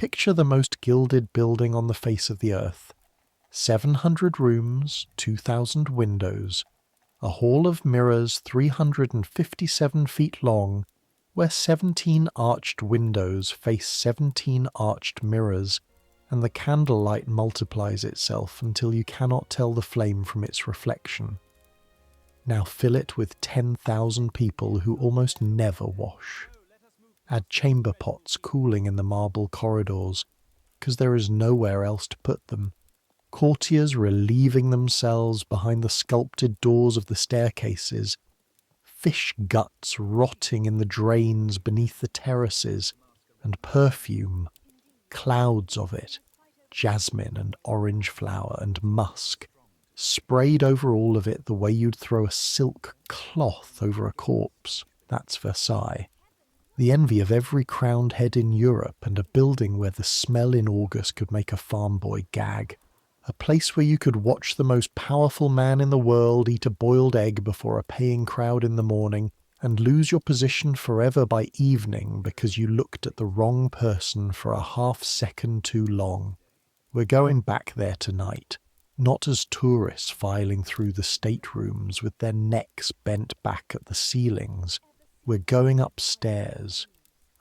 Picture the most gilded building on the face of the earth. 700 rooms, 2,000 windows, a hall of mirrors 357 feet long, where 17 arched windows face 17 arched mirrors, and the candlelight multiplies itself until you cannot tell the flame from its reflection. Now fill it with 10,000 people who almost never wash. Add chamber pots cooling in the marble corridors, because there is nowhere else to put them. Courtiers relieving themselves behind the sculpted doors of the staircases. Fish guts rotting in the drains beneath the terraces, and perfume, clouds of it, jasmine and orange flower and musk, sprayed over all of it the way you'd throw a silk cloth over a corpse. That's Versailles. The envy of every crowned head in Europe, and a building where the smell in August could make a farm boy gag. A place where you could watch the most powerful man in the world eat a boiled egg before a paying crowd in the morning, and lose your position forever by evening because you looked at the wrong person for a half-second too long. We're going back there tonight, not as tourists filing through the staterooms with their necks bent back at the ceilings. We're going upstairs,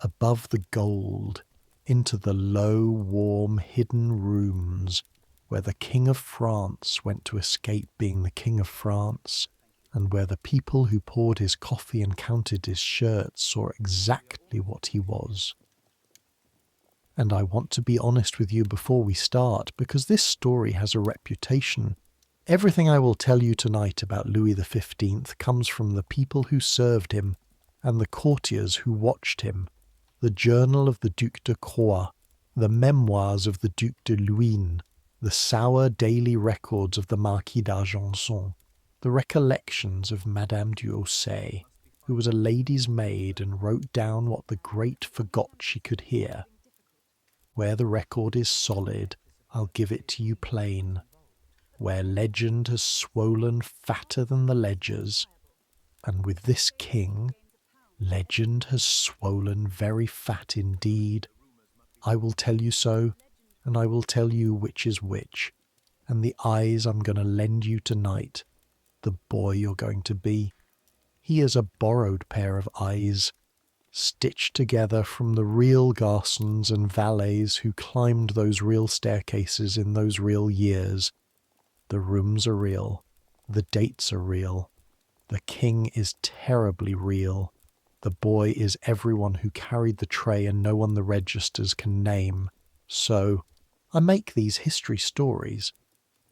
above the gold, into the low, warm, hidden rooms where the King of France went to escape being the King of France, and where the people who poured his coffee and counted his shirts saw exactly what he was. And I want to be honest with you before we start, because this story has a reputation. Everything I will tell you tonight about Louis the 15th comes from the people who served him and the courtiers who watched him, the journal of the Duc de Croix, the memoirs of the Duc de Luynes, the sour daily records of the Marquis d'Argenson, the recollections of Madame du Hausset, who was a lady's maid and wrote down what the great forgot she could hear. Where the record is solid, I'll give it to you plain. Where legend has swollen fatter than the ledgers, and with this king, legend has swollen very fat indeed. I will tell you so, and I will tell you which is which, and the eyes I'm going to lend you tonight, the boy you're going to be. He is a borrowed pair of eyes, stitched together from the real garçons and valets who climbed those real staircases in those real years. The rooms are real, the dates are real, the king is terribly real, the boy is everyone who carried the tray and no one the registers can name. So, I make these history stories,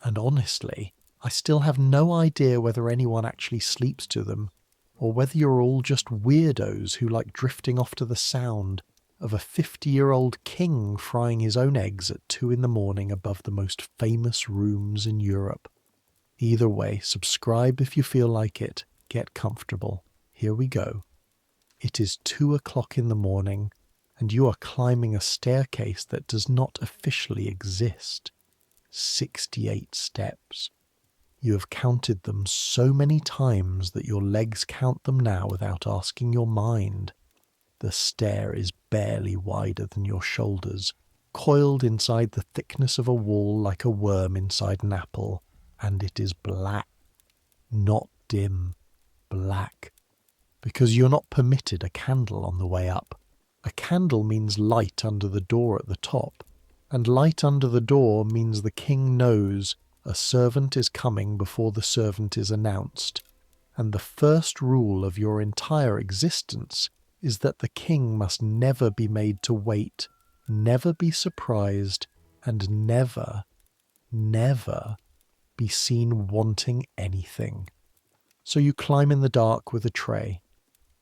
and honestly, I still have no idea whether anyone actually sleeps to them, or whether you're all just weirdos who like drifting off to the sound of a 50-year-old king frying his own eggs at 2 a.m. above the most famous rooms in Europe. Either way, subscribe if you feel like it. Get comfortable. Here we go. It is 2 o'clock in the morning, and you are climbing a staircase that does not officially exist. 68 steps. You have counted them so many times that your legs count them now without asking your mind. The stair is barely wider than your shoulders, coiled inside the thickness of a wall like a worm inside an apple, and it is black. Not dim, black. Because you're not permitted a candle on the way up. A candle means light under the door at the top, and light under the door means the king knows a servant is coming before the servant is announced, and the first rule of your entire existence is that the king must never be made to wait, never be surprised, and never, never be seen wanting anything. So you climb in the dark with a tray.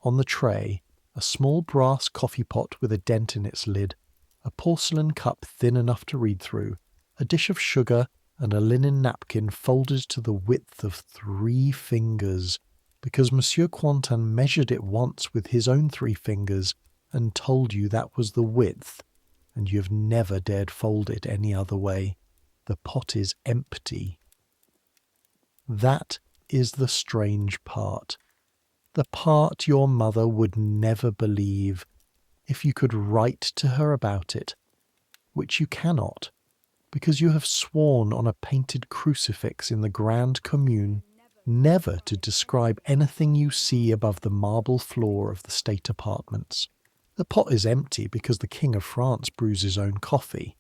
On the tray, a small brass coffee pot with a dent in its lid, a porcelain cup thin enough to read through, a dish of sugar, and a linen napkin folded to the width of 3 fingers, because Monsieur Quentin measured it once with his own 3 fingers and told you that was the width, and you have never dared fold it any other way. The pot is empty. That is the strange part. The part your mother would never believe. If you could write to her about it, which you cannot, because you have sworn on a painted crucifix in the Grand Commune never to describe anything you see above the marble floor of the state apartments. The pot is empty because the King of France brews his own coffee.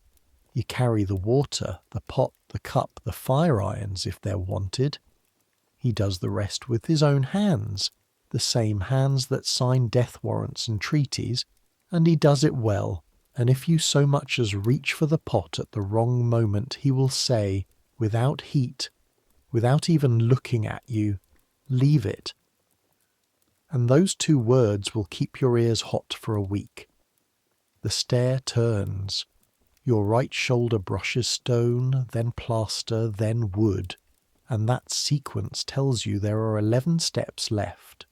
You carry the water, the pot, the cup, the fire irons if they're wanted. He does the rest with his own hands, the same hands that sign death warrants and treaties, and he does it well, and if you so much as reach for the pot at the wrong moment, he will say, without heat, without even looking at you, leave it. And those 2 words will keep your ears hot for a week. The stair turns. Your right shoulder brushes stone, then plaster, then wood, and that sequence tells you there are 11 steps left.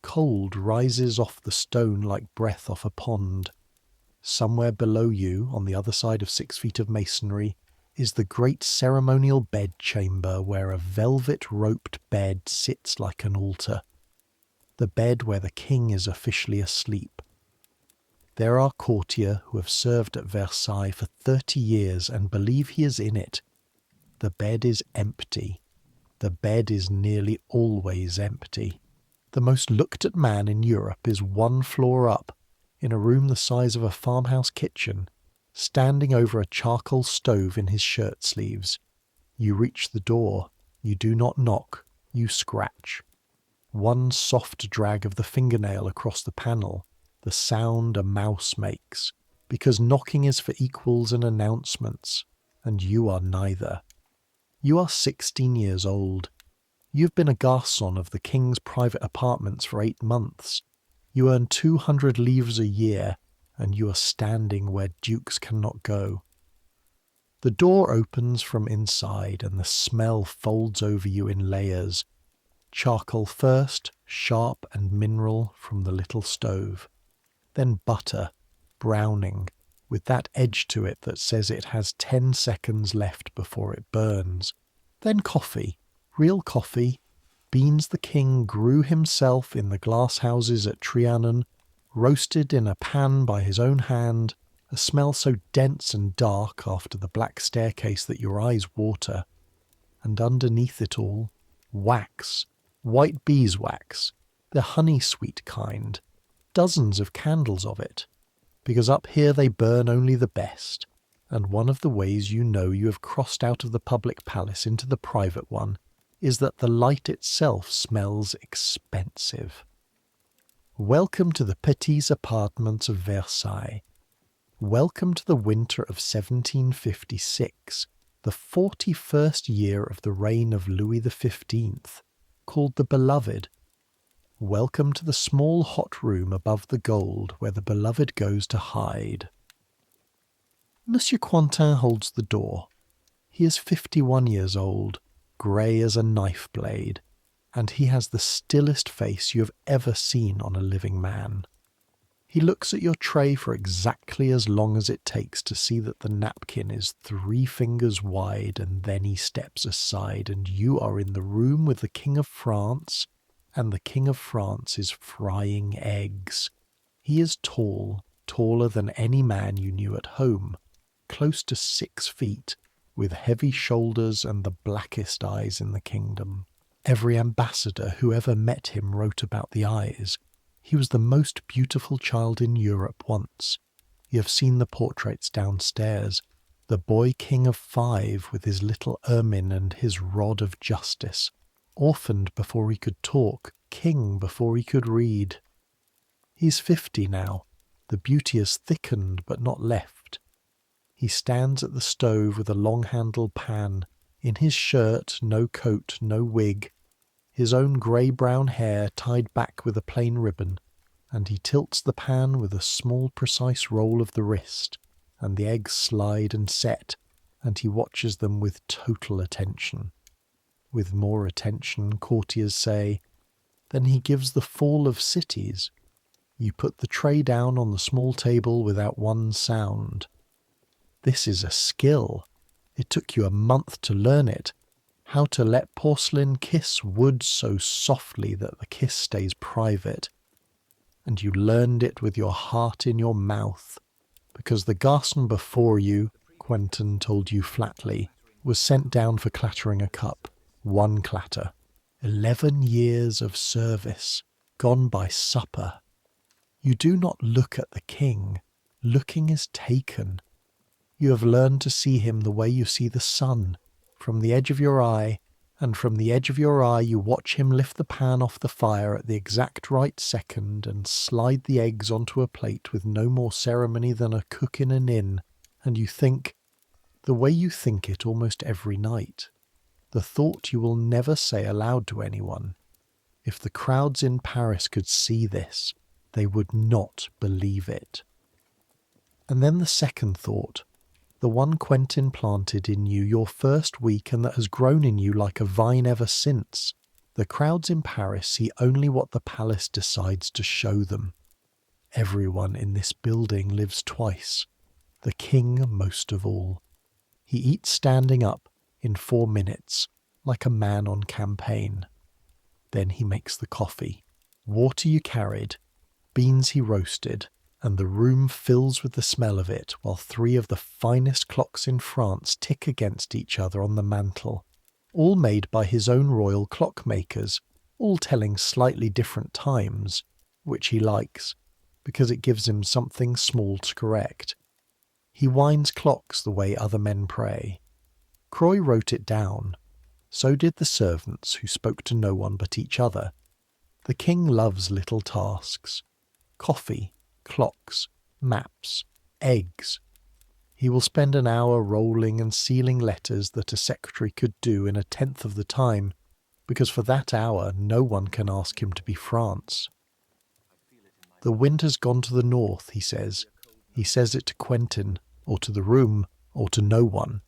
Cold rises off the stone like breath off a pond. Somewhere below you, on the other side of 6 feet of masonry, is the great ceremonial bedchamber where a velvet-roped bed sits like an altar. The bed where the king is officially asleep. There are courtiers who have served at Versailles for 30 years and believe he is in it. The bed is empty. The bed is nearly always empty. The most looked-at man in Europe is 1 floor up, in a room the size of a farmhouse kitchen, standing over a charcoal stove in his shirt sleeves. You reach the door. You do not knock. You scratch. 1 soft drag of the fingernail across the panel, the sound a mouse makes, because knocking is for equals and announcements, and you are neither. You are 16 years old. You've been a garçon of the king's private apartments for 8 months. You earn 200 livres a year, and you are standing where dukes cannot go. The door opens from inside, and the smell folds over you in layers. Charcoal first, sharp and mineral from the little stove. Then butter, browning, with that edge to it that says it has 10 seconds left before it burns. Then coffee, real coffee, beans the king grew himself in the glass houses at Trianon, roasted in a pan by his own hand, a smell so dense and dark after the black staircase that your eyes water, and underneath it all, wax, white beeswax, the honey-sweet kind, dozens of candles of it, because up here they burn only the best, and one of the ways you know you have crossed out of the public palace into the private one is that the light itself smells expensive. Welcome to the petits apartments of Versailles. Welcome to the winter of 1756, the 41st year of the reign of Louis the 15th, called the Beloved. Welcome to the small hot room above the gold where the beloved goes to hide. Monsieur Cointin holds the door. He is 51 years old, grey as a knife blade, and he has the stillest face you have ever seen on a living man. He looks at your tray for exactly as long as it takes to see that the napkin is 3 fingers wide, and then he steps aside, and you are in the room with the King of France, and the King of France is frying eggs. He is tall, taller than any man you knew at home, close to 6 feet, with heavy shoulders and the blackest eyes in the kingdom. Every ambassador who ever met him wrote about the eyes. He was the most beautiful child in Europe once. You have seen the portraits downstairs. The boy king of 5 with his little ermine and his rod of justice. Orphaned before he could talk, king before he could read. He's 50 now. The beauty has thickened but not left. He stands at the stove with a long-handled pan, in his shirt, no coat, no wig, his own grey-brown hair tied back with a plain ribbon, and he tilts the pan with a small precise roll of the wrist, and the eggs slide and set, and he watches them with total attention. With more attention, courtiers say, then he gives the fall of cities. You put the tray down on the small table without one sound. This is a skill. It took you a month to learn it. How to let porcelain kiss wood so softly that the kiss stays private. And you learned it with your heart in your mouth. because the garçon before you, Quentin told you flatly, was sent down for clattering a cup. One clatter. 11 years of service, gone by supper. You do not look at the king. Looking is taken. You have learned to see him the way you see the sun, from the edge of your eye, and from the edge of your eye you watch him lift the pan off the fire at the exact right second and slide the eggs onto a plate with no more ceremony than a cook in an inn, and you think, the way you think it almost every night, the thought you will never say aloud to anyone. If the crowds in Paris could see this, they would not believe it. And then the second thought, the one Quentin planted in you your first week and that has grown in you like a vine ever since. The crowds in Paris see only what the palace decides to show them. Everyone in this building lives twice, the king most of all. He eats standing up in 4 minutes, like a man on campaign. Then he makes the coffee, water you carried, beans he roasted, and the room fills with the smell of it while 3 of the finest clocks in France tick against each other on the mantel, all made by his own royal clockmakers, all telling slightly different times, which he likes, because it gives him something small to correct. He winds clocks the way other men pray. Croix wrote it down. So did the servants who spoke to no one but each other. The king loves little tasks. Coffee, clocks, maps, eggs. He will spend an hour rolling and sealing letters that a secretary could do in 1/10 of the time, because for that hour no one can ask him to be France. The wind has gone to the north, he says. He says it to Quentin, or to the room, or to no one.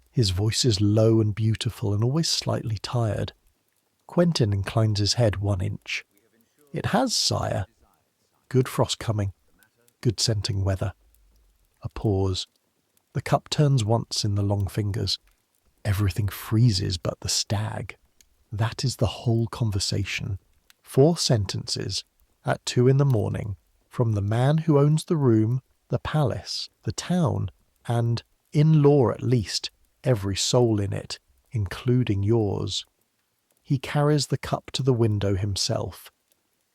His voice is low and beautiful and always slightly tired. Quentin inclines his head 1 inch. It has, sire. Good frost coming. Good scenting weather. A pause. The cup turns once in the long fingers. Everything freezes but the stag. That is the whole conversation. 4 sentences, at 2 in the morning, from the man who owns the room, the palace, the town, and, in law at least, every soul in it, including yours. He carries the cup to the window himself.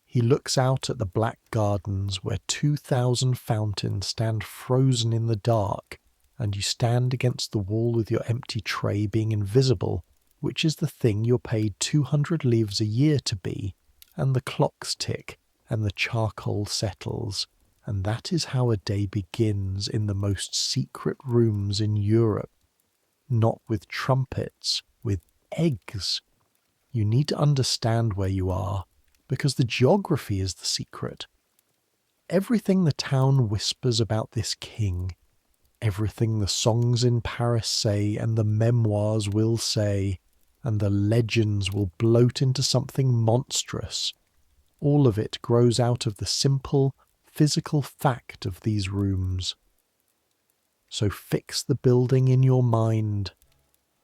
He looks out at the black gardens where 2,000 fountains stand frozen in the dark, and you stand against the wall with your empty tray being invisible, which is the thing you're paid 200 livres a year to be, and the clocks tick, and the charcoal settles, and that is how a day begins in the most secret rooms in Europe. Not with trumpets, with eggs. You need to understand where you are, because the geography is the secret. Everything the town whispers about this king, everything the songs in Paris say and the memoirs will say, and the legends will bloat into something monstrous, all of it grows out of the simple, physical fact of these rooms. So fix the building in your mind.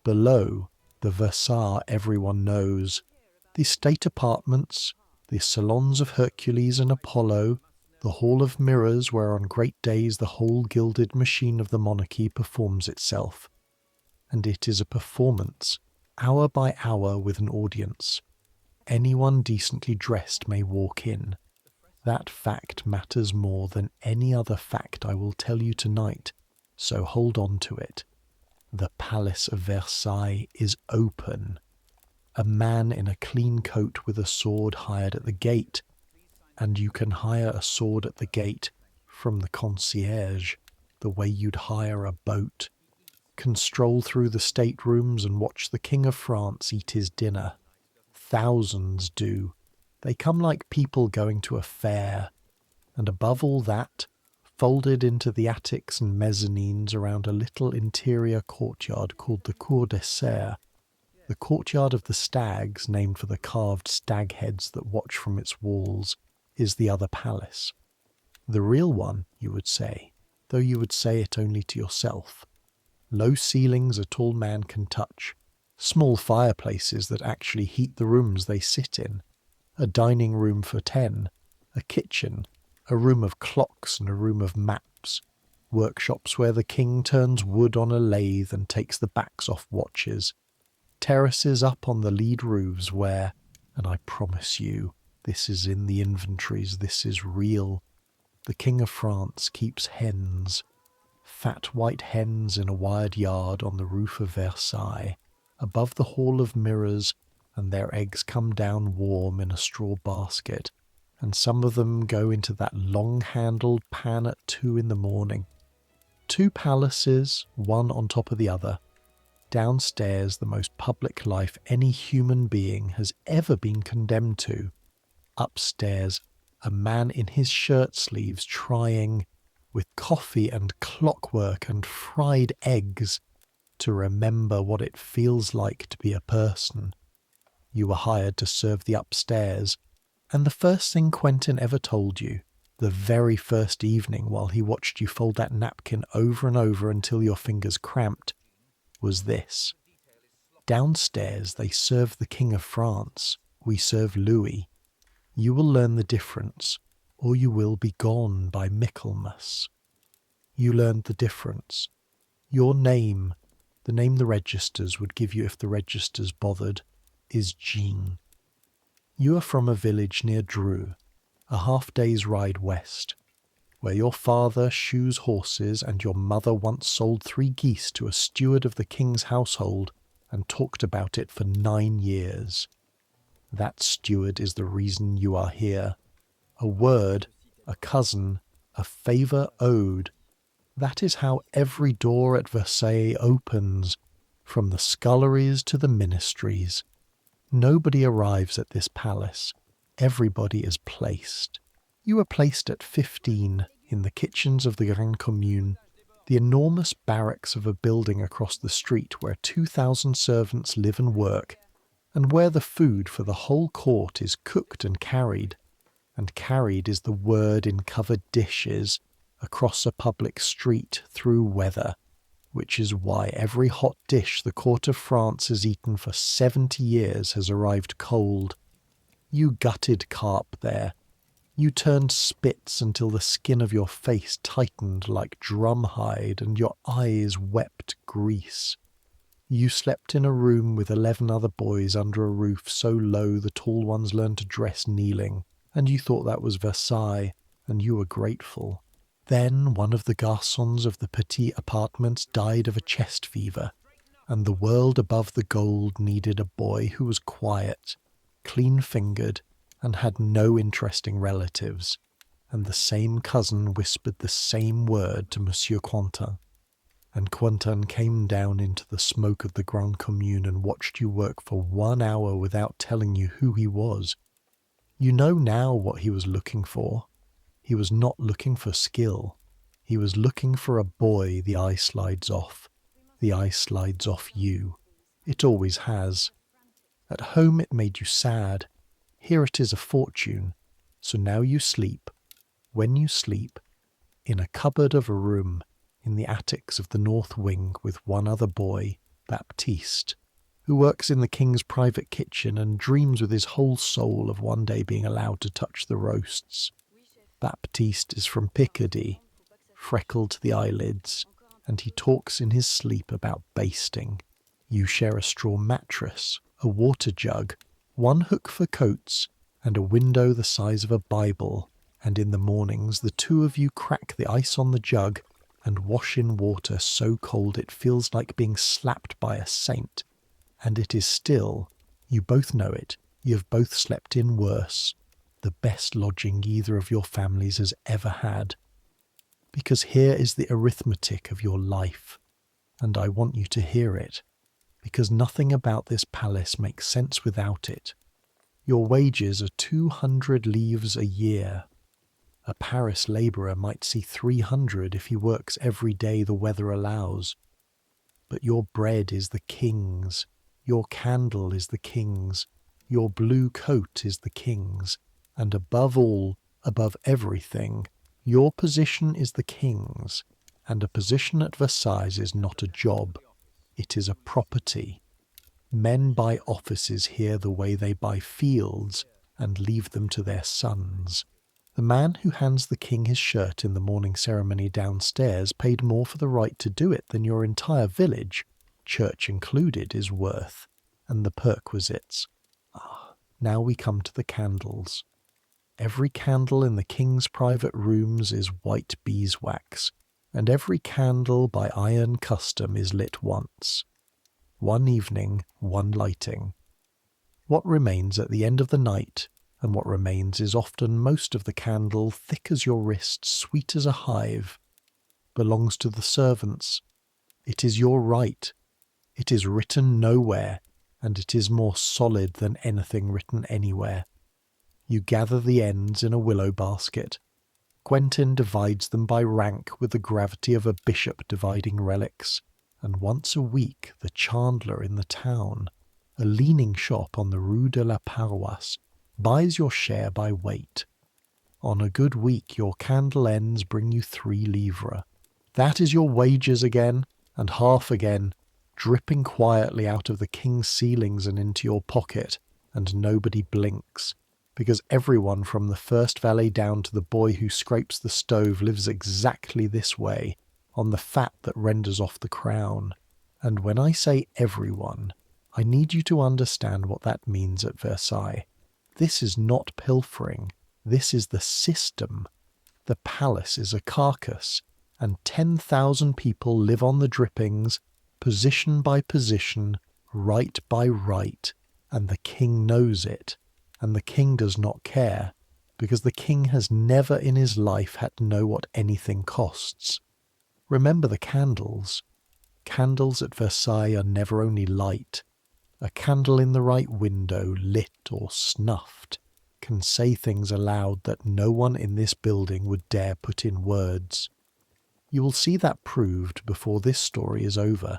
Below, the Versailles everyone knows, the state apartments, the salons of Hercules and Apollo, the hall of mirrors where on great days the whole gilded machine of the monarchy performs itself. And it is a performance, hour by hour with an audience. Anyone decently dressed may walk in. That fact matters more than any other fact I will tell you tonight, so hold on to it. The Palace of Versailles is open. A man in a clean coat with a sword hired at the gate, and you can hire a sword at the gate from the concierge, the way you'd hire a boat. Can stroll through the staterooms and watch the King of France eat his dinner. Thousands do. They come like people going to a fair. And above all that, folded into the attics and mezzanines around a little interior courtyard called the Cour-des-Cerfs, the courtyard of the stags, named for the carved stag heads that watch from its walls, is the other palace. The real one, you would say, though you would say it only to yourself. Low ceilings a tall man can touch, small fireplaces that actually heat the rooms they sit in, a dining room for 10, a kitchen, a room of clocks and a room of maps, workshops where the king turns wood on a lathe and takes the backs off watches, terraces up on the lead roofs where, and I promise you, this is in the inventories, this is real, the King of France keeps hens, fat white hens in a wired yard on the roof of Versailles, above the Hall of Mirrors, and their eggs come down warm in a straw basket, and some of them go into that long-handled pan at 2 in the morning. 2 palaces, one on top of the other. Downstairs, the most public life any human being has ever been condemned to. Upstairs, a man in his shirt sleeves trying, with coffee and clockwork and fried eggs, to remember what it feels like to be a person. You were hired to serve the upstairs, and the first thing Quentin ever told you, the very first evening while he watched you fold that napkin over and over until your fingers cramped, was this. Downstairs they serve the King of France, we serve Louis. You will learn the difference, or you will be gone by Michaelmas. You learned the difference. Your name, the name the registers would give you if the registers bothered, is Jean. You are from a village near Dreux, a half-day's ride west, where your father shoes horses and your mother once sold 3 geese to a steward of the king's household and talked about it for 9 years. That steward is the reason you are here. A word, a cousin, a favour owed. That is how every door at Versailles opens, from the sculleries to the ministries. Nobody arrives at this palace. Everybody is placed. You were placed at 15 in the kitchens of the Grande Commune, the enormous barracks of a building across the street where 2,000 servants live and work, and where the food for the whole court is cooked and carried is the word in covered dishes, across a public street through weather, which is why every hot dish the court of France has eaten for 70 years has arrived cold. You gutted carp there. You turned spits until the skin of your face tightened like drum hide and your eyes wept grease. You slept in a room with 11 other boys under a roof so low the tall ones learned to dress kneeling, and you thought that was Versailles, and you were grateful. Then one of the garçons of the petit apartments died of a chest fever, and the world above the gold needed a boy who was quiet, clean-fingered, and had no interesting relatives, and the same cousin whispered the same word to Monsieur Quentin, and Quentin came down into the smoke of the Grande Commune and watched you work for 1 hour without telling you who he was. You know now what he was looking for. He was not looking for skill. He was looking for a boy the eye slides off. The eye slides off you. It always has. At home it made you sad. Here it is a fortune. So now you sleep. When you sleep, in a cupboard of a room, in the attics of the north wing with one other boy, Baptiste, who works in the king's private kitchen and dreams with his whole soul of one day being allowed to touch the roasts. Baptiste is from Picardy, freckled to the eyelids, and he talks in his sleep about basting. You share a straw mattress, a water jug, 1 hook for coats, and a window the size of a Bible, and in the mornings the 2 of you crack the ice on the jug and wash in water so cold it feels like being slapped by a saint. And it is still, you both know it, you have both slept in worse, the best lodging either of your families has ever had. Because here is the arithmetic of your life, and I want you to hear it, because nothing about this palace makes sense without it. Your wages are 200 livres a year. A Paris labourer might see 300 if he works every day the weather allows. But your bread is the king's, your candle is the king's, your blue coat is the king's, and above all, above everything, your position is the king's, and a position at Versailles is not a job, it is a property. Men buy offices here the way they buy fields and leave them to their sons. The man who hands the king his shirt in the morning ceremony downstairs paid more for the right to do it than your entire village, church included, is worth, and the perquisites. Now we come to the candles. Every candle in the king's private rooms is white beeswax, and every candle by iron custom is lit once. One evening, one lighting. What remains at the end of the night, and what remains is often most of the candle, thick as your wrist, sweet as a hive, belongs to the servants. It is your right. It is written nowhere, and it is more solid than anything written anywhere. You gather the ends in a willow basket. Quentin divides them by rank with the gravity of a bishop dividing relics, and once a week the chandler in the town, a leaning shop on the Rue de la Paroisse, buys your share by weight. On a good week your candle ends bring you 3 livres. That is your wages again, and half again, dripping quietly out of the king's ceilings and into your pocket, and nobody blinks, because everyone from the first valet down to the boy who scrapes the stove lives exactly this way, on the fat that renders off the crown. And when I say everyone, I need you to understand what that means at Versailles. This is not pilfering. This is the system. The palace is a carcass, and 10,000 people live on the drippings, position by position, right by right, and the king knows it, and the king does not care, because the king has never in his life had to know what anything costs. Remember the candles. Candles at Versailles are never only light. A candle in the right window, lit or snuffed, can say things aloud that no one in this building would dare put in words. You will see that proved before this story is over,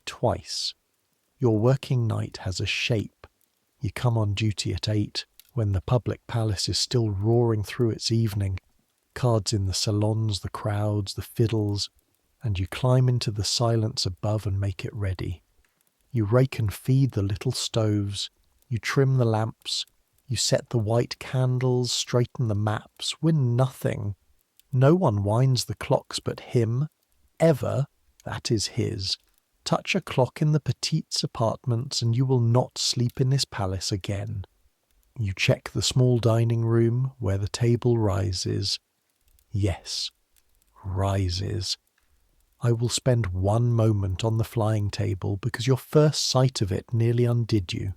twice. Your working night has a shape. You come on duty at 8, when the public palace is still roaring through its evening, cards in the salons, the crowds, the fiddles, and you climb into the silence above and make it ready. You rake and feed the little stoves, you trim the lamps, you set the white candles, straighten the maps, win nothing. No one winds the clocks but him, ever, that is his. Touch a clock in the Petite's apartments and you will not sleep in this palace again. You check the small dining room where the table rises. Yes, rises. I will spend one moment on the flying table because your first sight of it nearly undid you.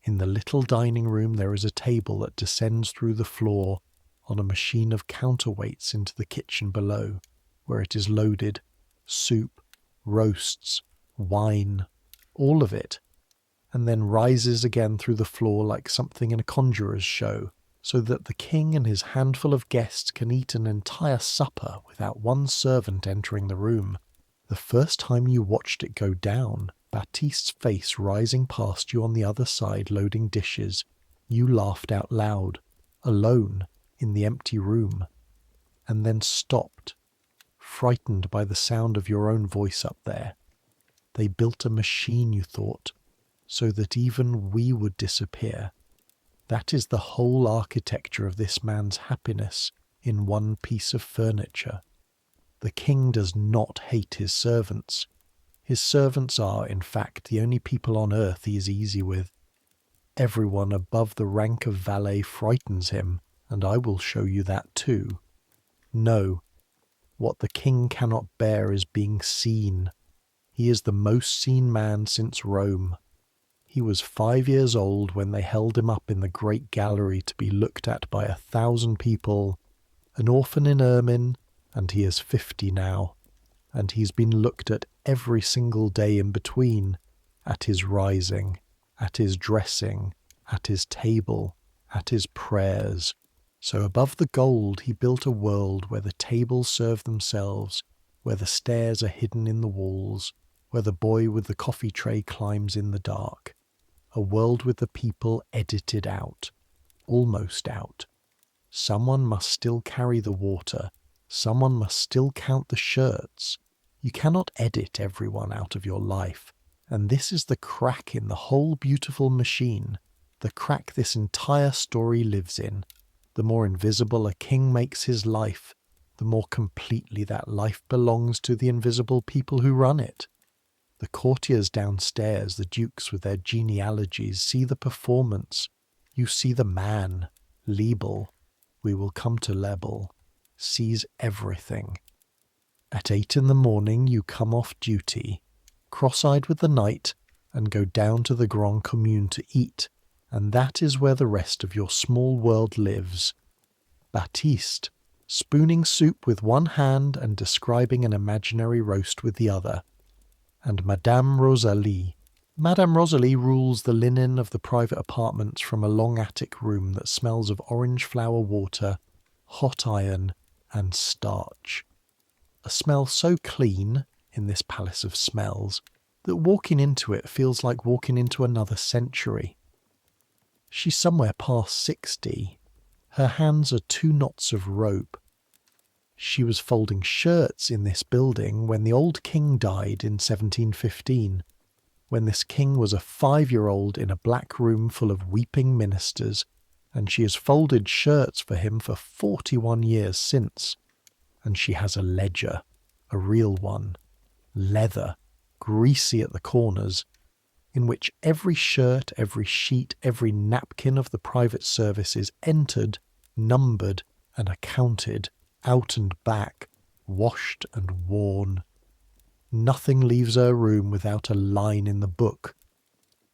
In the little dining room there is a table that descends through the floor on a machine of counterweights into the kitchen below, where it is loaded, soup, roasts, wine, all of it, and then rises again through the floor like something in a conjurer's show, so that the king and his handful of guests can eat an entire supper without one servant entering the room. The first time you watched it go down, Baptiste's face rising past you on the other side loading dishes, you laughed out loud, alone, in the empty room, and then stopped, frightened by the sound of your own voice up there. They built a machine, you thought, so that even we would disappear. That is the whole architecture of this man's happiness in one piece of furniture. The king does not hate his servants. His servants are, in fact, the only people on earth he is easy with. Everyone above the rank of valet frightens him, and I will show you that too. No, what the king cannot bear is being seen. He is the most seen man since Rome. He was 5 years old when they held him up in the great gallery to be looked at by 1,000 people, an orphan in ermine, and he is 50 now, and he's been looked at every single day in between, at his rising, at his dressing, at his table, at his prayers. So above the gold he built a world where the tables serve themselves, where the stairs are hidden in the walls, where the boy with the coffee tray climbs in the dark. A world with the people edited out, almost out. Someone must still carry the water, someone must still count the shirts. You cannot edit everyone out of your life, and this is the crack in the whole beautiful machine, the crack this entire story lives in. The more invisible a king makes his life, the more completely that life belongs to the invisible people who run it. The courtiers downstairs, the dukes with their genealogies, see the performance. You see the man, Lebel, we will come to Lebel, sees everything. At 8 in the morning you come off duty, cross-eyed with the night, and go down to the Grand Commune to eat, and that is where the rest of your small world lives. Baptiste, spooning soup with one hand and describing an imaginary roast with the other. And Madame Rosalie. Madame Rosalie rules the linen of the private apartments from a long attic room that smells of orange flower water, hot iron, and starch. A smell so clean, in this palace of smells, that walking into it feels like walking into another century. She's somewhere past 60. Her hands are 2 knots of rope. She was folding shirts in this building when the old king died in 1715, when this king was a 5-year-old in a black room full of weeping ministers, and she has folded shirts for him for 41 years since. And she has a ledger, a real one, leather, greasy at the corners, in which every shirt, every sheet, every napkin of the private service is entered, numbered, and accounted, out and back, washed and worn. Nothing leaves her room without a line in the book.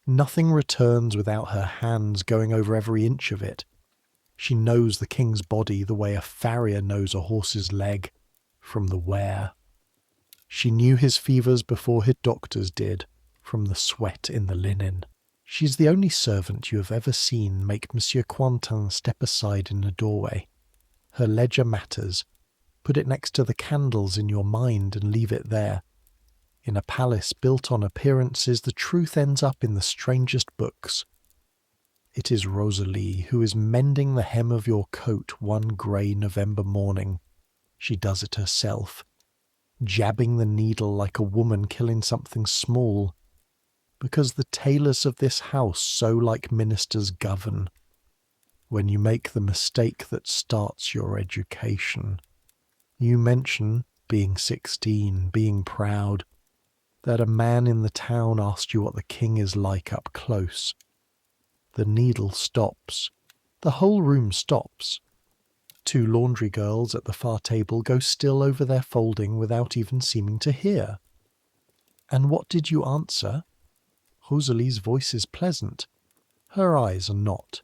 Nothing returns without her hands going over every inch of it. She knows the king's body the way a farrier knows a horse's leg, from the wear. She knew his fevers before his doctors did, from the sweat in the linen. She's the only servant you have ever seen make Monsieur Cointin step aside in a doorway. Her ledger matters. Put it next to the candles in your mind and leave it there. In a palace built on appearances, the truth ends up in the strangest books. It is Rosalie who is mending the hem of your coat one grey November morning. She does it herself, jabbing the needle like a woman killing something small, because the tailors of this house so like ministers govern. When you make the mistake that starts your education, you mention being 16, being proud, that a man in the town asked you what the king is like up close. The needle stops. The whole room stops. 2 laundry girls at the far table go still over their folding without even seeming to hear. And what did you answer? Rosalie's voice is pleasant. Her eyes are not.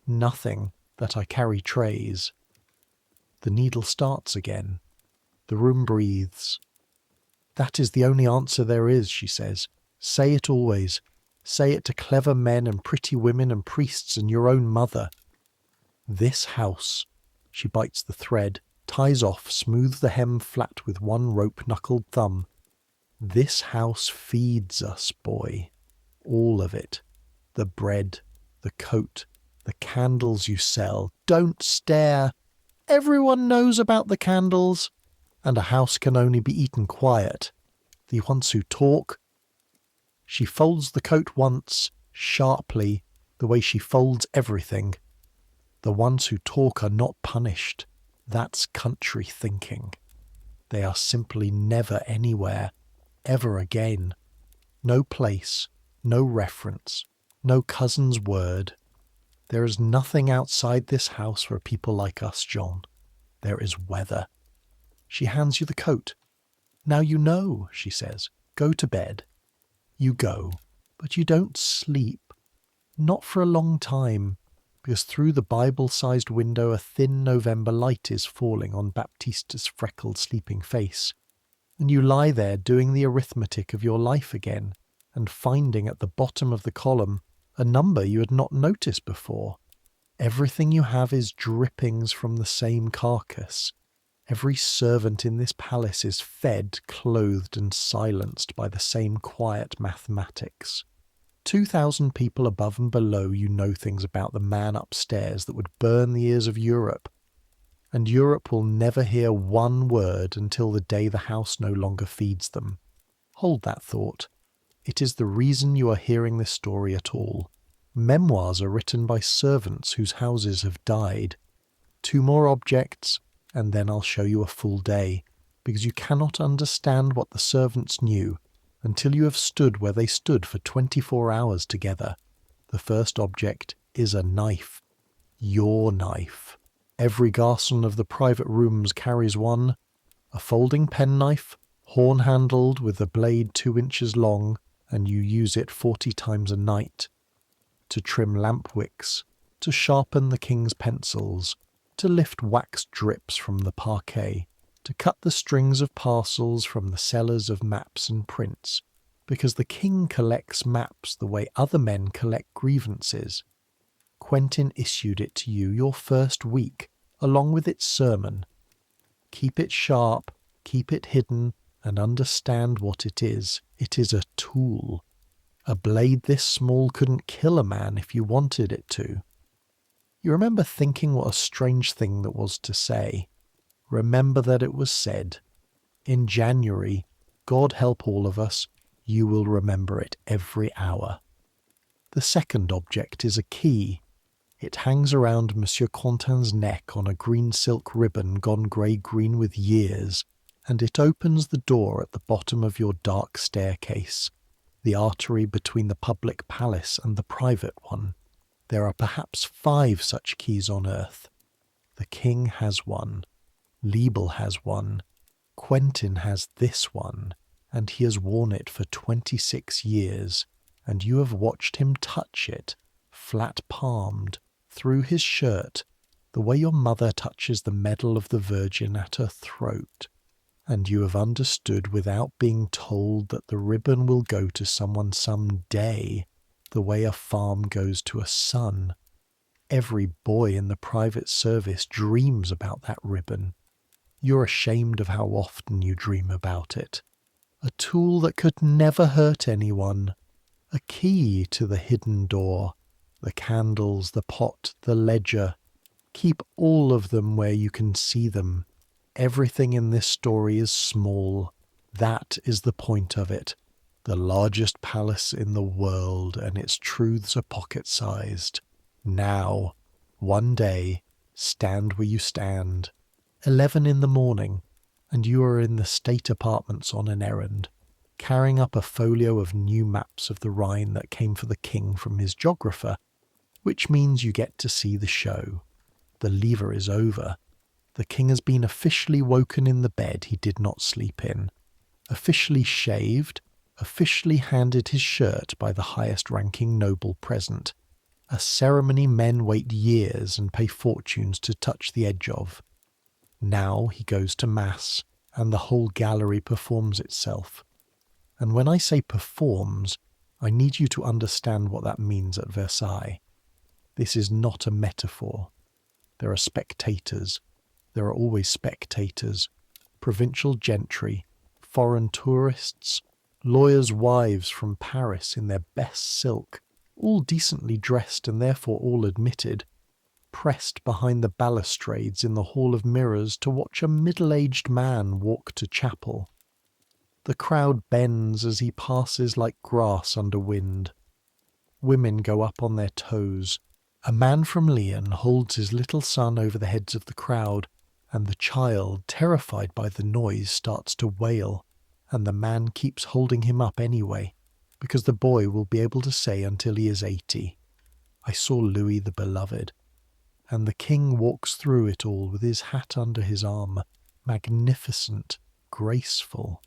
Nothing, that I carry trays. The needle starts again. The room breathes. That is the only answer there is, she says. Say it always. Say it to clever men and pretty women and priests and your own mother. This house. She bites the thread, ties off, smooths the hem flat with one rope-knuckled thumb. This house feeds us, boy. All of it. The bread, the coat, the candles you sell. Don't stare. Everyone knows about the candles. And a house can only be eaten quiet. The ones who talk. She folds the coat once, sharply, the way she folds everything. The ones who talk are not punished. That's country thinking. They are simply never anywhere, ever again. No place, no reference, no cousin's word. There is nothing outside this house for people like us, John. There is weather. She hands you the coat. Now you know, she says. Go to bed. You go, but you don't sleep. Not for a long time, because through the Bible-sized window a thin November light is falling on Baptiste's freckled sleeping face, and you lie there doing the arithmetic of your life again, and finding at the bottom of the column a number you had not noticed before. Everything you have is drippings from the same carcass. Every servant in this palace is fed, clothed, and silenced by the same quiet mathematics. 2,000 people above and below you know things about the man upstairs that would burn the ears of Europe, and Europe will never hear one word until the day the house no longer feeds them. Hold that thought. It is the reason you are hearing this story at all. Memoirs are written by servants whose houses have died. 2 more objects, and then I'll show you a full day, because you cannot understand what the servants knew until you have stood where they stood for 24 hours together. The first object is a knife. Your knife. Every garçon of the private rooms carries one. A folding penknife, horn-handled with the blade 2 inches long, and you use it 40 times a night. To trim lamp wicks, to sharpen the king's pencils, to lift wax drips from the parquet, to cut the strings of parcels from the sellers of maps and prints, because the king collects maps the way other men collect grievances. Quentin issued it to you your first week, along with its sermon. Keep it sharp, keep it hidden, and understand what it is. It is a tool. A blade this small couldn't kill a man if you wanted it to. You remember thinking what a strange thing that was to say. Remember that it was said. In January, God help all of us, you will remember it every hour. The second object is a key. It hangs around Monsieur Quentin's neck on a green silk ribbon gone grey-green with years, and it opens the door at the bottom of your dark staircase, the artery between the public palace and the private one. There are perhaps 5 such keys on earth. The king has one. Liebel has one. Quentin has this one, and he has worn it for 26 years, and you have watched him touch it, flat-palmed, through his shirt, the way your mother touches the medal of the Virgin at her throat, and you have understood without being told that the ribbon will go to someone some day, the way a farm goes to a son. Every boy in the private service dreams about that ribbon. You're ashamed of how often you dream about it. A tool that could never hurt anyone. A key to the hidden door. The candles, the pot, the ledger. Keep all of them where you can see them. Everything in this story is small. That is the point of it. The largest palace in the world, and its truths are pocket-sized. Now, one day, stand where you stand. 11 in the morning, and you are in the state apartments on an errand, carrying up a folio of new maps of the Rhine that came for the king from his geographer, which means you get to see the show. The lever is over. The king has been officially woken in the bed he did not sleep in, officially shaved, officially handed his shirt by the highest-ranking noble present, a ceremony men wait years and pay fortunes to touch the edge of. Now he goes to Mass, and the whole gallery performs itself. And when I say performs, I need you to understand what that means at Versailles. This is not a metaphor. There are spectators. There are always spectators. Provincial gentry, foreign tourists, lawyers' wives from Paris in their best silk, all decently dressed and therefore all admitted, pressed behind the balustrades in the Hall of Mirrors to watch a middle-aged man walk to chapel. The crowd bends as he passes like grass under wind. Women go up on their toes. A man from Lyon holds his little son over the heads of the crowd, and the child, terrified by the noise, starts to wail, and the man keeps holding him up anyway, because the boy will be able to say until he is 80, "I saw Louis the Beloved." And the king walks through it all with his hat under his arm, magnificent, graceful.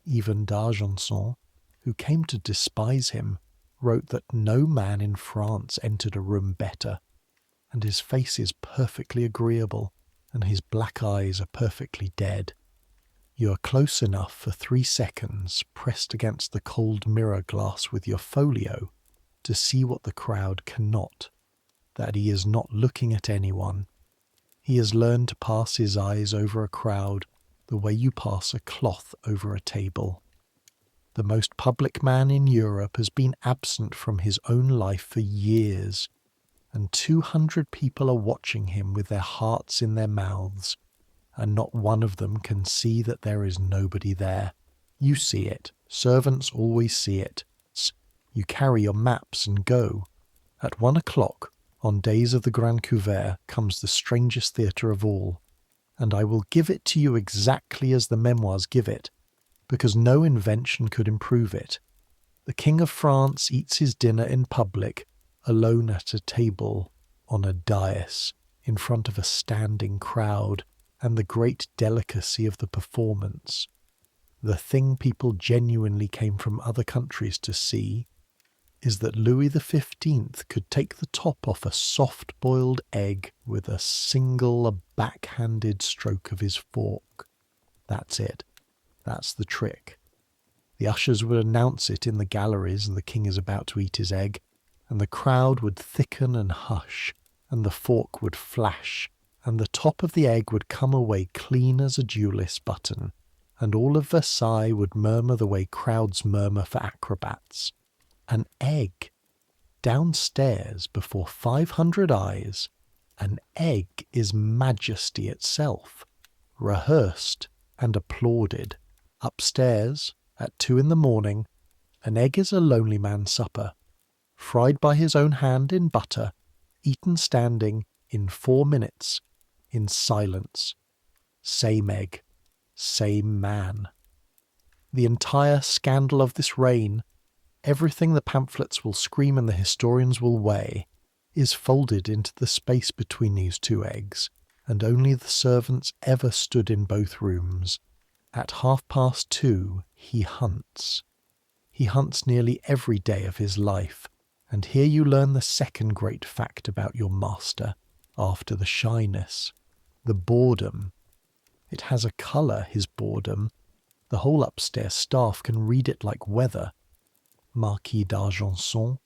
Even d'Argenson, who came to despise him, wrote that no man in France entered a room better, and his face is perfectly agreeable, and his black eyes are perfectly dead. You are close enough for 3 seconds, pressed against the cold mirror glass with your folio, to see what the crowd cannot, that he is not looking at anyone. He has learned to pass his eyes over a crowd the way you pass a cloth over a table. The most public man in Europe has been absent from his own life for years, and 200 people are watching him with their hearts in their mouths, and not one of them can see that there is nobody there. You see it. Servants always see it. You carry your maps and go. At 1 o'clock, On days of the Grand Couvert comes the strangest theatre of all, and I will give it to you exactly as the memoirs give it, because no invention could improve it. The King of France eats his dinner in public, alone at a table, on a dais, in front of a standing crowd, and the great delicacy of the performance, the thing people genuinely came from other countries to see, is that Louis the 15th could take the top off a soft-boiled egg with a single backhanded stroke of his fork. That's it. That's the trick. The ushers would announce it in the galleries, and the king is about to eat his egg, and the crowd would thicken and hush, and the fork would flash, and the top of the egg would come away clean as a duelist's button, and all of Versailles would murmur the way crowds murmur for acrobats. An egg! Downstairs, before 500 eyes, an egg is majesty itself, rehearsed and applauded. Upstairs, at 2 in the morning, an egg is a lonely man's supper, fried by his own hand in butter, eaten standing in 4 minutes, in silence. Same egg, same man. The entire scandal of this reign, everything the pamphlets will scream and the historians will weigh, is folded into the space between these 2 eggs, and only the servants ever stood in both rooms. At 2:30 he hunts. He hunts nearly every day of his life, and here you learn the second great fact about your master, after the shyness, the boredom. It has a colour, his boredom. The whole upstairs staff can read it like weather. Marquis d'Argenson,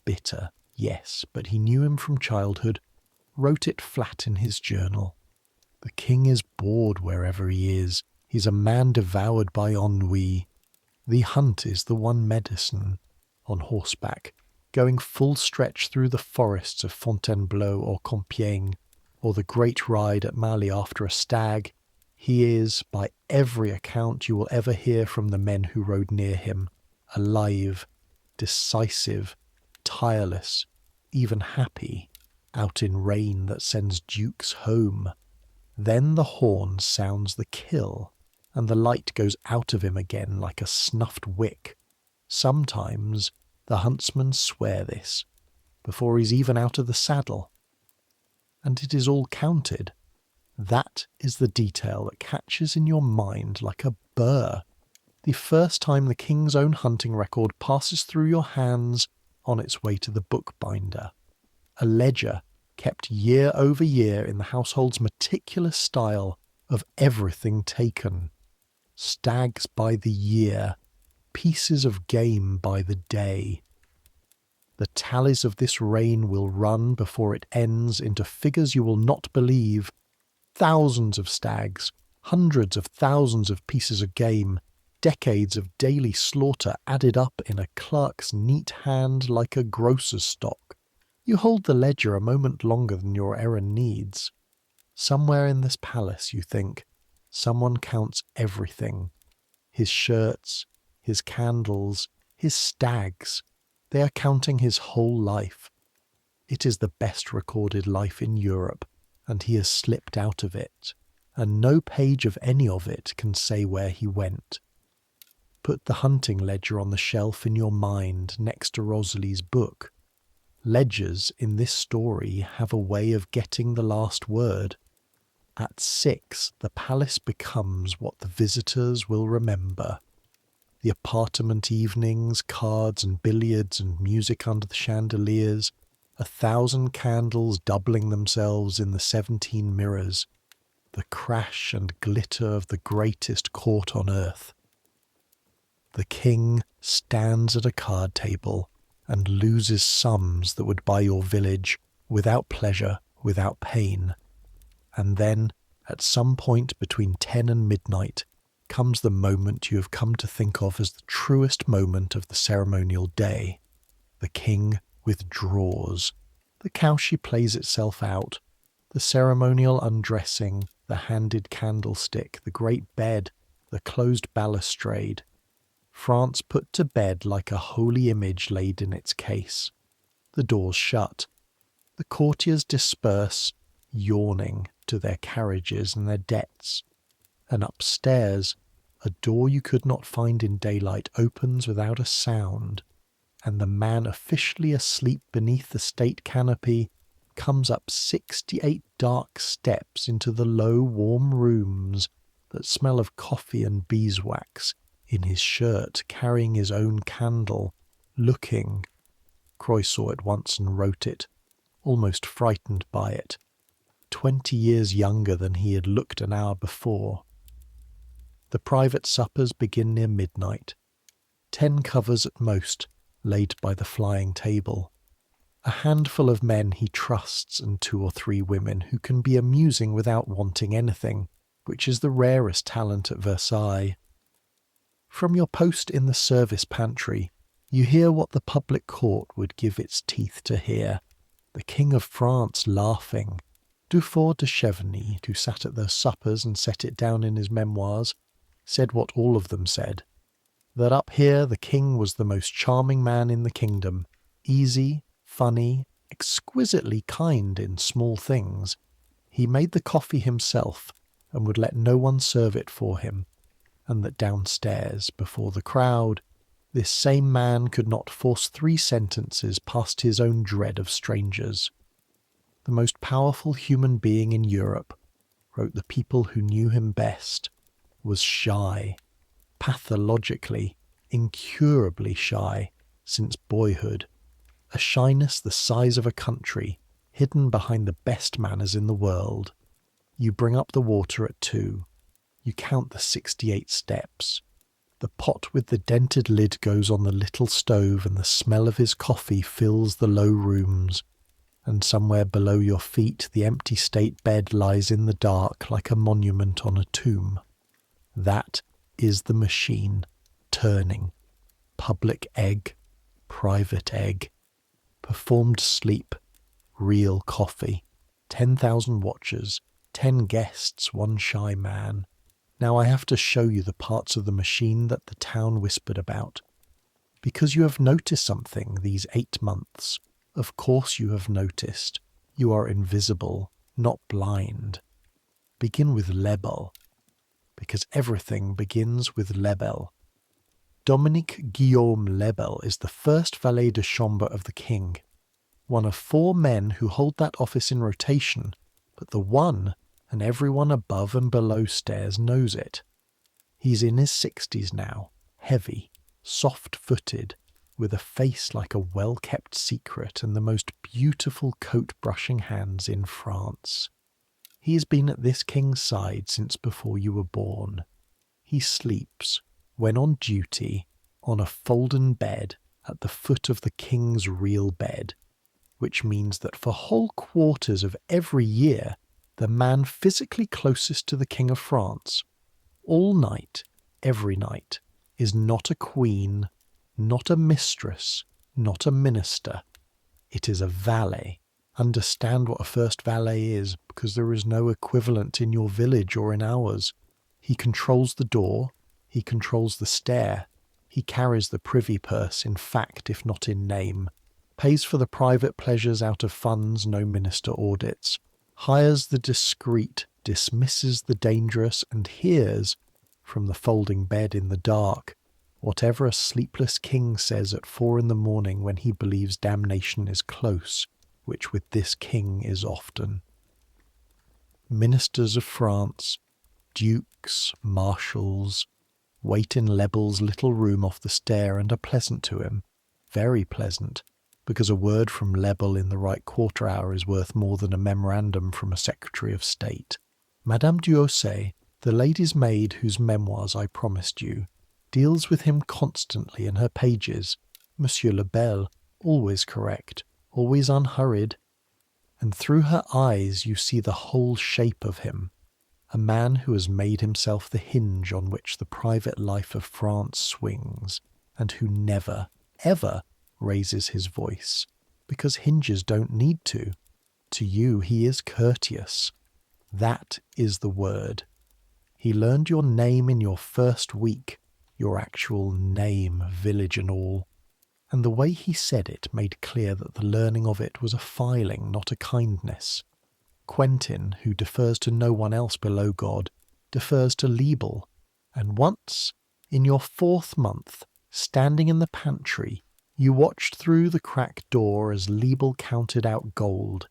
bitter, yes, but he knew him from childhood, wrote it flat in his journal. The king is bored wherever he is. He's a man devoured by ennui. The hunt is the one medicine. On horseback, going full stretch through the forests of Fontainebleau or Compiègne, or the great ride at Mali after a stag, he is, by every account you will ever hear from the men who rode near him, alive, decisive, tireless, even happy, out in rain that sends dukes home. Then the horn sounds the kill, and the light goes out of him again like a snuffed wick. Sometimes the huntsmen swear this, before he's even out of the saddle. And it is all counted. That is the detail that catches in your mind like a burr. The first time the king's own hunting record passes through your hands on its way to the bookbinder. A ledger kept year over year in the household's meticulous style of everything taken. Stags by the year, pieces of game by the day. The tallies of this reign will run before it ends into figures you will not believe. Thousands of stags, hundreds of thousands of pieces of game, decades of daily slaughter added up in a clerk's neat hand like a grocer's stock. You hold the ledger a moment longer than your errand needs. Somewhere in this palace, you think, someone counts everything. His shirts, his candles, his stags. They are counting his whole life. It is the best recorded life in Europe, and he has slipped out of it, and no page of any of it can say where he went. Put the hunting ledger on the shelf in your mind next to Rosalie's book. Ledgers in this story have a way of getting the last word. At 6, the palace becomes what the visitors will remember. The apartment evenings, cards and billiards and music under the chandeliers, 1,000 candles doubling themselves in the 17 mirrors, the crash and glitter of the greatest court on earth. The king stands at a card table and loses sums that would buy your village without pleasure, without pain. And then, at some point between 10 and midnight, comes the moment you have come to think of as the truest moment of the ceremonial day. The king withdraws. The cowshe plays itself out. The ceremonial undressing, the handed candlestick, the great bed, the closed balustrade. France put to bed like a holy image laid in its case. The doors shut. The courtiers disperse, yawning, to their carriages and their debts. And upstairs, a door you could not find in daylight opens without a sound, and the man officially asleep beneath the state canopy comes up 68 dark steps into the low, warm rooms that smell of coffee and beeswax, in his shirt, carrying his own candle, looking, Croy saw it once and wrote it, almost frightened by it, 20 years younger than he had looked an hour before. The private suppers begin near midnight, 10 covers at most, laid by the flying table. A handful of men he trusts and 2 or 3 women who can be amusing without wanting anything, which is the rarest talent at Versailles. From your post in the service pantry, you hear what the public court would give its teeth to hear. The King of France laughing. Dufour de Chevigny, who sat at those suppers and set it down in his memoirs, said what all of them said, that up here the king was the most charming man in the kingdom, easy, funny, exquisitely kind in small things. He made the coffee himself and would let no one serve it for him, and that downstairs, before the crowd, this same man could not force 3 sentences past his own dread of strangers. The most powerful human being in Europe, wrote the people who knew him best, was shy, pathologically, incurably shy, since boyhood, a shyness the size of a country, hidden behind the best manners in the world. You bring up the water at 2. You count the 68 steps. The pot with the dented lid goes on the little stove, and the smell of his coffee fills the low rooms. And somewhere below your feet the empty state bed lies in the dark like a monument on a tomb. That is the machine, turning. Public egg, private egg, performed sleep, real coffee, 10,000 watchers, 10 guests, 1 shy man. Now I have to show you the parts of the machine that the town whispered about. Because you have noticed something these 8 months. Of course you have noticed. You are invisible, not blind. Begin with Lebel, because everything begins with Lebel. Dominique Guillaume Lebel is the first valet de chambre of the king, one of 4 men who hold that office in rotation, but the one and everyone above and below stairs knows it. He's in his 60s now, heavy, soft-footed, with a face like a well-kept secret and the most beautiful coat-brushing hands in France. He has been at this king's side since before you were born. He sleeps, when on duty, on a folding bed at the foot of the king's real bed, which means that for whole quarters of every year, the man physically closest to the King of France, all night, every night, is not a queen, not a mistress, not a minister. It is a valet. Understand what a first valet is, because there is no equivalent in your village or in ours. He controls the door, he controls the stair, he carries the privy purse in fact if not in name, pays for the private pleasures out of funds no minister audits, hires the discreet, dismisses the dangerous, and hears, from the folding bed in the dark, whatever a sleepless king says at 4 in the morning when he believes damnation is close, which with this king is often. Ministers of France, dukes, marshals, wait in Lebel's little room off the stair and are pleasant to him, very pleasant, because a word from Lebel in the right quarter hour is worth more than a memorandum from a Secretary of State. Madame Duhaussais, the lady's maid whose memoirs I promised you, deals with him constantly in her pages. Monsieur Lebel, always correct, always unhurried, and through her eyes you see the whole shape of him, a man who has made himself the hinge on which the private life of France swings, and who never, ever raises his voice, because hinges don't need to. To you he is courteous. That is the word. He learned your name in your first week, your actual name, village and all. and the way he said it made clear that the learning of it was a filing, not a kindness. Quentin, who defers to no one else below God, defers to Liebel, and once, in your 4th month, standing in the pantry, you watched through the cracked door as Liebel counted out gold.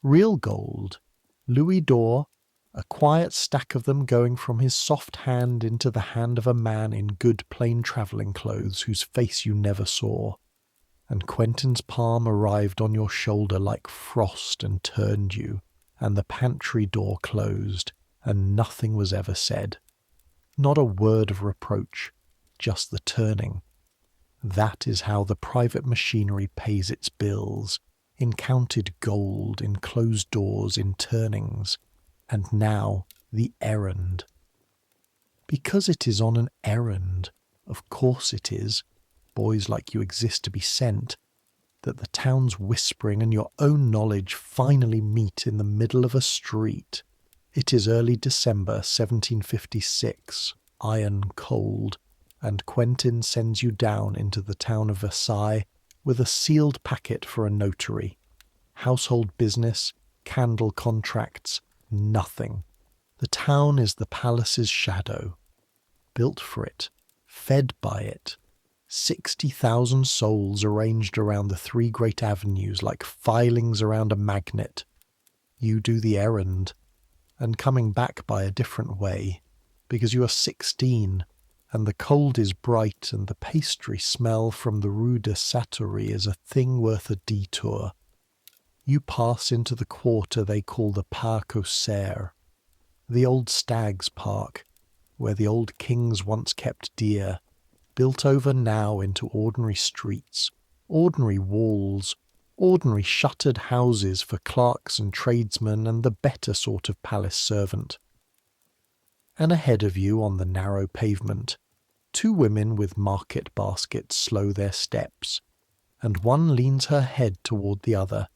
Real gold, louis d'or, a quiet stack of them going from his soft hand into the hand of a man in good plain travelling clothes whose face you never saw. And Quentin's palm arrived on your shoulder like frost and turned you, and the pantry door closed, and nothing was ever said. Not a word of reproach, just the turning. That is how the private machinery pays its bills, in counted gold, in closed doors, in turnings. And now the errand. Because it is on an errand, of course it is, boys like you exist to be sent, that the town's whispering and your own knowledge finally meet in the middle of a street. It is early December 1756, iron cold, and Quentin sends you down into the town of Versailles with a sealed packet for a notary. Household business, candle contracts, nothing. The town is the palace's shadow. Built for it, fed by it. 60,000 souls arranged around the 3 great avenues like filings around a magnet. You do the errand, and coming back by a different way, because you are 16, and the cold is bright, and the pastry smell from the Rue de Satterie is a thing worth a detour. You pass into the quarter they call the Parc-aux-Cerfs, the old Stag's Park, where the old kings once kept deer, built over now into ordinary streets, ordinary walls, ordinary shuttered houses for clerks and tradesmen and the better sort of palace servant. And ahead of you on the narrow pavement, 2 women with market baskets slow their steps, and one leans her head toward the other,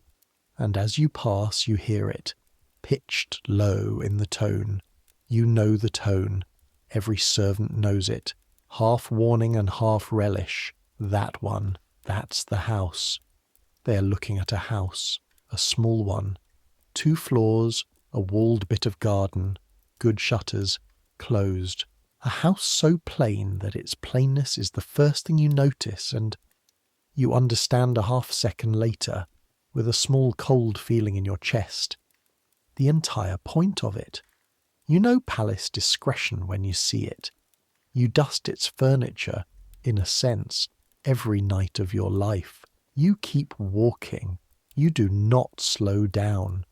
and as you pass you hear it, pitched low in the tone. You know the tone. Every servant knows it. Half warning and half relish. That one. That's the house. They are looking at a house. A small one. 2 floors, a walled bit of garden, good shutters, closed. A house so plain that its plainness is the first thing you notice, and you understand a half-second later, with a small cold feeling in your chest, the entire point of it. You know palace discretion when you see it. You dust its furniture, in a sense, every night of your life. You keep walking. You do not slow down.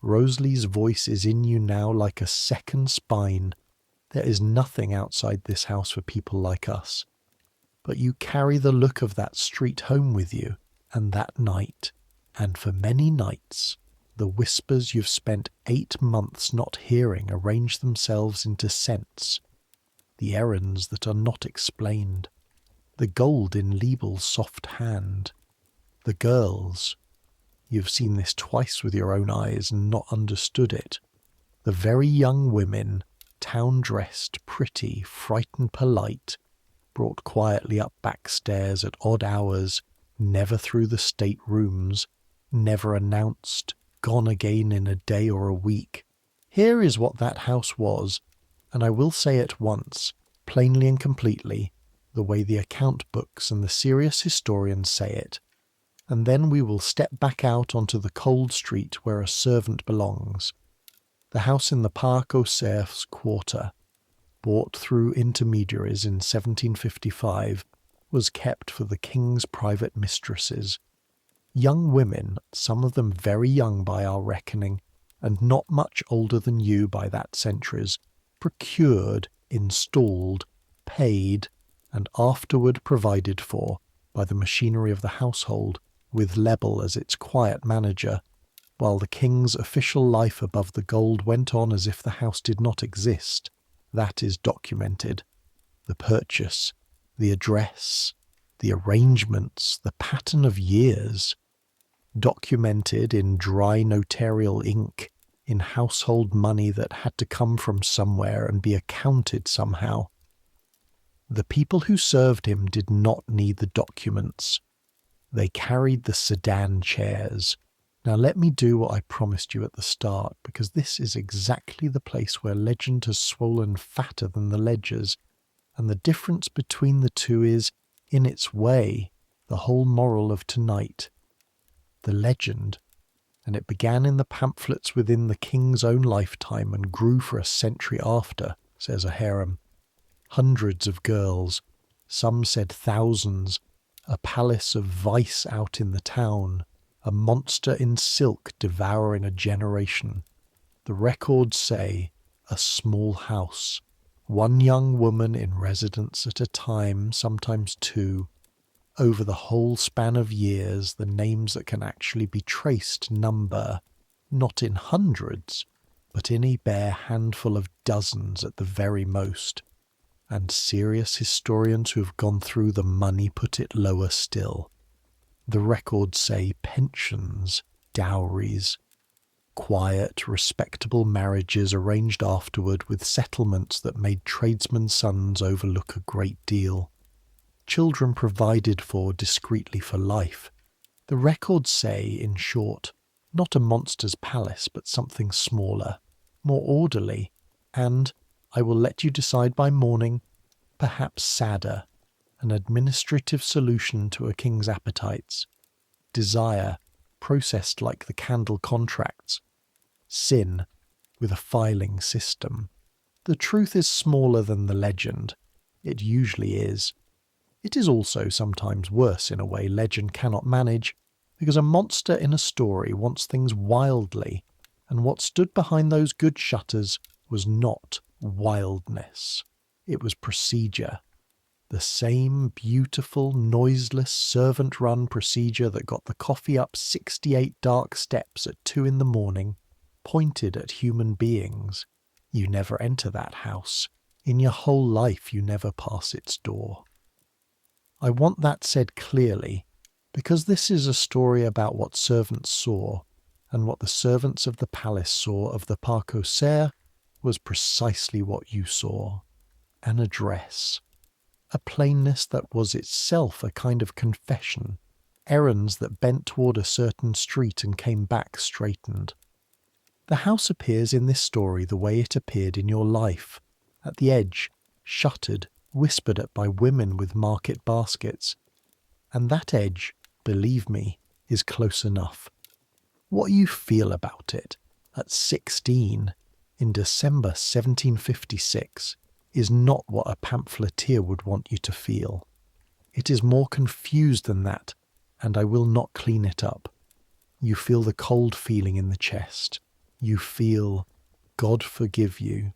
Rosalie's voice is in you now like a second spine. There is nothing outside this house for people like us. But you carry the look of that street home with you, and that night, and for many nights, the whispers you've spent 8 months not hearing arrange themselves into scents. The errands that are not explained. The gold in Liebel's soft hand. The girls. You've seen this twice with your own eyes and not understood it. The very young women, town-dressed, pretty, frightened, polite, brought quietly up back stairs at odd hours, never through the state rooms, never announced, gone again in a day or a week. Here is what that house was, and I will say it once, plainly and completely, the way the account books and the serious historians say it, and then we will step back out onto the cold street where a servant belongs. The house in the Parc-aux-Cerfs quarter, bought through intermediaries in 1755, was kept for the king's private mistresses. Young women, some of them very young by our reckoning, and not much older than you by that century's, procured, installed, paid, and afterward provided for by the machinery of the household, with Lebel as its quiet manager, while the king's official life above the gold went on as if the house did not exist. That is documented. The purchase, the address, the arrangements, the pattern of years, documented in dry notarial ink, in household money that had to come from somewhere and be accounted somehow. The people who served him did not need the documents. They carried the sedan chairs. Now let me do what I promised you at the start, because this is exactly the place where legend has swollen fatter than the ledgers, and the difference between the two is, in its way, the whole moral of tonight. The legend, and it began in the pamphlets within the king's own lifetime and grew for a century after, says a harem. Hundreds of girls, some said thousands, a palace of vice out in the town, a monster in silk devouring a generation. The records say a small house, one young woman in residence at a time, sometimes two. Over the whole span of years, the names that can actually be traced number, not in hundreds, but in a bare handful of dozens at the very most. And serious historians who have gone through the money put it lower still. The records say pensions, dowries, quiet, respectable marriages arranged afterward with settlements that made tradesmen's sons overlook a great deal. Children provided for discreetly for life. The records say, in short, not a monster's palace, but something smaller, more orderly, and, I will let you decide by morning, perhaps sadder, an administrative solution to a king's appetites. Desire, processed like the candle contracts. Sin, with a filing system. The truth is smaller than the legend. It usually is. It is also sometimes worse in a way legend cannot manage, because a monster in a story wants things wildly, and what stood behind those good shutters was not wildness. It was procedure. The same beautiful, noiseless, servant-run procedure that got the coffee up 68 dark steps at 2 a.m, pointed at human beings. You never enter that house. In your whole life you never pass its door. I want that said clearly, because this is a story about what servants saw, and what the servants of the palace saw of the Parc-aux-Cerfs was precisely what you saw. An address. A plainness that was itself a kind of confession, errands that bent toward a certain street and came back straightened. The house appears in this story the way it appeared in your life, at the edge, shuttered, whispered at by women with market baskets. And that edge, believe me, is close enough. What you feel about it, at 16, in December 1756, is not what a pamphleteer would want you to feel. It is more confused than that, and I will not clean it up. You feel the cold feeling in the chest. You feel, God forgive you,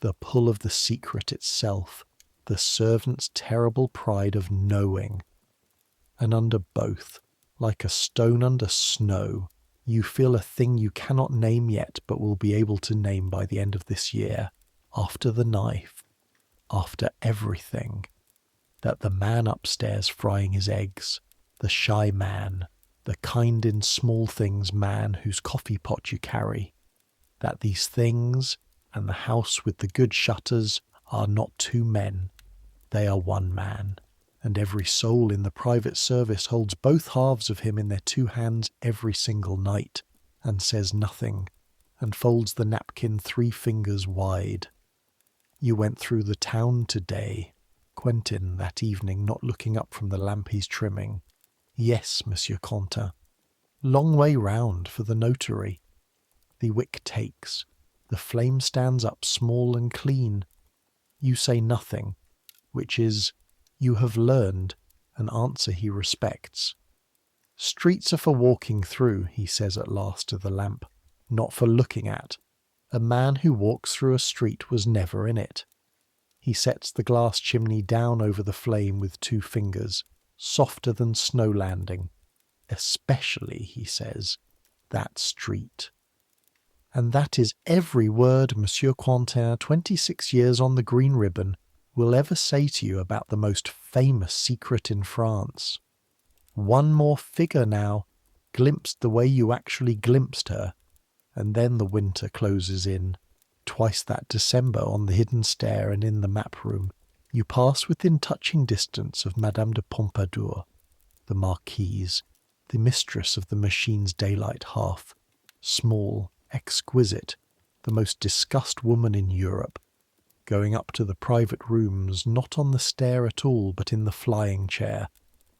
the pull of the secret itself, the servant's terrible pride of knowing. And under both, like a stone under snow, you feel a thing you cannot name yet but will be able to name by the end of this year, after the knife, after everything, that the man upstairs frying his eggs, the shy man, the kind in small things man whose coffee pot you carry, that these things and the house with the good shutters are not two men, they are one man, and every soul in the private service holds both halves of him in their two hands every single night, and says nothing, and folds the napkin 3 fingers wide. You went through the town today, Quentin that evening not looking up from the lamp he's trimming. Yes, Monsieur Quentin. Long way round for the notary. The wick takes. The flame stands up small and clean. You say nothing, which is, you have learned, an answer he respects. Streets are for walking through, he says at last to the lamp, not for looking at. A man who walks through a street was never in it. He sets the glass chimney down over the flame with 2 fingers, softer than snow landing. Especially, he says, that street. And that is every word Monsieur Quentin, 26 years on the green ribbon, will ever say to you about the most famous secret in France. One more figure now, glimpsed the way you actually glimpsed her, and then the winter closes in. Twice that December on the hidden stair and in the map room. You pass within touching distance of Madame de Pompadour, the marquise, the mistress of the machine's daylight hearth, small, exquisite, the most discussed woman in Europe, going up to the private rooms not on the stair at all but in the flying chair,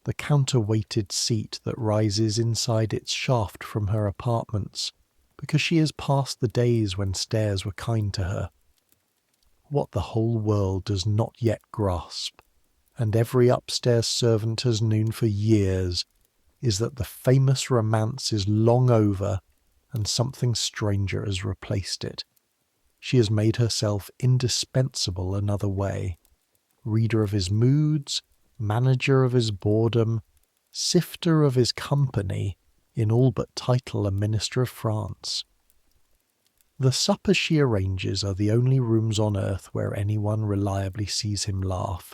the counterweighted seat that rises inside its shaft from her apartments, because she has passed the days when stairs were kind to her. What the whole world does not yet grasp, and every upstairs servant has known for years, is that the famous romance is long over and something stranger has replaced it. She has made herself indispensable another way. Reader of his moods, manager of his boredom, sifter of his company, in all but title a minister of France. The suppers she arranges are the only rooms on earth where anyone reliably sees him laugh.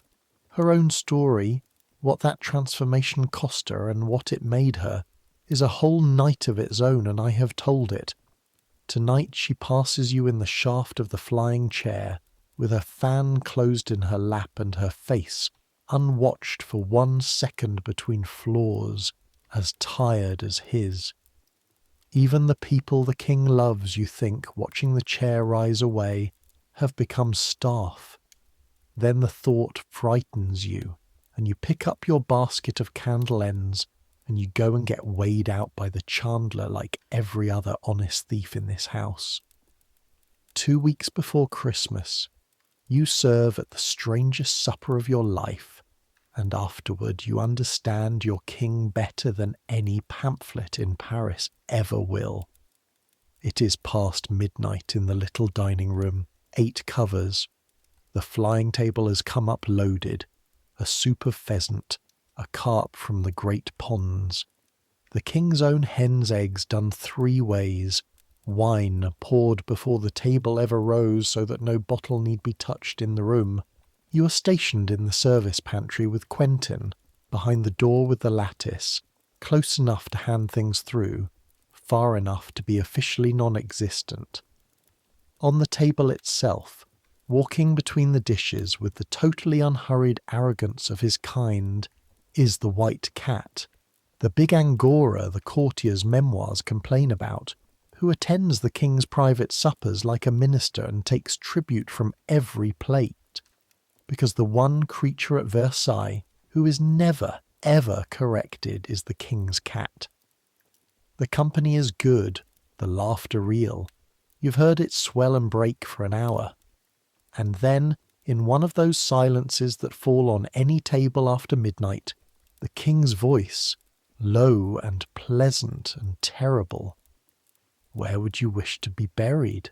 Her own story, what that transformation cost her and what it made her, is a whole night of its own, and I have told it. Tonight she passes you in the shaft of the flying chair, with her fan closed in her lap and her face, unwatched for 1 second between floors, as tired as his. Even the people the king loves, you think, watching the chair rise away, have become staff. Then the thought frightens you, and you pick up your basket of candle ends, and you go and get weighed out by the chandler like every other honest thief in this house. 2 weeks before Christmas, you serve at the strangest supper of your life, and afterward you understand your king better than any pamphlet in Paris ever will. It is past midnight in the little dining room, 8 covers. The flying table has come up loaded, a soup of pheasant, a carp from the great ponds, the king's own hen's eggs done 3 ways, wine poured before the table ever rose so that no bottle need be touched in the room. You are stationed in the service pantry with Quentin, behind the door with the lattice, close enough to hand things through, far enough to be officially non-existent. On the table itself, walking between the dishes with the totally unhurried arrogance of his kind, is the white cat, the big Angora the courtiers' memoirs complain about, who attends the king's private suppers like a minister and takes tribute from every plate, because the one creature at Versailles who is never, ever corrected is the king's cat. The company is good, the laughter real. You've heard it swell and break for an hour. And then, in one of those silences that fall on any table after midnight, the king's voice, low and pleasant and terrible. Where would you wish to be buried?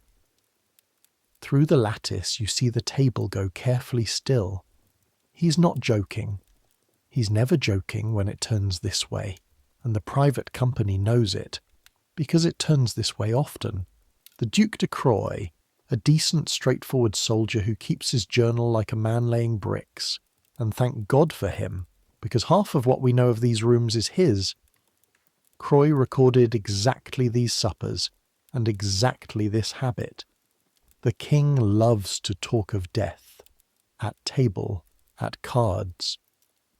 Through the lattice you see the table go carefully still. He's not joking. He's never joking when it turns this way, and the private company knows it, because it turns this way often. The Duc de Croy, a decent, straightforward soldier who keeps his journal like a man laying bricks, and thank God for him, because half of what we know of these rooms is his. Croy recorded exactly these suppers, and exactly this habit. The king loves to talk of death, at table, at cards.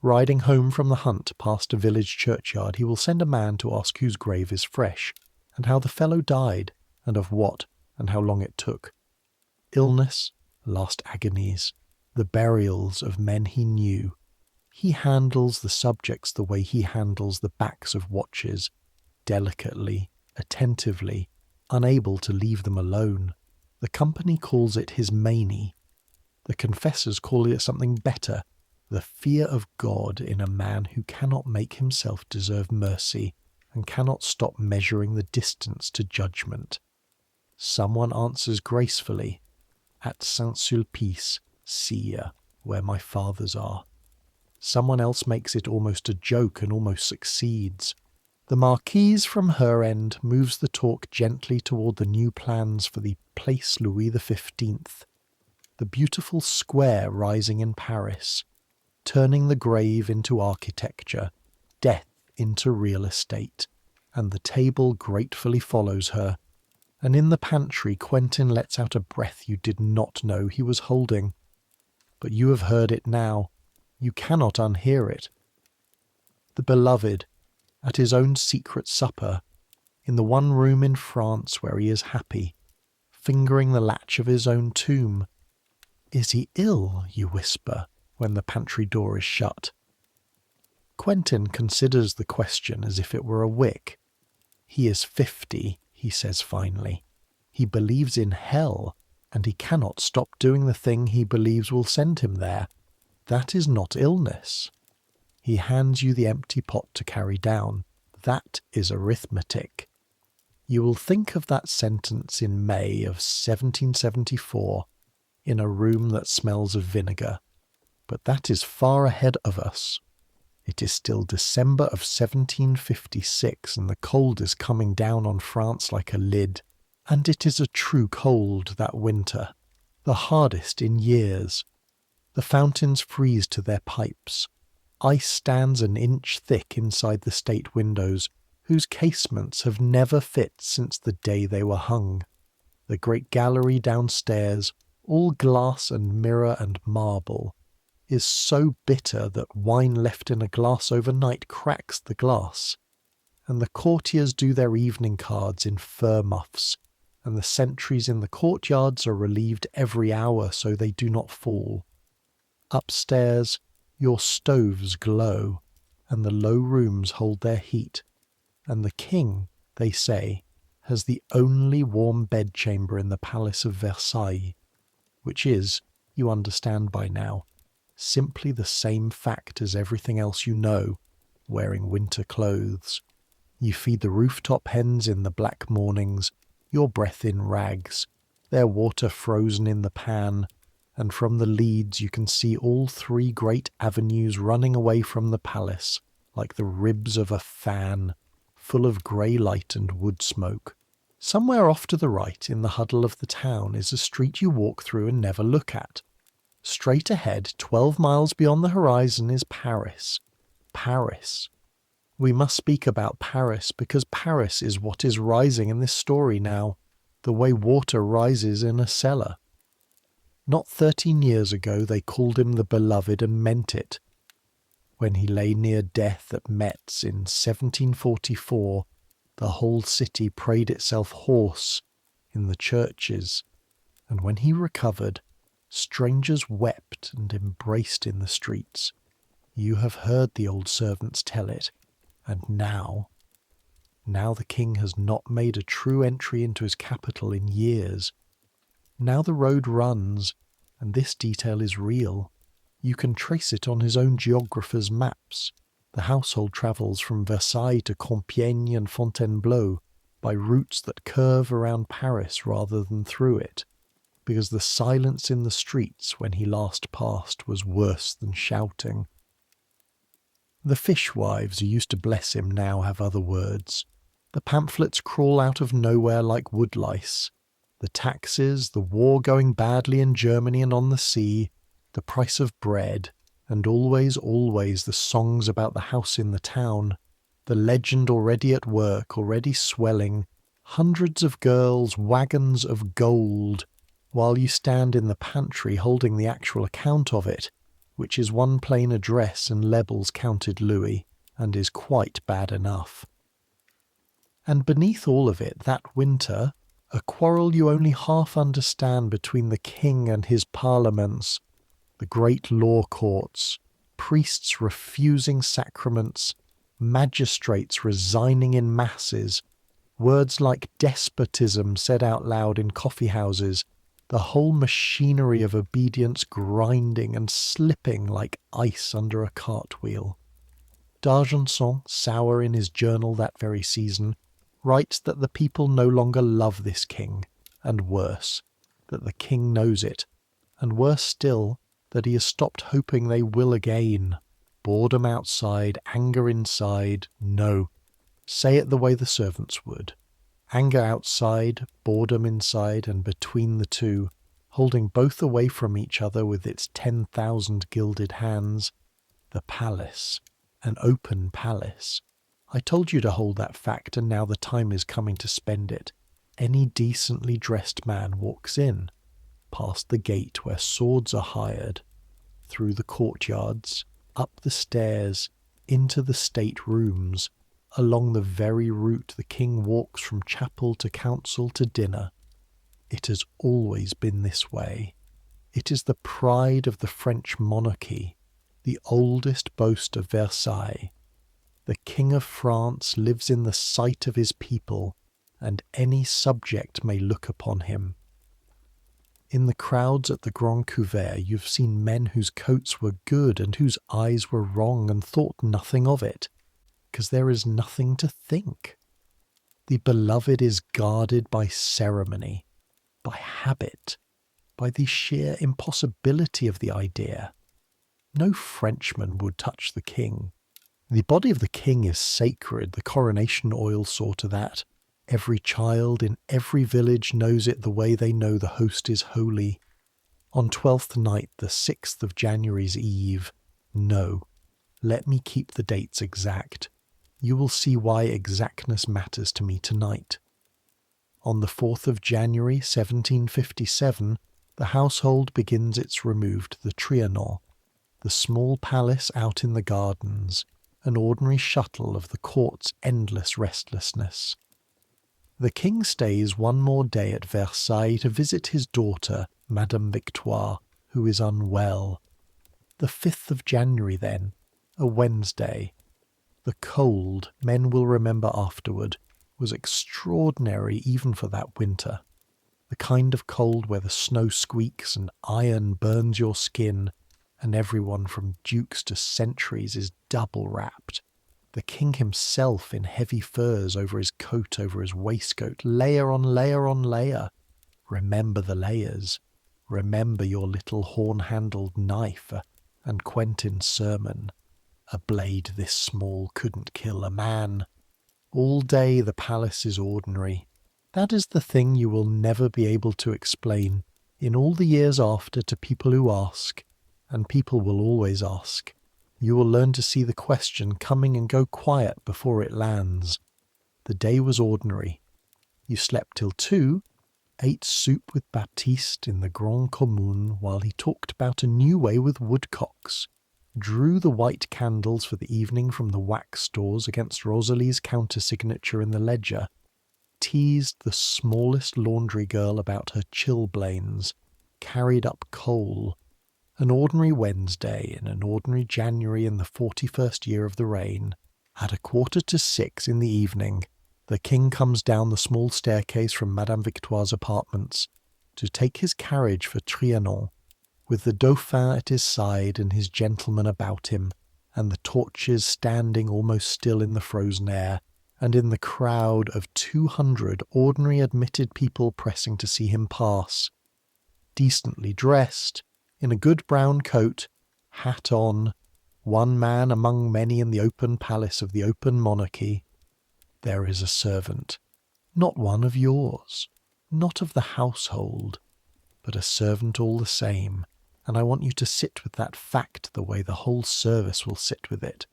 Riding home from the hunt past a village churchyard, he will send a man to ask whose grave is fresh, and how the fellow died, and of what, and how long it took. Illness, last agonies, the burials of men he knew. He handles the subjects the way he handles the backs of watches, delicately, attentively, unable to leave them alone. The company calls it his manie. The confessors call it something better, the fear of God in a man who cannot make himself deserve mercy and cannot stop measuring the distance to judgment. Someone answers gracefully, "At Saint-Sulpice, sire, where my fathers are." Someone else makes it almost a joke and almost succeeds. The marquise from her end moves the talk gently toward the new plans for the Place Louis the 15th, the beautiful square rising in Paris, turning the grave into architecture, death into real estate, and the table gratefully follows her, and in the pantry Quentin lets out a breath you did not know he was holding. but you have heard it now. You cannot unhear it. The beloved, at his own secret supper, in the one room in France where he is happy, fingering the latch of his own tomb. Is he ill, you whisper, when the pantry door is shut? Quentin considers the question as if it were a wick. He is 50, he says finally. He believes in hell, and he cannot stop doing the thing he believes will send him there. That is not illness. He hands you the empty pot to carry down. That is arithmetic. You will think of that sentence in May of 1774, in a room that smells of vinegar. But that is far ahead of us. It is still December of 1756, and the cold is coming down on France like a lid. And it is a true cold that winter, the hardest in years. The fountains freeze to their pipes. Ice stands an inch thick inside the state windows, whose casements have never fit since the day they were hung. The great gallery downstairs, all glass and mirror and marble, is so bitter that wine left in a glass overnight cracks the glass, and the courtiers do their evening cards in fur muffs, and the sentries in the courtyards are relieved every hour so they do not fall. Upstairs, your stoves glow, and the low rooms hold their heat, and the king, they say, has the only warm bedchamber in the palace of Versailles, which is, you understand by now, simply the same fact as everything else you know, wearing winter clothes. You feed the rooftop hens in the black mornings, your breath in rags, their water frozen in the pan, and from the leads you can see all three great avenues running away from the palace, like the ribs of a fan, full of grey light and wood smoke. Somewhere off to the right in the huddle of the town is a street you walk through and never look at. Straight ahead, 12 miles beyond the horizon, is Paris. Paris. We must speak about Paris because Paris is what is rising in this story now, the way water rises in a cellar. Not 13 years ago they called him the beloved and meant it. When he lay near death at Metz in 1744, the whole city prayed itself hoarse in the churches, and when he recovered, strangers wept and embraced in the streets. You have heard the old servants tell it, and now the king has not made a true entry into his capital in years. Now the road runs, and this detail is real. You can trace it on his own geographer's maps. The household travels from Versailles to Compiègne and Fontainebleau by routes that curve around Paris rather than through it, because the silence in the streets when he last passed was worse than shouting. The fishwives who used to bless him now have other words. The pamphlets crawl out of nowhere like woodlice. The taxes, the war going badly in Germany and on the sea, the price of bread, and always, always the songs about the house in the town, the legend already at work, already swelling, hundreds of girls, wagons of gold, while you stand in the pantry holding the actual account of it, which is one plain address and labels counted Louis, and is quite bad enough. And beneath all of it, that winter, a quarrel you only half understand between the king and his parliaments, the great law courts, priests refusing sacraments, magistrates resigning in masses, words like despotism said out loud in coffee houses, the whole machinery of obedience grinding and slipping like ice under a cartwheel. D'Argenson, sour in his journal that very season, writes that the people no longer love this king, and worse, that the king knows it, and worse still, that he has stopped hoping they will again. Boredom outside, anger inside, no. Say it the way the servants would. Anger outside, boredom inside, and between the two, holding both away from each other with its 10,000 gilded hands. The palace. An open palace. I told you to hold that fact, and now the time is coming to spend it. Any decently dressed man walks in, past the gate where swords are hired, through the courtyards, up the stairs, into the state rooms, along the very route the king walks from chapel to council to dinner. It has always been this way. It is the pride of the French monarchy, the oldest boast of Versailles. The King of France lives in the sight of his people, and any subject may look upon him. In the crowds at the Grand Couvert you've seen men whose coats were good and whose eyes were wrong and thought nothing of it, because there is nothing to think. The beloved is guarded by ceremony, by habit, by the sheer impossibility of the idea. No Frenchman would touch the king. The body of the king is sacred, the coronation oil saw to that. Every child in every village knows it the way they know the host is holy. On 12th night, the 6th of January's eve, no, let me keep the dates exact. You will see why exactness matters to me tonight. On the 4th of January 1757, the household begins its remove to the Trianon, the small palace out in the gardens, an ordinary shuttle of the court's endless restlessness. The king stays one more day at Versailles to visit his daughter, Madame Victoire, who is unwell. The 5th of January then, a Wednesday. The cold, men will remember afterward, was extraordinary even for that winter. The kind of cold where the snow squeaks and iron burns your skin, and everyone from dukes to sentries is double wrapped. The king himself in heavy furs over his coat, over his waistcoat, layer on layer on layer. Remember the layers. Remember your little horn-handled knife and Quentin's sermon. A blade this small couldn't kill a man. All day the palace is ordinary. That is the thing you will never be able to explain in all the years after to people who ask, and people will always ask. You will learn to see the question coming and go quiet before it lands. The day was ordinary. You slept till 2, ate soup with Baptiste in the Grand Commune while he talked about a new way with woodcocks, drew the white candles for the evening from the wax stores against Rosalie's countersignature in the ledger, teased the smallest laundry girl about her chilblains, carried up coal. An ordinary Wednesday in an ordinary January in the 41st year of the reign. At 5:45 in the evening, the king comes down the small staircase from Madame Victoire's apartments to take his carriage for Trianon, with the Dauphin at his side and his gentlemen about him, and the torches standing almost still in the frozen air, and in the crowd of 200 ordinary admitted people pressing to see him pass. Decently dressed, in a good brown coat, hat on, one man among many in the open palace of the open monarchy. There is a servant, not one of yours, not of the household, but a servant all the same, and I want you to sit with that fact the way the whole service will sit with it,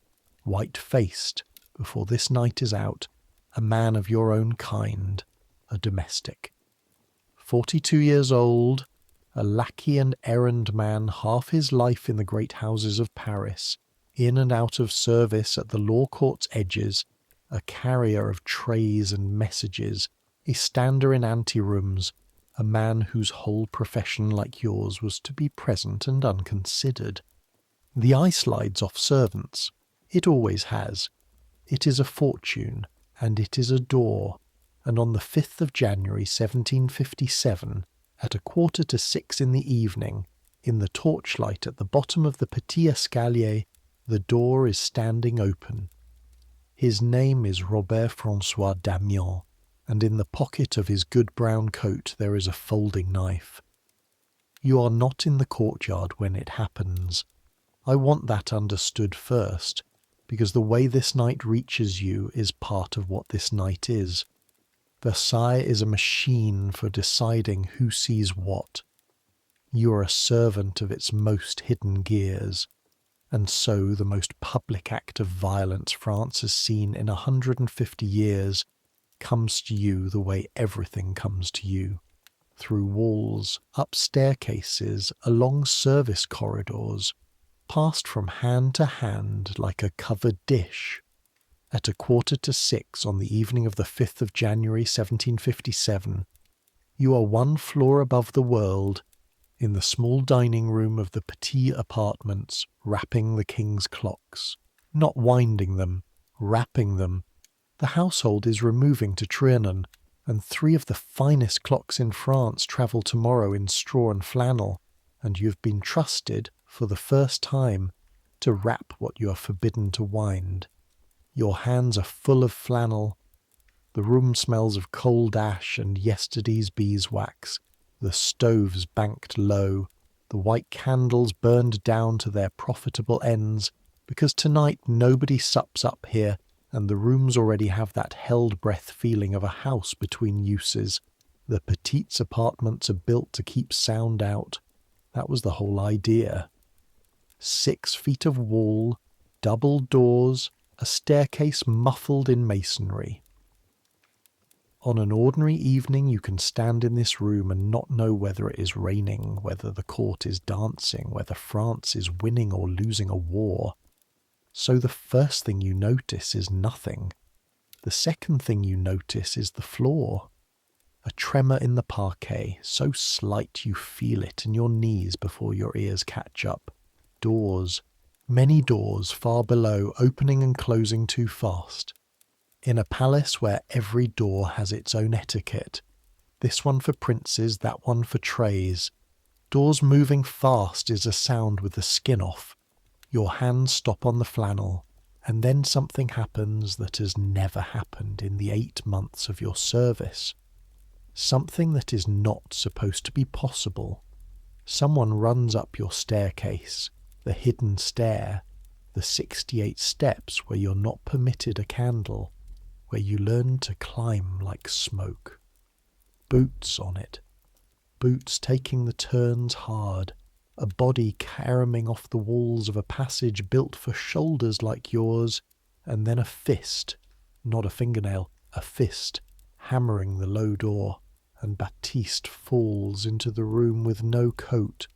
white-faced, before this night is out, a man of your own kind, a domestic. 42 years old, a lackey and errand man half his life in the great houses of Paris, in and out of service at the law court's edges, a carrier of trays and messages, a stander in anterooms, a man whose whole profession, like yours, was to be present and unconsidered. The eye slides off servants. It always has. It is a fortune, and it is a door, and on the 5th of January 1757, at 5:45 in the evening, in the torchlight at the bottom of the petit escalier, the door is standing open. His name is Robert François Damiens, and in the pocket of his good brown coat there is a folding knife. You are not in the courtyard when it happens. I want that understood first, because the way this night reaches you is part of what this night is. Versailles is a machine for deciding who sees what. You are a servant of its most hidden gears, and so the most public act of violence France has seen in 150 years comes to you the way everything comes to you, through walls, up staircases, along service corridors, passed from hand to hand like a covered dish. At 5:15 on the evening of the 5th of January 1757, you are one floor above the world, in the small dining room of the Petit apartments, rapping the king's clocks. Not winding them, rapping them. The household is removing to Trianon, and 3 of the finest clocks in France travel tomorrow in straw and flannel, and you have been trusted, for the first time, to rap what you are forbidden to wind. Your hands are full of flannel. The room smells of cold ash and yesterday's beeswax, the stoves banked low, the white candles burned down to their profitable ends, because tonight nobody sups up here, and the rooms already have that held-breath feeling of a house between uses. The Petits apartments are built to keep sound out. That was the whole idea. 6 feet of wall, double doors, a staircase muffled in masonry. On an ordinary evening you can stand in this room and not know whether it is raining, whether the court is dancing, whether France is winning or losing a war. So the first thing you notice is nothing. The second thing you notice is the floor. A tremor in the parquet, so slight you feel it in your knees before your ears catch up. Doors, many doors far below, opening and closing too fast. In a palace where every door has its own etiquette, this one for princes, that one for trays. Doors moving fast is a sound with the skin off. Your hands stop on the flannel, and then something happens that has never happened in the 8 months of your service. Something that is not supposed to be possible. Someone runs up your staircase, the hidden stair, the 68 steps where you're not permitted a candle, where you learn to climb like smoke. Boots on it. Boots taking the turns hard, a body caromming off the walls of a passage built for shoulders like yours, and then a fist, not a fingernail, a fist, hammering the low door, and Baptiste falls into the room with no coat,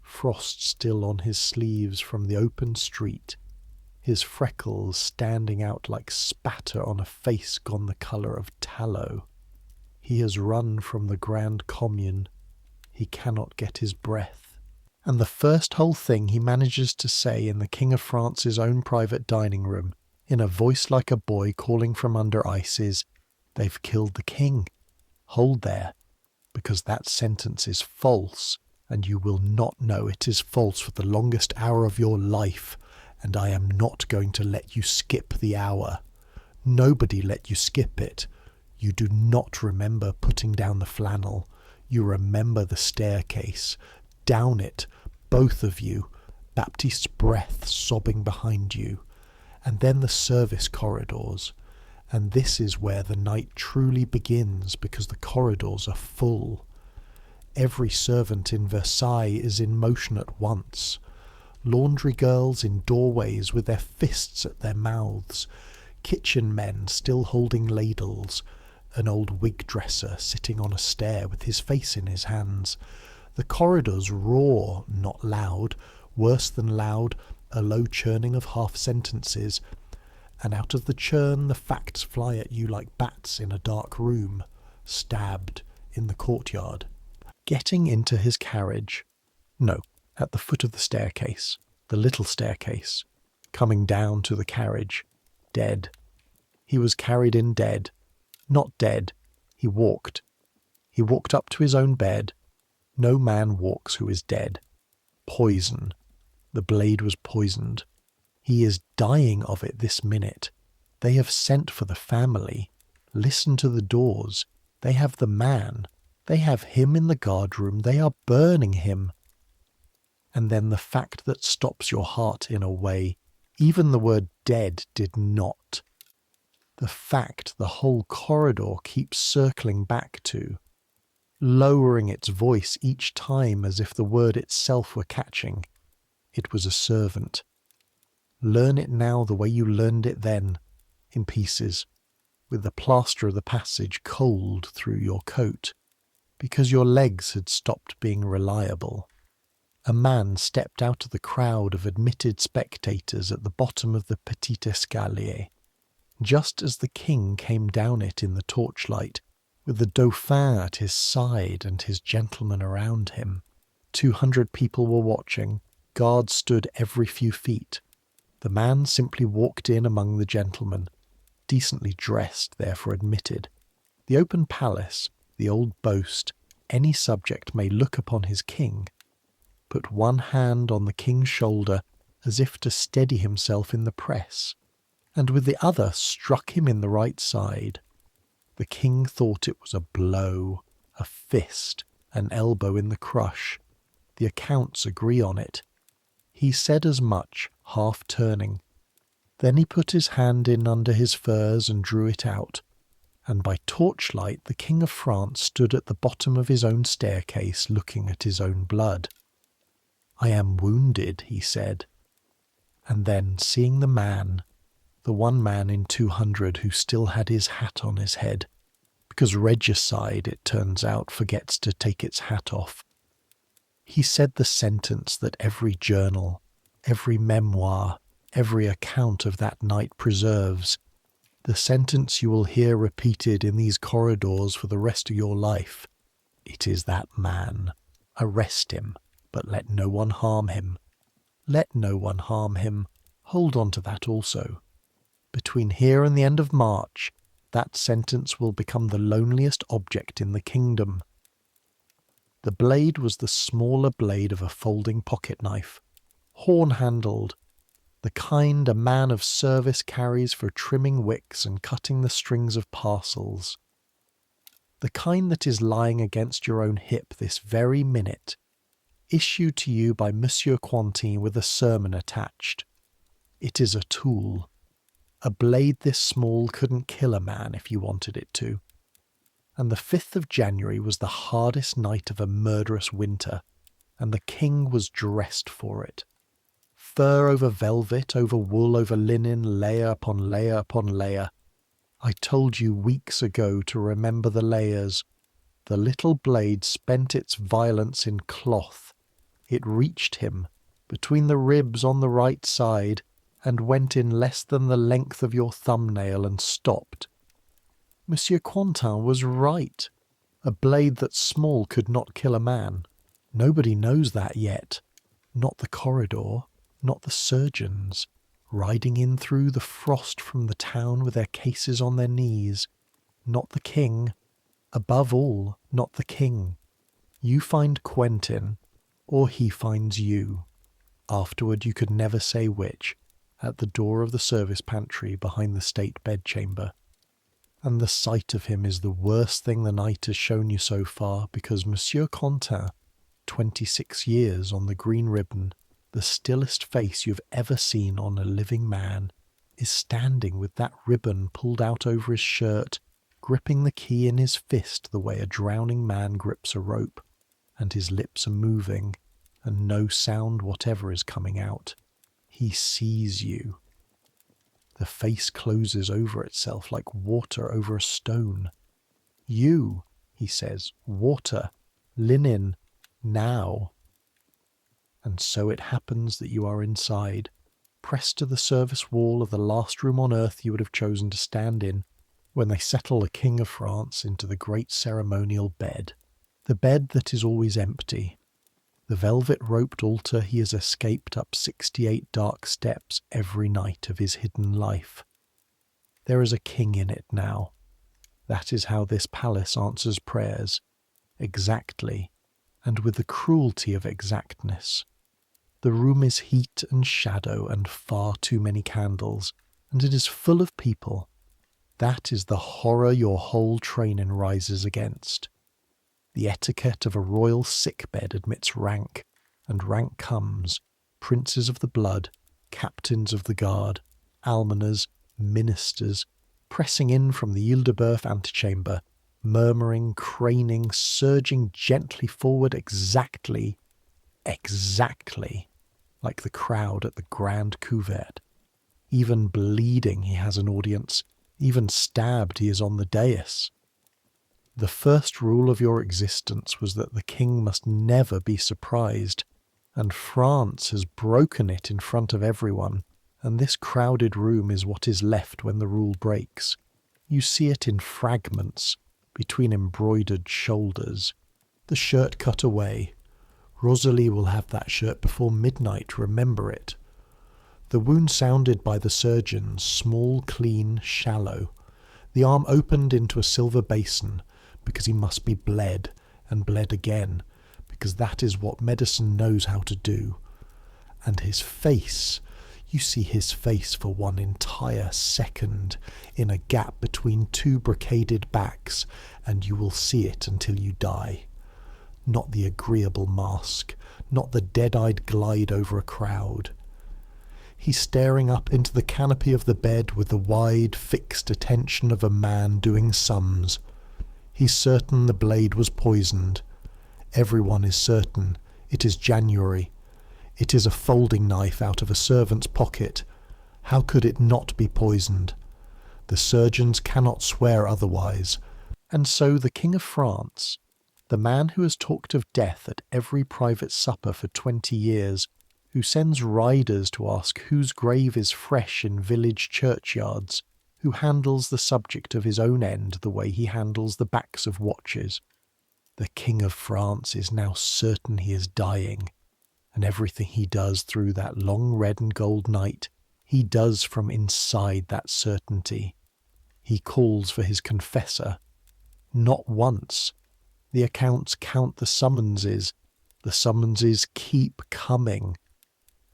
frost still on his sleeves from the open street, his freckles standing out like spatter on a face gone the colour of tallow. He has run from the Grand Commune. He cannot get his breath. And the first whole thing he manages to say in the King of France's own private dining room, in a voice like a boy calling from under ice, is, "They've killed the king. Hold there, because that sentence is false, and you will not know it is false for the longest hour of your life, and I am not going to let you skip the hour. Nobody let you skip it. You do not remember putting down the flannel. You remember the staircase. Down it, both of you, Baptiste's breath sobbing behind you, and then the service corridors. And this is where the night truly begins, because the corridors are full. Every servant in Versailles is in motion at once. Laundry girls in doorways with their fists at their mouths, kitchen men still holding ladles, an old wig dresser sitting on a stair with his face in his hands. The corridors roar, not loud, worse than loud, a low churning of half-sentences, and out of the churn the facts fly at you like bats in a dark room, stabbed in the courtyard. Getting into his carriage, no, at the foot of the staircase, the little staircase, coming down to the carriage, dead. He was carried in dead. Not dead. He walked. He walked up to his own bed. No man walks who is dead. Poison. The blade was poisoned. He is dying of it this minute. They have sent for the family. Listen to the doors. They have the man. They have him in the guardroom. They are burning him. And then the fact that stops your heart in a way, even the word dead did not. The fact the whole corridor keeps circling back to, lowering its voice each time as if the word itself were catching. It was a servant. Learn it now the way you learned it then, in pieces, with the plaster of the passage cold through your coat, because your legs had stopped being reliable. a man stepped out of the crowd of admitted spectators at the bottom of the petit escalier, just as the king came down it in the torchlight, with the Dauphin at his side and his gentlemen around him. 200 people were watching. Guards stood every few feet. The man simply walked in among the gentlemen, decently dressed, therefore admitted. The open palace, the old boast, any subject may look upon his king, put one hand on the king's shoulder as if to steady himself in the press, and with the other struck him in the right side. The king thought it was a blow, a fist, an elbow in the crush. The accounts agree on it. He said as much, half turning. Then he put his hand in under his furs and drew it out, and by torchlight the King of France stood at the bottom of his own staircase looking at his own blood. "I am wounded," he said. And then, seeing the man, the one man in 200 who still had his hat on his head, because regicide, it turns out, forgets to take its hat off, he said the sentence that every journal, every memoir, every account of that night preserves, the sentence you will hear repeated in these corridors for the rest of your life. It is that man. Arrest him, but let no one harm him. Let no one harm him. Hold on to that also. Between here and the end of March, that sentence will become the loneliest object in the kingdom. The blade was the smaller blade of a folding pocket-knife, horn-handled, the kind a man of service carries for trimming wicks and cutting the strings of parcels. The kind that is lying against your own hip this very minute, issued to you by Monsieur Quentin with a sermon attached. It is a tool. A blade this small couldn't kill a man if you wanted it to. And the 5th of January was the hardest night of a murderous winter, and the king was dressed for it. Fur over velvet, over wool, over linen, layer upon layer upon layer. I told you weeks ago to remember the layers. The little blade spent its violence in cloth. It reached him, between the ribs on the right side, and went in less than the length of your thumbnail and stopped. Monsieur Quentin was right. A blade that small could not kill a man. Nobody knows that yet. Not the corridor, not the surgeons, riding in through the frost from the town with their cases on their knees. Not the king. Above all, not the king. You find Quentin, or he finds you. Afterward you could never say which, at the door of the service pantry behind the state bedchamber. And the sight of him is the worst thing the night has shown you so far, because Monsieur Quentin, 26 years on the green ribbon, the stillest face you've ever seen on a living man, is standing with that ribbon pulled out over his shirt, gripping the key in his fist the way a drowning man grips a rope, and his lips are moving, and no sound whatever is coming out. He sees you. The face closes over itself like water over a stone. "You," he says, "water, linen, now." And so it happens that you are inside, pressed to the service wall of the last room on earth you would have chosen to stand in, when they settle the King of France into the great ceremonial bed. The bed that is always empty. The velvet-roped altar he has escaped up 68 dark steps every night of his hidden life. There is a king in it now. That is how this palace answers prayers. Exactly, and with the cruelty of exactness. The room is heat and shadow and far too many candles, and it is full of people. That is the horror your whole training rises against. The etiquette of a royal sick-bed admits rank, and rank comes, princes of the blood, captains of the guard, almoners, ministers, pressing in from the Ile-de-Boeuf antechamber, murmuring, craning, surging gently forward exactly, like the crowd at the Grand Couvert. Even bleeding he has an audience, even stabbed he is on the dais. The first rule of your existence was that the king must never be surprised. and France has broken it in front of everyone, and this crowded room is what is left when the rule breaks. You see it in fragments, between embroidered shoulders. The shirt cut away. Rosalie will have that shirt before midnight, remember it. The wound sounded by the surgeon, small, clean, shallow. The arm opened into a silver basin, because he must be bled, and bled again, because that is what medicine knows how to do. And his face, you see his face for one entire second, in a gap between two brocaded backs, and you will see it until you die. Not the agreeable mask, not the dead-eyed glide over a crowd. He's staring up into the canopy of the bed with the wide, fixed attention of a man doing sums. He's certain the blade was poisoned. Everyone is certain. It is January. It is a folding knife out of a servant's pocket. How could it not be poisoned? The surgeons cannot swear otherwise. And so the King of France, the man who has talked of death at every private supper for 20 years, who sends riders to ask whose grave is fresh in village churchyards, who handles the subject of his own end the way he handles the backs of watches. The King of France is now certain he is dying, and everything he does through that long red and gold night, he does from inside that certainty. He calls for his confessor. Not once. The accounts count the summonses. The summonses keep coming.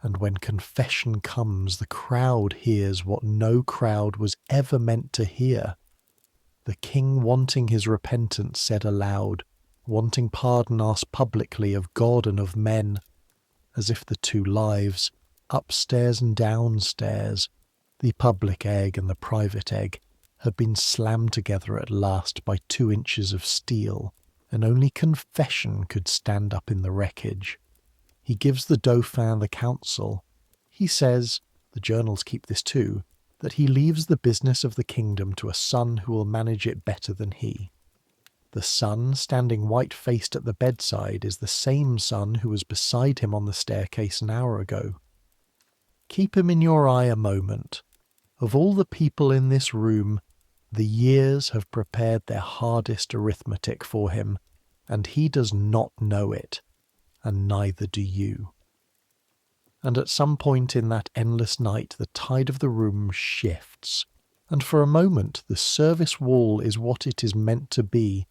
And when confession comes, the crowd hears what no crowd was ever meant to hear. The king, wanting his repentance, said aloud, wanting pardon, asked publicly of God and of men, as if the two lives, upstairs and downstairs, the public egg and the private egg, had been slammed together at last by 2 inches of steel, and only confession could stand up in the wreckage. He gives the Dauphin the counsel. He says, the journals keep this too, that he leaves the business of the kingdom to a son who will manage it better than he. The son, standing white-faced at the bedside, is the same son who was beside him on the staircase an hour ago. Keep him in your eye a moment. Of all the people in this room, the years have prepared their hardest arithmetic for him, and he does not know it, and neither do you. And at some point in that endless night the tide of the room shifts, and for a moment the service wall is what it is meant to be,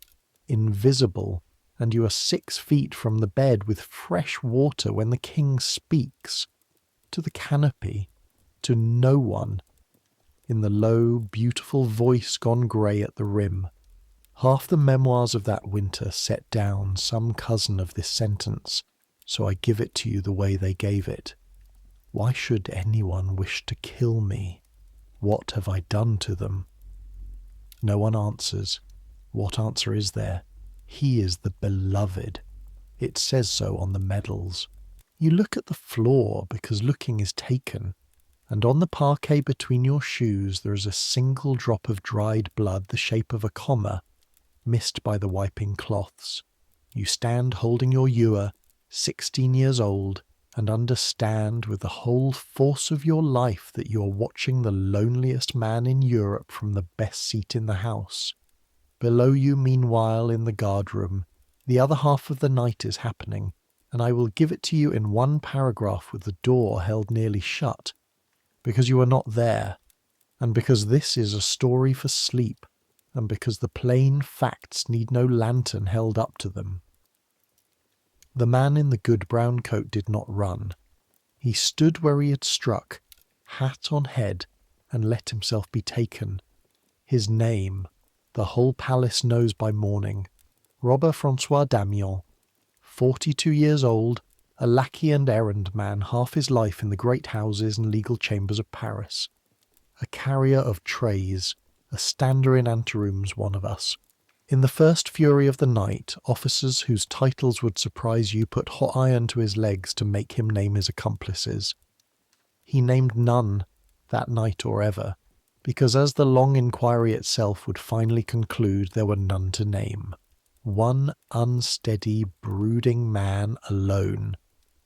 invisible, and you are 6 feet from the bed with fresh water when the king speaks, to the canopy, to no one, in the low, beautiful voice gone grey at the rim. Half the memoirs of that winter set down some cousin of this sentence, so I give it to you the way they gave it. Why should anyone wish to kill me? What have I done to them? No one answers. What answer is there? He is the beloved. It says so on the medals. You look at the floor because looking is taken, and on the parquet between your shoes there is a single drop of dried blood the shape of a comma, missed by the wiping cloths. You stand holding your ewer, 16 years old, and understand with the whole force of your life that you are watching the loneliest man in Europe from the best seat in the house. Below you, meanwhile, in the guard-room, the other half of the night is happening, and I will give it to you in one paragraph with the door held nearly shut, because you are not there, and because this is a story for sleep, and because the plain facts need no lantern held up to them. The man in the good brown coat did not run. He stood where he had struck, hat on head, and let himself be taken. His name, the whole palace knows by morning, Robber Francois Damiens, 42 years old, a lackey and errand man half his life in the great houses and legal chambers of Paris, a carrier of trays, a stander in anterooms, one of us. In the first fury of the night, officers whose titles would surprise you put hot iron to his legs to make him name his accomplices. He named none, that night or ever, because as the long inquiry itself would finally conclude, there were none to name. One unsteady, brooding man alone,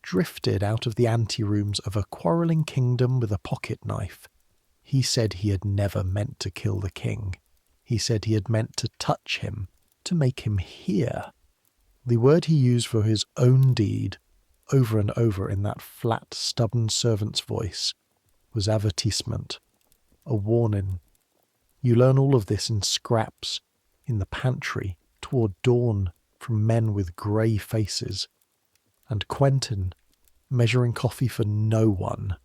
drifted out of the anterooms of a quarrelling kingdom with a pocket knife. He said he had never meant to kill the king. He said he had meant to touch him, to make him hear. The word he used for his own deed, over and over in that flat, stubborn servant's voice, was avertissement, a warning. You learn all of this in scraps, in the pantry, toward dawn, from men with grey faces. And Quentin, measuring coffee for no one,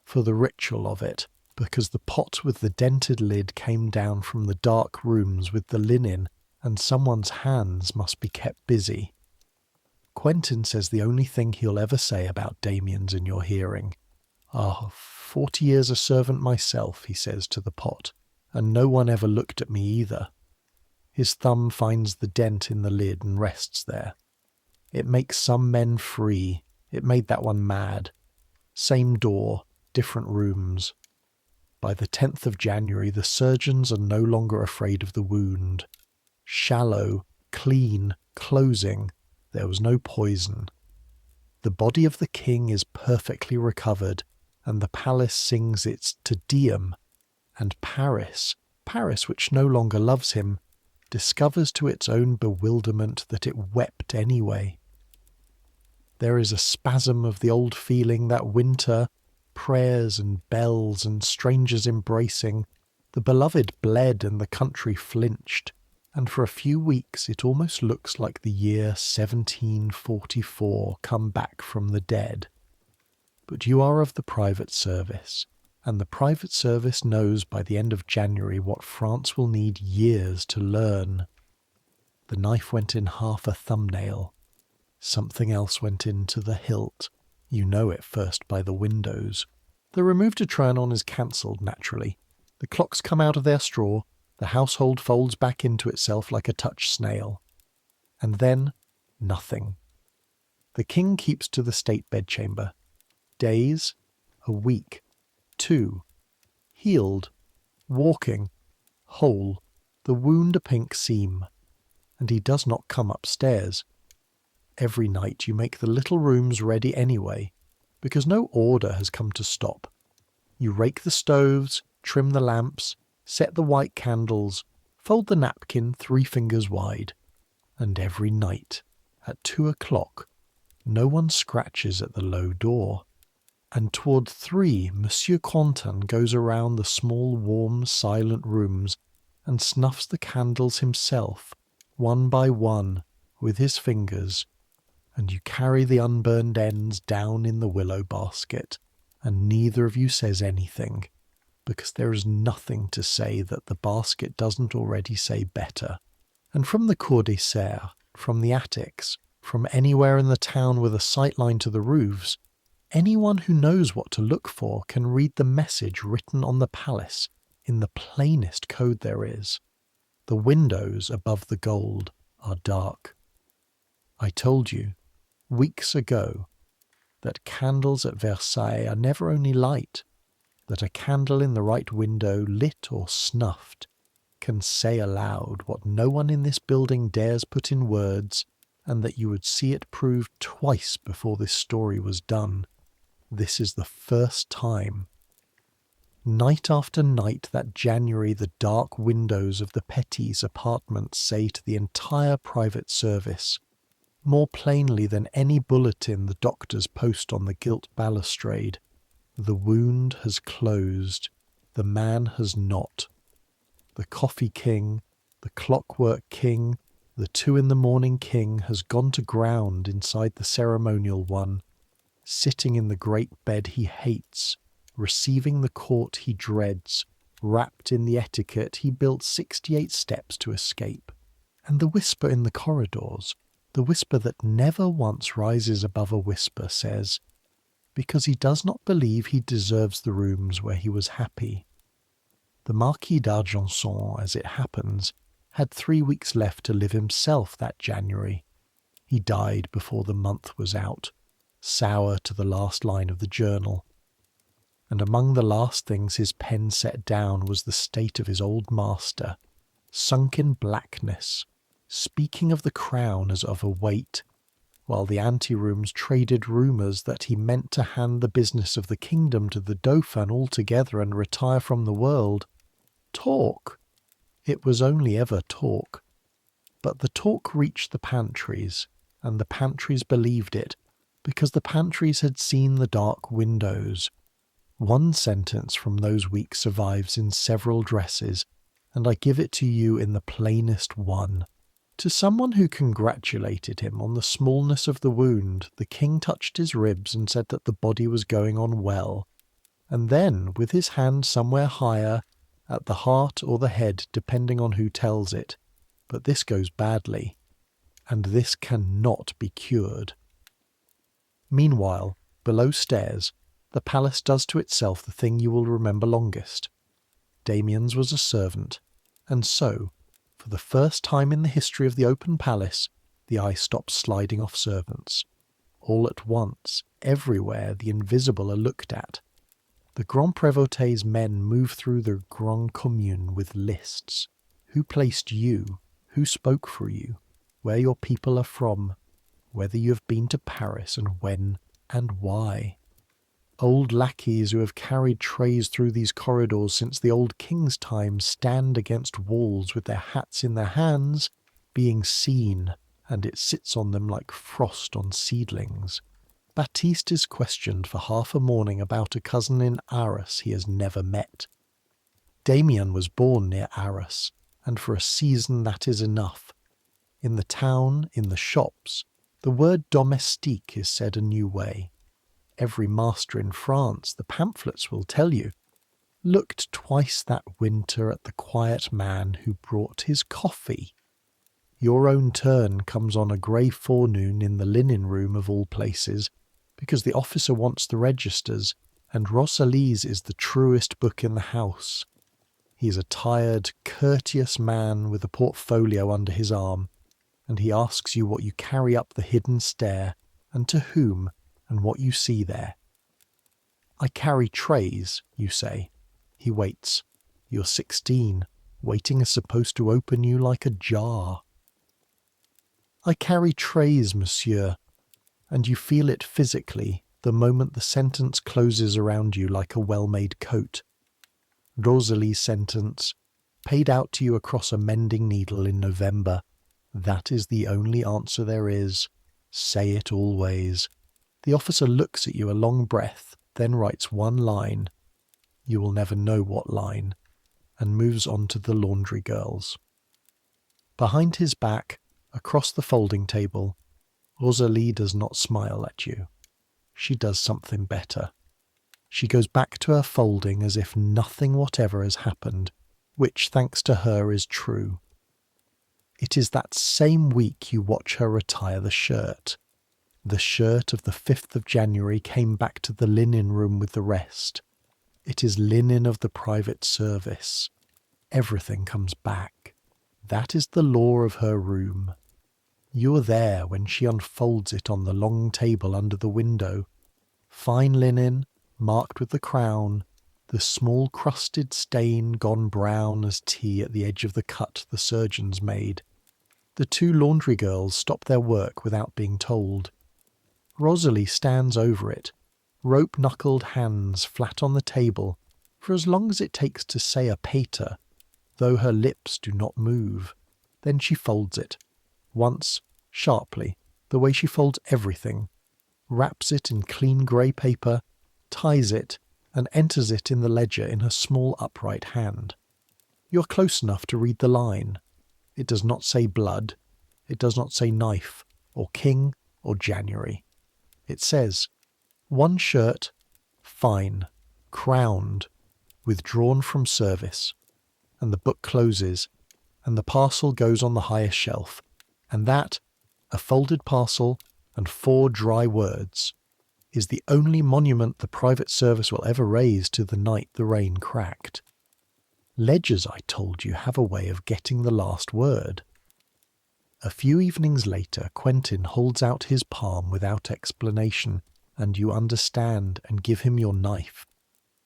for the ritual of it, because the pot with the dented lid came down from the dark rooms with the linen, and someone's hands must be kept busy. Quentin says the only thing he'll ever say about Damien's in your hearing. 40 years a servant myself, he says to the pot, and no one ever looked at me either. His thumb finds the dent in the lid and rests there. It makes some men free. It made that one mad. Same door, different rooms. By the 10th of January, the surgeons are no longer afraid of the wound. Shallow, clean, closing, there was no poison. The body of the king is perfectly recovered, and the palace sings its Te Deum, and Paris, which no longer loves him, discovers to its own bewilderment that it wept anyway. There is a spasm of the old feeling that winter, prayers and bells and strangers embracing, the beloved bled and the country flinched, and for a few weeks it almost looks like the year 1744 come back from the dead. But you are of the private service, and the private service knows by the end of January what France will need years to learn. The knife went in half a thumbnail. Something else went into the hilt. You know it first by the windows. The remove to turn on is cancelled, naturally. The clocks come out of their straw, the household folds back into itself like a touch snail. And then, nothing. The king keeps to the state bedchamber. Days, a week, 2. Healed, walking, whole, the wound a pink seam. And he does not come upstairs. Every night you make the little rooms ready anyway, because no order has come to stop. You rake the stoves, trim the lamps, set the white candles, fold the napkin 3 fingers wide, and every night, at 2 o'clock, no one scratches at the low door. And toward 3, Monsieur Quentin goes around the small, warm, silent rooms and snuffs the candles himself, one by one, with his fingers, and you carry the unburned ends down in the willow basket, and neither of you says anything, because there is nothing to say that the basket doesn't already say better. And from the Parc-aux-Cerfs, from the attics, from anywhere in the town with a sight line to the roofs, anyone who knows what to look for can read the message written on the palace in the plainest code there is. The windows above the gold are dark. I told you, weeks ago, that candles at Versailles are never only light, that a candle in the right window, lit or snuffed, can say aloud what no one in this building dares put in words, and that you would see it proved twice before this story was done. This is the first time. Night after night that January the dark windows of the Petits apartments say to the entire private service, more plainly than any bulletin the doctors post on the gilt balustrade, the wound has closed, the man has not. The coffee king, the clockwork king, the 2 in the morning king has gone to ground inside the ceremonial one, sitting in the great bed he hates, receiving the court he dreads, wrapped in the etiquette he built 68 steps to escape. And the whisper in the corridors, the whisper that never once rises above a whisper, says, because he does not believe he deserves the rooms where he was happy. The Marquis d'Argenson, as it happens, had 3 weeks left to live himself that January. He died before the month was out, sour to the last line of the journal. And among the last things his pen set down was the state of his old master, sunk in blackness, speaking of the crown as of a weight, while the anterooms traded rumours that he meant to hand the business of the kingdom to the Dauphin altogether and retire from the world. Talk! It was only ever talk. But the talk reached the pantries, and the pantries believed it, because the pantries had seen the dark windows. One sentence from those weeks survives in several dresses, and I give it to you in the plainest one. To someone who congratulated him on the smallness of the wound, the king touched his ribs and said that the body was going on well, and then, with his hand somewhere higher, at the heart or the head, depending on who tells it, but this goes badly, and this cannot be cured. Meanwhile, below stairs, the palace does to itself the thing you will remember longest. Damien's was a servant, and so, for the first time in the history of the open palace, the eye stops sliding off servants. All at once, everywhere, the invisible are looked at. The Grand Prévôt's men move through the Grand Commune with lists. Who placed you? Who spoke for you? Where your people are from? Whether you have been to Paris, and when and why? Old lackeys who have carried trays through these corridors since the old king's time stand against walls with their hats in their hands, being seen, and it sits on them like frost on seedlings. Baptiste is questioned for half a morning about a cousin in Arras he has never met. Damien was born near Arras, and for a season that is enough. In the town, in the shops, the word domestique is said a new way. Every master in France, the pamphlets will tell you, looked twice that winter at the quiet man who brought his coffee. Your own turn comes on a grey forenoon in the linen room of all places, because the officer wants the registers, and Rosalie's is the truest book in the house. He is a tired, courteous man with a portfolio under his arm, and he asks you what you carry up the hidden stair, and to whom, and what you see there. I carry trays, you say. He waits. You're 16. Waiting is supposed to open you like a jar. I carry trays, monsieur, and you feel it physically the moment the sentence closes around you like a well-made coat. Rosalie's sentence, paid out to you across a mending needle in November. That is the only answer there is. Say it always. The officer looks at you a long breath, then writes one line. You will never know what line, and moves on to the laundry girls. Behind his back, across the folding table, Rosalie does not smile at you. She does something better. She goes back to her folding as if nothing whatever has happened, which, thanks to her, is true. It is that same week you watch her retire the shirt. The shirt of the 5th of January came back to the linen room with the rest. It is linen of the private service. Everything comes back. That is the law of her room. You are there when she unfolds it on the long table under the window. Fine linen, marked with the crown, the small crusted stain gone brown as tea at the edge of the cut the surgeons made. The two laundry girls stop their work without being told. Rosalie stands over it, rope-knuckled hands flat on the table, for as long as it takes to say a pater, though her lips do not move. Then she folds it, once, sharply, the way she folds everything, wraps it in clean grey paper, ties it, and enters it in the ledger in her small upright hand. You're close enough to read the line. It does not say blood. It does not say knife, or king, or January. It says, one shirt, fine, crowned, withdrawn from service. And the book closes, and the parcel goes on the highest shelf, and that, a folded parcel and 4 dry words, is the only monument the private service will ever raise to the night the rain cracked. Ledgers, I told you, have a way of getting the last word. A few evenings later, Quentin holds out his palm without explanation, and you understand and give him your knife.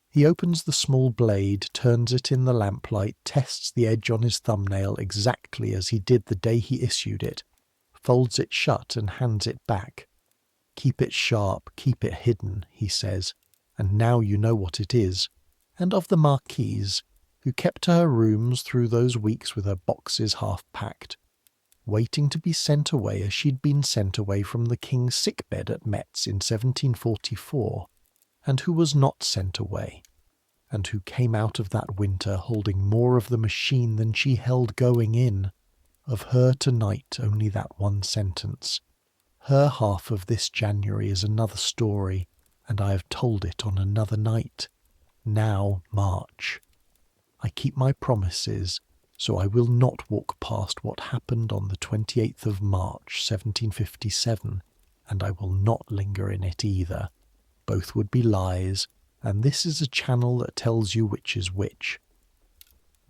He opens the small blade, turns it in the lamplight, tests the edge on his thumbnail exactly as he did the day he issued it, folds it shut and hands it back. "Keep it sharp, keep it hidden," he says, "and now you know what it is." And of the Marquise, who kept to her rooms through those weeks with her boxes half packed, waiting to be sent away as she'd been sent away from the king's sickbed at Metz in 1744, and who was not sent away, and who came out of that winter holding more of the machine than she held going in. Of her tonight only that one sentence. Her half of this January is another story, and I have told it on another night. Now march. I keep my promises, so I will not walk past what happened on the 28th of March, 1757, and I will not linger in it either. Both would be lies, and this is a channel that tells you which is which.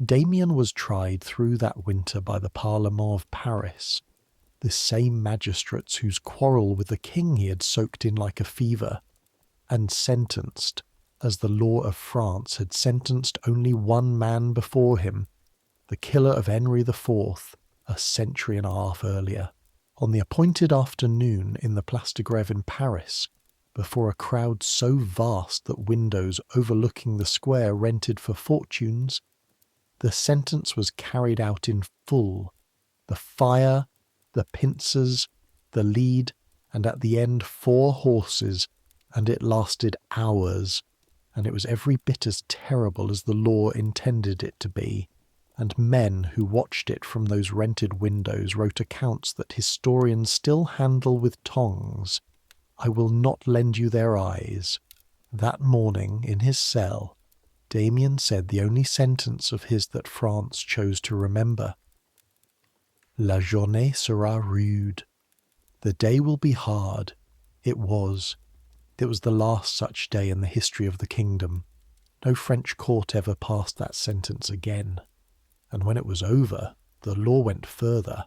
Damien was tried through that winter by the Parlement of Paris, the same magistrates whose quarrel with the king he had soaked in like a fever, and sentenced, as the law of France had sentenced only one man before him, the killer of Henry IV, a century and a half earlier, on the appointed afternoon in the Place de Grève in Paris, before a crowd so vast that windows overlooking the square rented for fortunes. The sentence was carried out in full, the fire, the pincers, the lead, and at the end 4 horses, and it lasted hours, and it was every bit as terrible as the law intended it to be, and men who watched it from those rented windows wrote accounts that historians still handle with tongs. I will not lend you their eyes. That morning, in his cell, Damien said the only sentence of his that France chose to remember. La journée sera rude. The day will be hard. It was. It was the last such day in the history of the kingdom. No French court ever passed that sentence again. And when it was over, the law went further.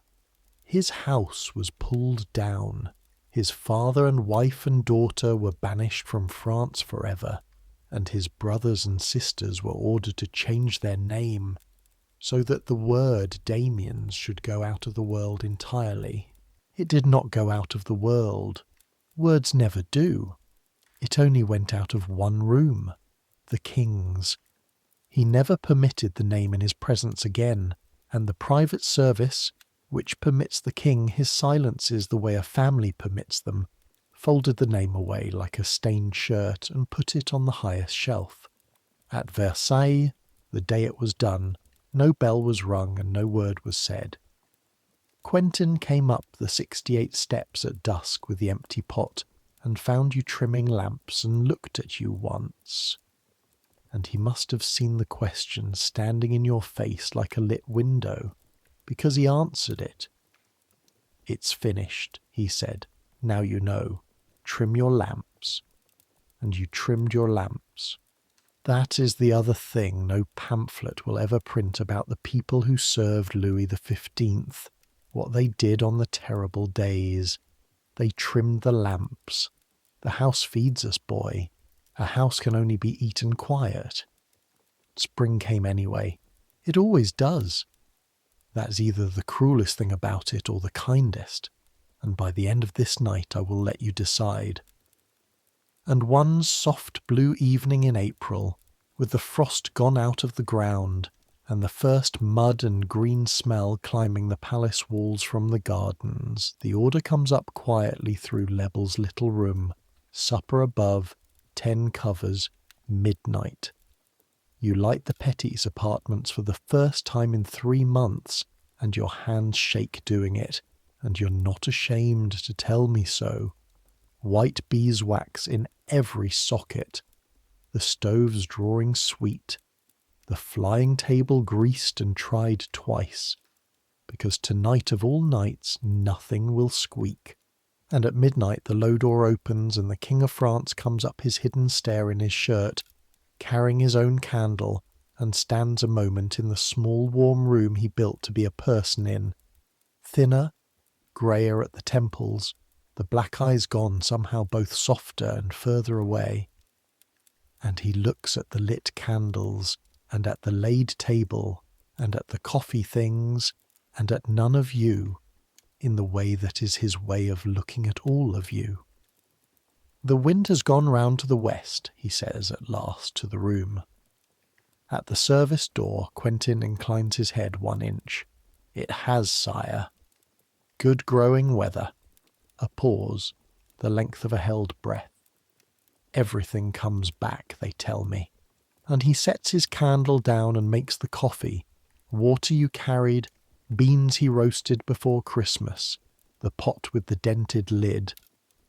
His house was pulled down. His father and wife and daughter were banished from France forever, and his brothers and sisters were ordered to change their name, so that the word Damiens should go out of the world entirely. It did not go out of the world. Words never do. It only went out of one room, the king's. He never permitted the name in his presence again, and the private service, which permits the king his silences the way a family permits them, folded the name away like a stained shirt and put it on the highest shelf. At Versailles, the day it was done, no bell was rung and no word was said. Quentin came up the 68 steps at dusk with the empty pot, and found you trimming lamps and looked at you once. And he must have seen the question standing in your face like a lit window, because he answered it. "It's finished," he said. "Now you know. Trim your lamps." And you trimmed your lamps. That is the other thing no pamphlet will ever print about the people who served Louis the 15th, what they did on the terrible days. They trimmed the lamps. The house feeds us, boy. A house can only be eaten quiet. Spring came anyway. It always does. That's either the cruelest thing about it or the kindest, and by the end of this night I will let you decide. And one soft blue evening in April, with the frost gone out of the ground, and the first mud and green smell climbing the palace walls from the gardens, the order comes up quietly through Lebel's little room, supper above, 10 covers, midnight. You light the Petits apartments for the first time in 3 months, and your hands shake doing it, and you're not ashamed to tell me so. White beeswax in every socket, the stoves drawing sweet, the flying table greased and tried twice, because tonight of all nights nothing will squeak. And at midnight the low door opens and the King of France comes up his hidden stair in his shirt, carrying his own candle, and stands a moment in the small warm room he built to be a person in. Thinner, greyer at the temples, the black eyes gone somehow both softer and further away. And he looks at the lit candles, and at the laid table, and at the coffee things, and at none of you, in the way that is his way of looking at all of you. "The wind has gone round to the west," he says at last to the room. At the service door, Quentin inclines his head 1 inch. "It has, sire." Good growing weather. A pause, the length of a held breath. "Everything comes back, they tell me." And he sets his candle down and makes the coffee, water you carried, beans he roasted before Christmas, the pot with the dented lid,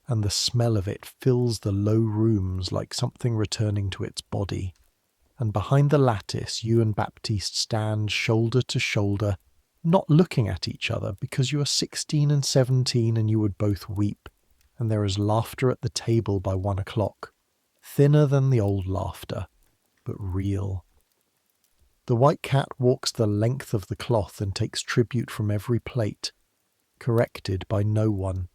and the smell of it fills the low rooms like something returning to its body. And behind the lattice you and Baptiste stand shoulder to shoulder, not looking at each other because you are 16 and 17 and you would both weep, and there is laughter at the table by 1 o'clock, thinner than the old laughter, but real. The white cat walks the length of the cloth and takes tribute from every plate, corrected by no one.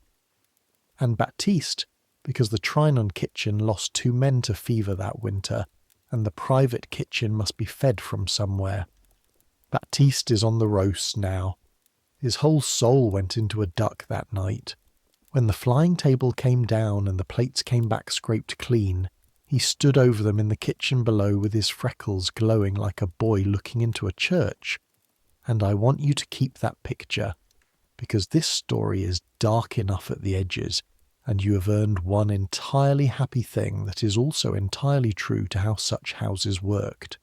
And Baptiste, because the Trianon kitchen lost 2 men to fever that winter, and the private kitchen must be fed from somewhere. Baptiste is on the roast now. His whole soul went into a duck that night. When the flying table came down and the plates came back scraped clean, he stood over them in the kitchen below with his freckles glowing like a boy looking into a church. And I want you to keep that picture, because this story is dark enough at the edges, and you have earned one entirely happy thing that is also entirely true to how such houses worked.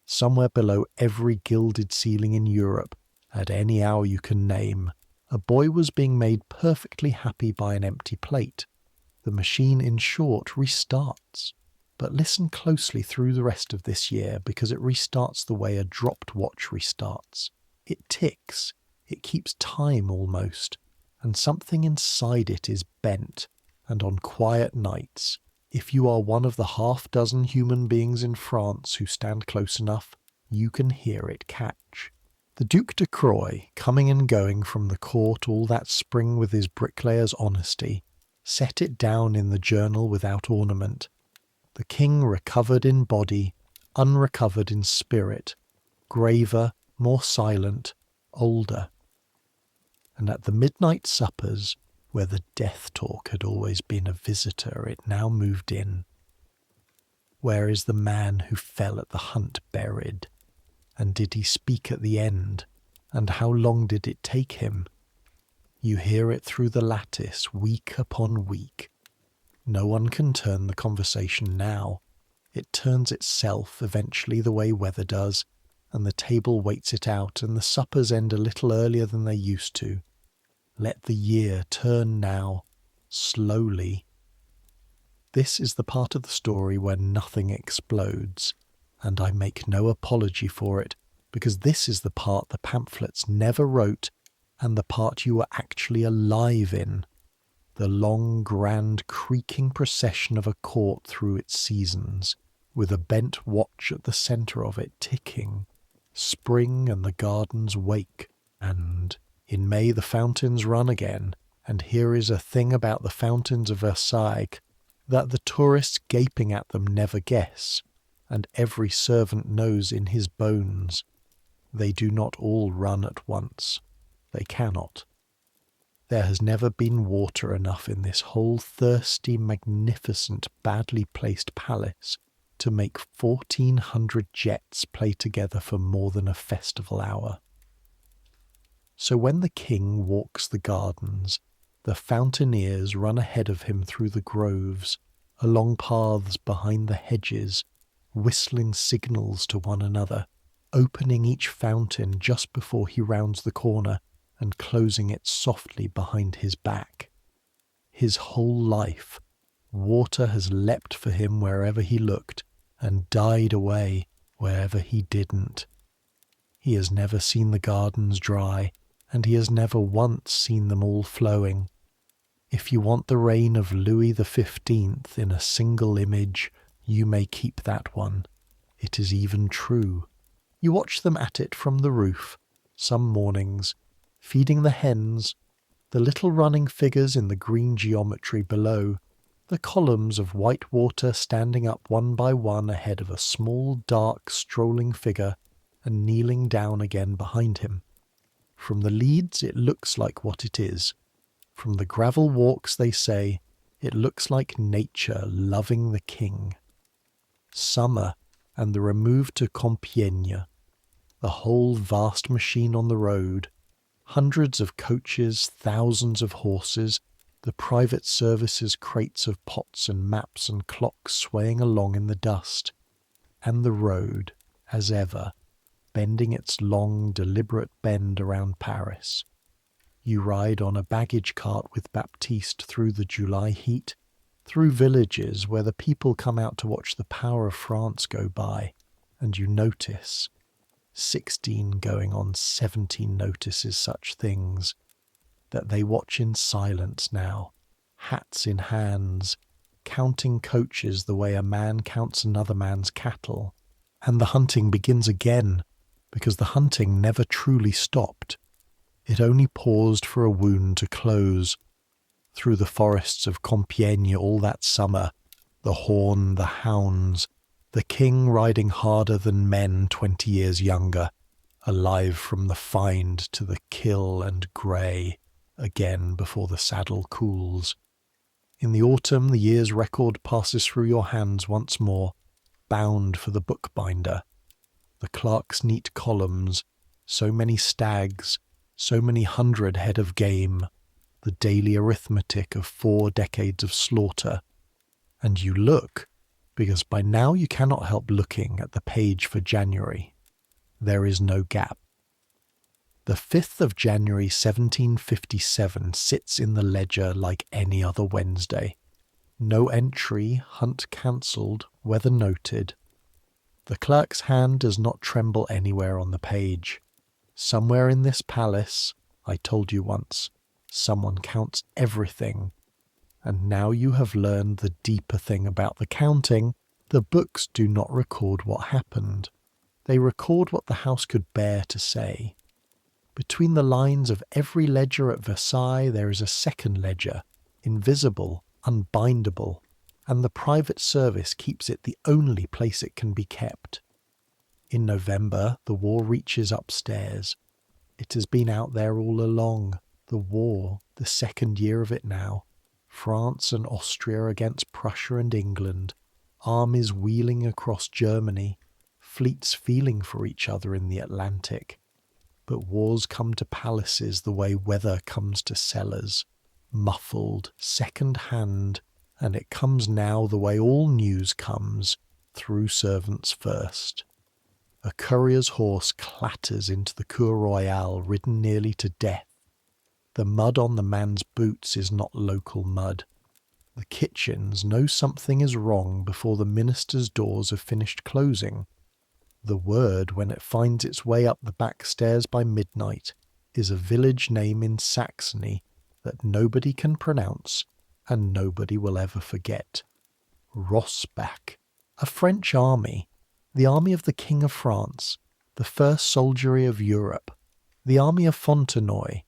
Somewhere below every gilded ceiling in Europe, at any hour you can name, a boy was being made perfectly happy by an empty plate. The machine, in short, restarts. But listen closely through the rest of this year, because it restarts the way a dropped watch restarts. It ticks. It keeps time almost. And something inside it is bent. And on quiet nights, if you are one of the 6 human beings in France who stand close enough, you can hear it catch. The Duc de Croy, coming and going from the court all that spring with his bricklayer's honesty, set it down in the journal without ornament. The king recovered in body, unrecovered in spirit, graver, more silent, older. And at the midnight suppers, where the death talk had always been a visitor, it now moved in. Where is the man who fell at the hunt buried? And did he speak at the end? And how long did it take him? You hear it through the lattice, week upon week. No one can turn the conversation now. It turns itself eventually the way weather does, and the table waits it out, and the suppers end a little earlier than they used to. Let the year turn now, slowly. This is the part of the story where nothing explodes, and I make no apology for it, because this is the part the pamphlets never wrote, and the part you were actually alive in. The long, grand, creaking procession of a court through its seasons, with a bent watch at the centre of it ticking. Spring and the gardens wake, and in May the fountains run again, and here is a thing about the fountains of Versailles that the tourists gaping at them never guess, and every servant knows in his bones. They do not all run at once. They cannot. There has never been water enough in this whole thirsty, magnificent, badly placed palace to make 1,400 jets play together for more than a festival hour. So when the king walks the gardens, the fountaineers run ahead of him through the groves, along paths behind the hedges, whistling signals to one another, opening each fountain just before he rounds the corner and closing it softly behind his back. His whole life, water has leapt for him wherever he looked and died away wherever he didn't. He has never seen the gardens dry, and he has never once seen them all flowing. If you want the reign of Louis the 15th in a single image, you may keep that one. It is even true. You watch them at it from the roof, some mornings, feeding the hens, the little running figures in the green geometry below, the columns of white water standing up one by one ahead of a small, dark, strolling figure and kneeling down again behind him. From the leads it looks like what it is. From the gravel walks, they say, it looks like nature loving the king. Summer and the remove to Compiègne, the whole vast machine on the road, hundreds of coaches, thousands of horses, the private services' crates of pots and maps and clocks swaying along in the dust, and the road, as ever, bending its long, deliberate bend around Paris. You ride on a baggage cart with Baptiste through the July heat, through villages where the people come out to watch the power of France go by, and you notice. 16 going on 17 notices such things, that they watch in silence now, hats in hands, counting coaches the way a man counts another man's cattle. And the hunting begins again, because the hunting never truly stopped. It only paused for a wound to close. Through the forests of Compiègne all that summer, the horn, the hounds, the king riding harder than men 20 years younger, alive from the find to the kill and grey, again before the saddle cools. In the autumn the year's record passes through your hands once more, bound for the bookbinder. The clerk's neat columns, so many stags, so many 100 head of game, the daily arithmetic of 4 decades of slaughter. And you look, because by now you cannot help looking at the page for January. There is no gap. The 5th of January 1757 sits in the ledger like any other Wednesday. No entry, hunt cancelled, weather noted. The clerk's hand does not tremble anywhere on the page. Somewhere in this palace, I told you once, someone counts everything. And now you have learned the deeper thing about the counting. The books do not record what happened. They record what the house could bear to say. Between the lines of every ledger at Versailles there is a second ledger, invisible, unbindable, and the private service keeps it the only place it can be kept. In November the war reaches upstairs. It has been out there all along. The war, the second year of it now. France and Austria against Prussia and England, armies wheeling across Germany, fleets feeling for each other in the Atlantic. But wars come to palaces the way weather comes to cellars, muffled, second-hand, and it comes now the way all news comes, through servants first. A courier's horse clatters into the Cour Royale, ridden nearly to death. The mud on the man's boots is not local mud. The kitchens know something is wrong before the minister's doors have finished closing. The word, when it finds its way up the back stairs by midnight, is a village name in Saxony that nobody can pronounce and nobody will ever forget. Rossbach, a French army, the army of the King of France, the first soldiery of Europe, the army of Fontenoy,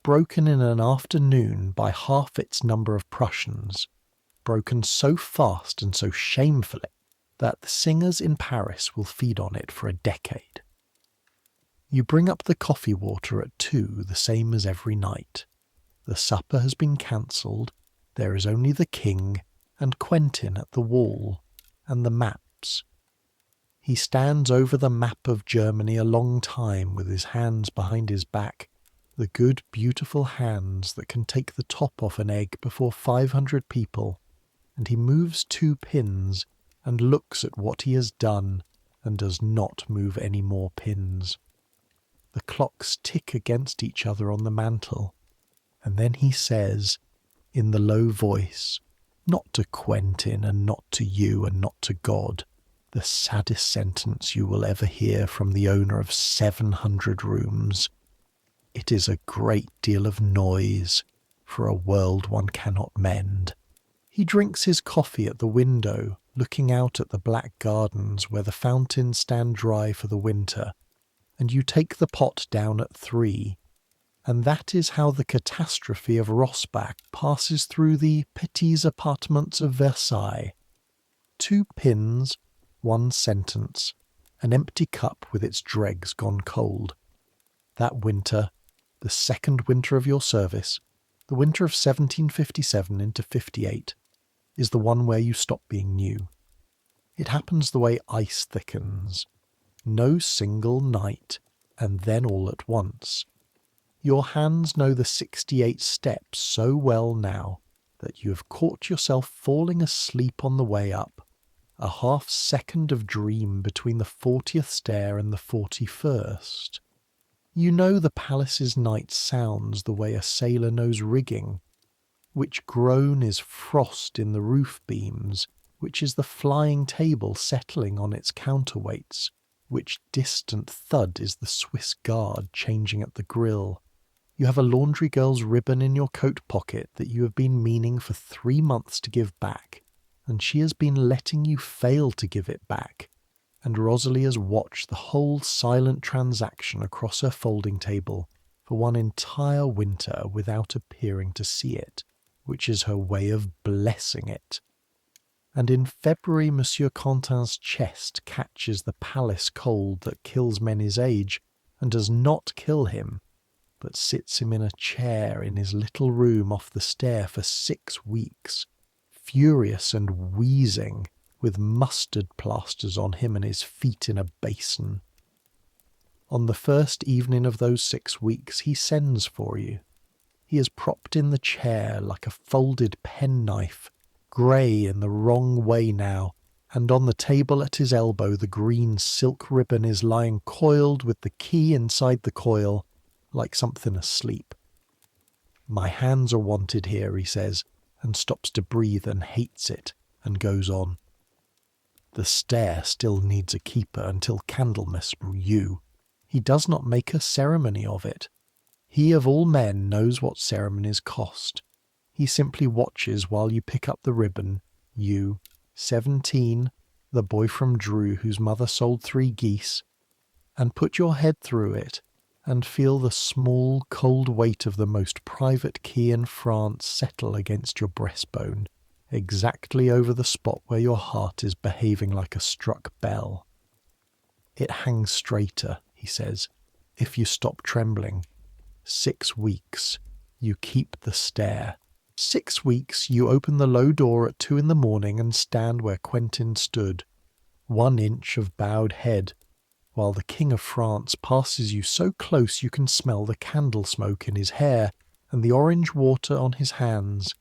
broken in an afternoon by half its number of Prussians, broken so fast and so shamefully that the singers in Paris will feed on it for a decade. You bring up the coffee water at 2, the same as every night. The supper has been cancelled. There is only the king and Quentin at the wall, and the maps. He stands over the map of Germany a long time with his hands behind his back, the good, beautiful hands that can take the top off an egg before 500 people, and he moves 2 pins and looks at what he has done and does not move any more pins. The clocks tick against each other on the mantel, and then he says, in the low voice, not to Quentin and not to you and not to God, the saddest sentence you will ever hear from the owner of 700 rooms. It is a great deal of noise for a world one cannot mend. He drinks his coffee at the window, looking out at the black gardens where the fountains stand dry for the winter, and you take the pot down at 3, and that is how the catastrophe of Rossbach passes through the petits appartements of Versailles. 2 pins, 1 sentence, an empty cup with its dregs gone cold. That winter, the second winter of your service, the winter of 1757 into 58, is the one where you stop being new. It happens the way ice thickens. No single night, and then all at once. Your hands know the 68 steps so well now that you have caught yourself falling asleep on the way up, a half-second of dream between the 40th stair and the 41st. You know the palace's night sounds the way a sailor knows rigging, which groan is frost in the roof beams, which is the flying table settling on its counterweights, which distant thud is the Swiss guard changing at the grill. You have a laundry girl's ribbon in your coat pocket that you have been meaning for 3 months to give back, and she has been letting you fail to give it back, and Rosalie has watched the whole silent transaction across her folding table for one entire winter without appearing to see it, which is her way of blessing it. And in February Monsieur Quentin's chest catches the palace cold that kills men his age, and does not kill him, but sits him in a chair in his little room off the stair for 6 weeks, furious and wheezing, with mustard plasters on him and his feet in a basin. On the first evening of those 6 weeks he sends for you. He is propped in the chair like a folded penknife, grey in the wrong way now, and on the table at his elbow the green silk ribbon is lying coiled with the key inside the coil, like something asleep. "My hands are wanted here," he says, and stops to breathe and hates it, and goes on. The stair still needs a keeper until Candlemas, you. He does not make a ceremony of it. He of all men knows what ceremonies cost. He simply watches while you pick up the ribbon, you, 17, the boy from Dreux whose mother sold 3 geese, and put your head through it, and feel the small, cold weight of the most private key in France settle against your breastbone, exactly over the spot where your heart is behaving like a struck bell. It hangs straighter, he says, if you stop trembling. 6 weeks, you keep the stair. 6 weeks, you open the low door at 2 in the morning and stand where Quentin stood, 1 inch of bowed head, while the King of France passes you so close you can smell the candle smoke in his hair and the orange water on his hands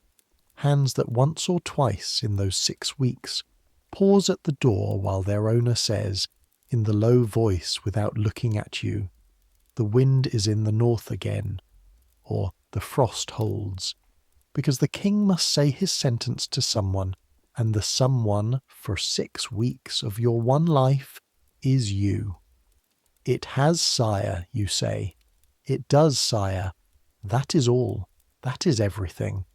that once or twice in those 6 weeks pause at the door while their owner says, in the low voice without looking at you, "The wind is in the north again," or "The frost holds," because the king must say his sentence to someone, and the someone for 6 weeks of your one life is you. "It has, sire," you say. "It does, sire. That is all. That is everything.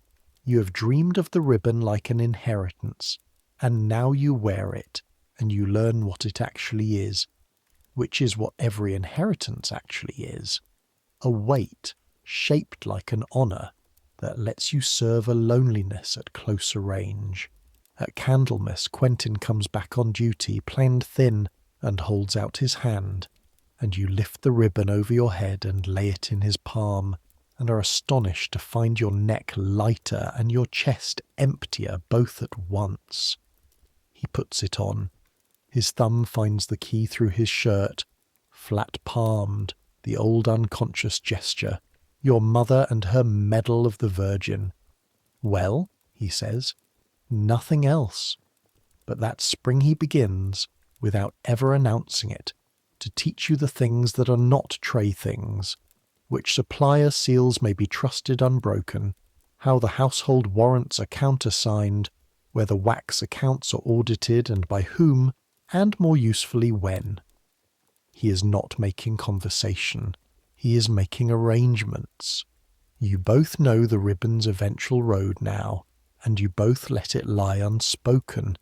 You have dreamed of the ribbon like an inheritance, and now you wear it, and you learn what it actually is, which is what every inheritance actually is. A weight, shaped like an honour, that lets you serve a loneliness at closer range. At Candlemas, Quentin comes back on duty, planed thin, and holds out his hand, and you lift the ribbon over your head and lay it in his palm, and are astonished to find your neck lighter and your chest emptier both at once. He puts it on. His thumb finds the key through his shirt, flat-palmed, the old unconscious gesture, your mother and her medal of the Virgin. "Well," he says, "nothing else." But that spring he begins, without ever announcing it, to teach you the things that are not tray things, which supplier seals may be trusted unbroken, how the household warrants are countersigned, where the wax accounts are audited and by whom, and more usefully when. He is not making conversation. He is making arrangements. You both know the ribbon's eventual road now, and you both let it lie unspoken,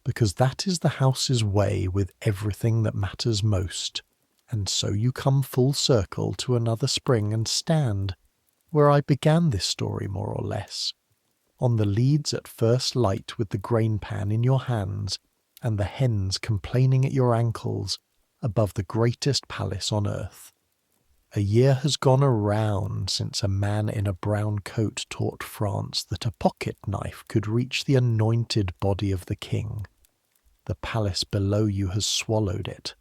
because that is the house's way with everything that matters most. And so you come full circle to another spring and stand, where I began this story more or less, on the leads at first light with the grain pan in your hands, and the hens complaining at your ankles, above the greatest palace on earth. A year has gone around since a man in a brown coat taught France that a pocket knife could reach the anointed body of the king. The palace below you has swallowed it,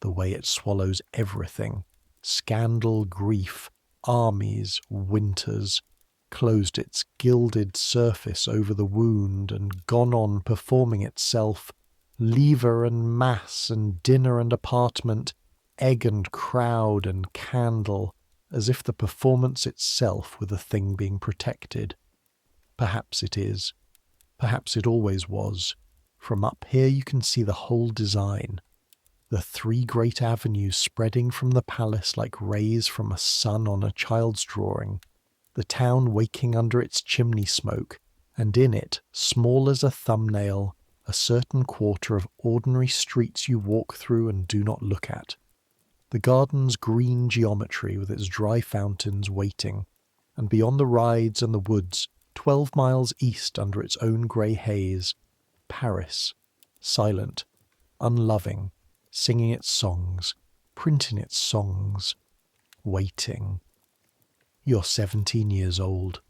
the way it swallows everything. Scandal, grief, armies, winters, closed its gilded surface over the wound and gone on performing itself, lever and mass and dinner and apartment, egg and crowd and candle, as if the performance itself were the thing being protected. Perhaps it is. Perhaps it always was. From up here you can see the whole design. The 3 great avenues spreading from the palace like rays from a sun on a child's drawing. The town waking under its chimney smoke, and in it, small as a thumbnail, a certain quarter of ordinary streets you walk through and do not look at. The garden's green geometry with its dry fountains waiting, and beyond the rides and the woods, 12 miles east under its own grey haze, Paris, silent, unloving, singing its songs, printing its songs, waiting. You're 17 years old.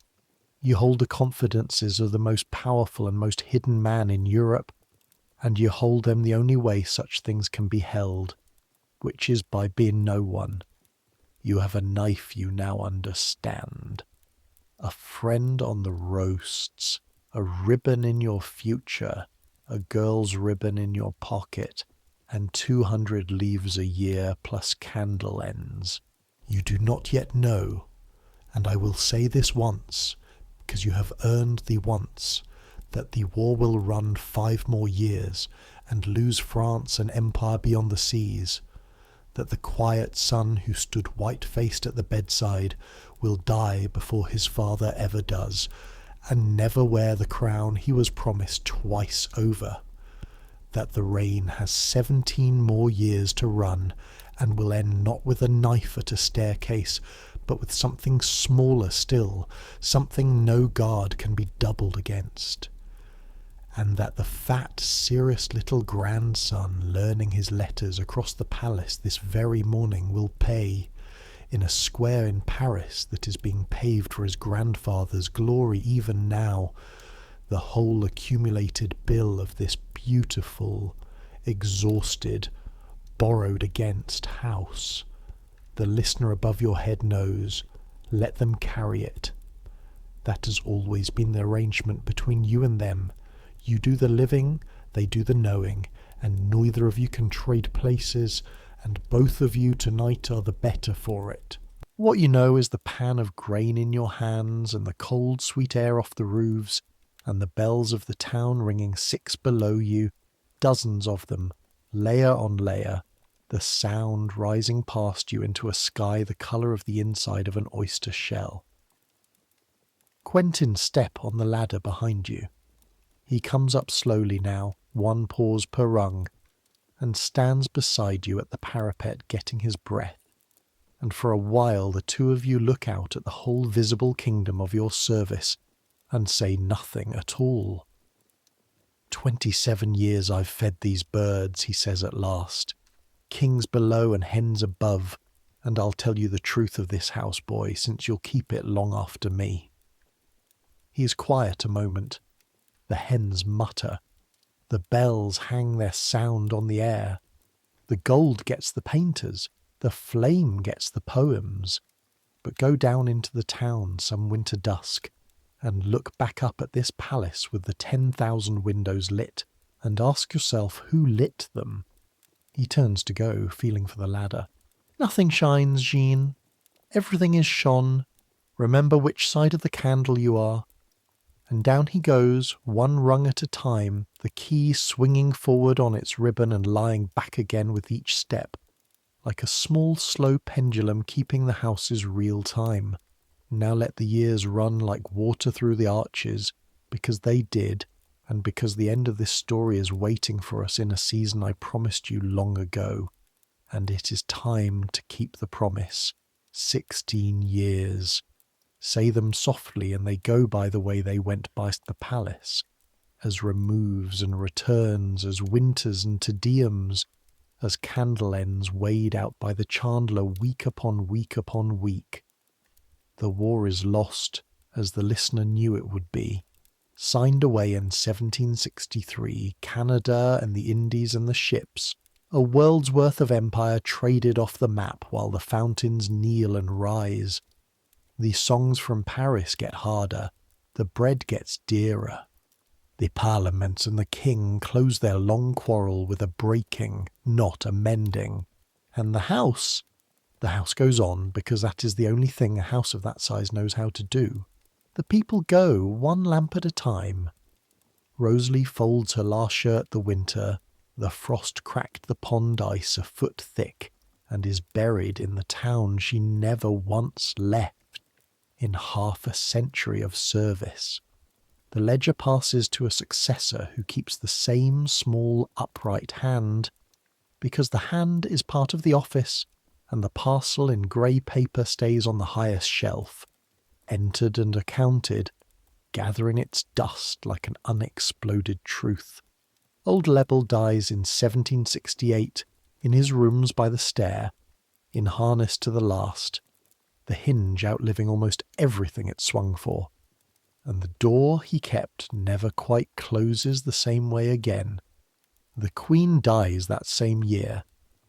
You hold the confidences of the most powerful and most hidden man in Europe, and you hold them the only way such things can be held, which is by being no one. You have a knife you now understand. A friend on the roasts, a ribbon in your future, a girl's ribbon in your pocket, and 200 livres a year plus candle ends. You do not yet know, and I will say this once, because you have earned the once, that the war will run 5 more years and lose France an empire beyond the seas, that the quiet son who stood white-faced at the bedside will die before his father ever does, and never wear the crown he was promised twice over, that the reign has 17 more years to run, and will end not with a knife at a staircase, but with something smaller still, something no guard can be doubled against, and that the fat, serious little grandson learning his letters across the palace this very morning will pay, in a square in Paris that is being paved for his grandfather's glory even now, the whole accumulated bill of this beautiful, exhausted, borrowed against house. The listener above your head knows. Let them carry it. That has always been the arrangement between you and them. You do the living, they do the knowing, and neither of you can trade places, and both of you tonight are the better for it. What you know is the pan of grain in your hands, and the cold sweet air off the roofs, and the bells of the town ringing 6 below you, dozens of them, layer on layer, the sound rising past you into a sky the colour of the inside of an oyster shell. Quentin's step on the ladder behind you. He comes up slowly now, 1 pause per rung, and stands beside you at the parapet getting his breath, and for a while the 2 of you look out at the whole visible kingdom of your service and say nothing at all. 27 years I've fed these birds, he says at last. Kings below and hens above, and I'll tell you the truth of this house, boy, since you'll keep it long after me. He is quiet a moment. The hens mutter. The bells hang their sound on the air. The gold gets the painters. The flame gets the poems. But go down into the town some winter dusk, and look back up at this palace with the 10,000 windows lit, and ask yourself who lit them. He turns to go, feeling for the ladder. Nothing shines, Jean. Everything is shone. Remember which side of the candle you are. And down he goes, 1 rung at a time, the key swinging forward on its ribbon and lying back again with each step, like a small slow pendulum keeping the house's real time. Now let the years run like water through the arches, because they did, and because the end of this story is waiting for us in a season I promised you long ago, and it is time to keep the promise. 16 years. Say them softly, and they go by the way they went by the palace, as removes and returns, as winters and Te Deums, as candle ends weighed out by the chandler week upon week upon week. The war is lost, as the listener knew it would be. Signed away in 1763, Canada and the Indies and the ships, a world's worth of empire traded off the map while the fountains kneel and rise. The songs from Paris get harder, the bread gets dearer. The Parliament and the King close their long quarrel with a breaking, not a mending. And the house goes on because that is the only thing a house of that size knows how to do. The people go, one lamp at a time. Rosalie folds her last shirt the winter, the frost cracked the pond ice a foot thick, and is buried in the town she never once left, in half a century of service. The ledger passes to a successor who keeps the same small upright hand, because the hand is part of the office, and the parcel in grey paper stays on the highest shelf, entered and accounted, gathering its dust like an unexploded truth. Old Lebel dies in 1768, in his rooms by the stair, in harness to the last, the hinge outliving almost everything it swung for, and the door he kept never quite closes the same way again. The Queen dies that same year,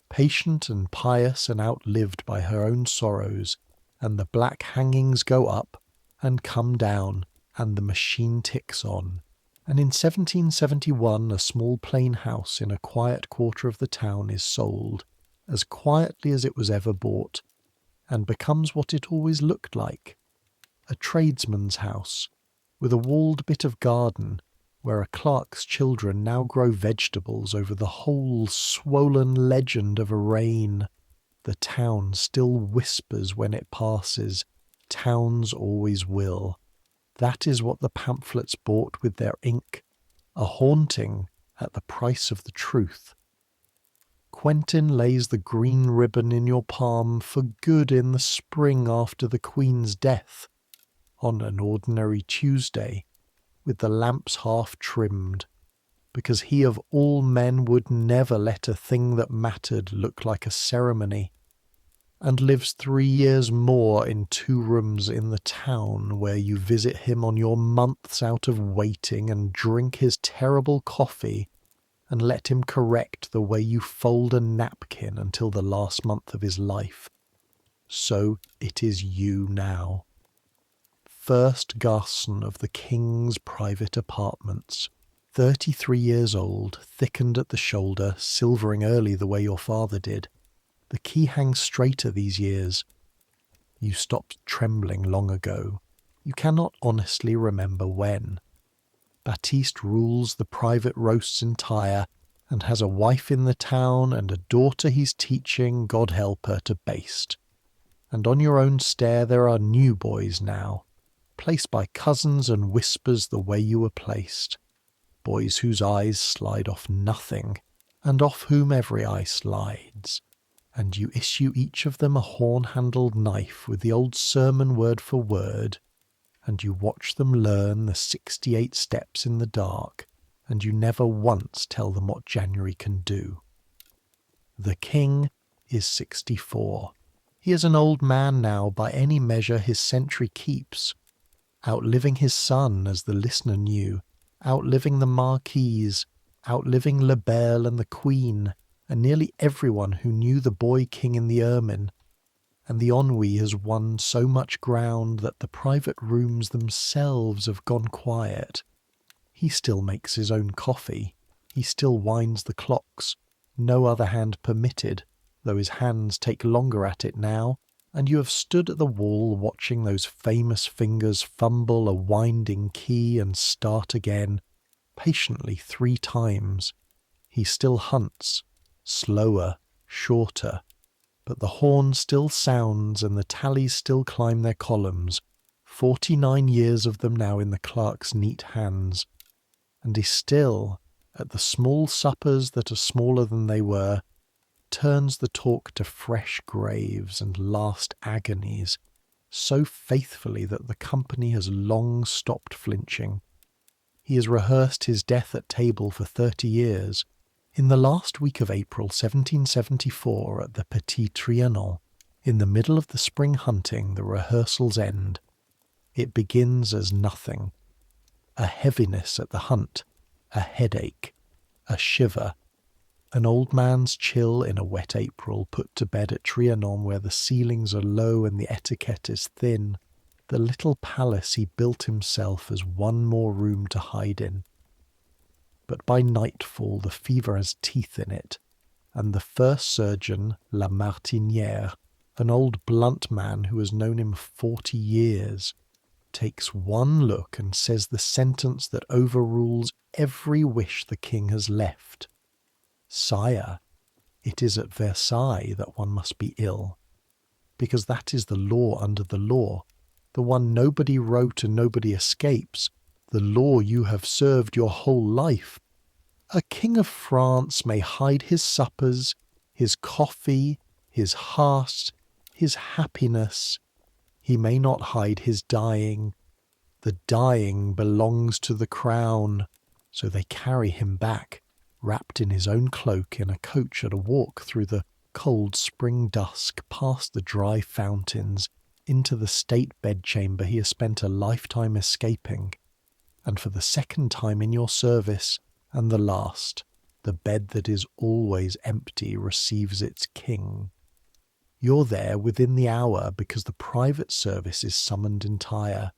patient and pious and outlived by her own sorrows, and the black hangings go up and come down, and the machine ticks on. And in 1771 a small plain house in a quiet quarter of the town is sold, as quietly as it was ever bought, and becomes what it always looked like, a tradesman's house, with a walled bit of garden, where a clerk's children now grow vegetables over the whole swollen legend of a reign. The town still whispers when it passes. Towns always will. That is what the pamphlets bought with their ink, a haunting at the price of the truth. Quentin lays the green ribbon in your palm for good in the spring after the Queen's death, on an ordinary Tuesday, with the lamps half trimmed, because he of all men would never let a thing that mattered look like a ceremony, and lives 3 years more in 2 rooms in the town, where you visit him on your months out of waiting and drink his terrible coffee, and let him correct the way you fold a napkin until the last month of his life. So it is you now. First garçon of the King's private apartments, 33 years old, thickened at the shoulder, silvering early the way your father did. The key hangs straighter these years. You stopped trembling long ago. You cannot honestly remember when. Baptiste rules the private roasts entire, and has a wife in the town and a daughter he's teaching, God help her, to baste. And on your own stair there are new boys now, placed by cousins and whispers the way you were placed. Boys whose eyes slide off nothing, and off whom every eye slides. And you issue each of them a horn-handled knife with the old sermon word for word, and you watch them learn the 68 steps in the dark, and you never once tell them what January can do. The King is 64. He is an old man now by any measure his century keeps, outliving his son, as the listener knew, outliving the Marquise, outliving Le Bel and the Queen, and nearly everyone who knew the boy king in the ermine. And the ennui has won so much ground that the private rooms themselves have gone quiet. He still makes his own coffee. He still winds the clocks. No other hand permitted, though his hands take longer at it now, and you have stood at the wall watching those famous fingers fumble a winding key and start again, patiently 3 times. He still hunts, slower, shorter, but the horn still sounds and the tallies still climb their columns, 49 years of them now in the clerk's neat hands, and he still, at the small suppers that are smaller than they were, turns the talk to fresh graves and last agonies, so faithfully that the company has long stopped flinching. He has rehearsed his death at table for 30 years, In the last week of April 1774 at the Petit Trianon, in the middle of the spring hunting, the rehearsals end. It begins as nothing. A heaviness at the hunt, a headache, a shiver, an old man's chill in a wet April put to bed at Trianon where the ceilings are low and the etiquette is thin, the little palace he built himself as one more room to hide in. But by nightfall the fever has teeth in it, and the first surgeon, La Martinière, an old blunt man who has known him 40 years, takes one look and says the sentence that overrules every wish the king has left. Sire, it is at Versailles that one must be ill, because that is the law under the law, the one nobody wrote and nobody escapes, the law you have served your whole life. A king of France may hide his suppers, his coffee, his heart, his happiness. He may not hide his dying. The dying belongs to the crown, so they carry him back, wrapped in his own cloak in a coach at a walk through the cold spring dusk, past the dry fountains, into the state bedchamber he has spent a lifetime escaping. And for the second time in your service, and the last, the bed that is always empty receives its king. You're there within the hour because the private service is summoned entire.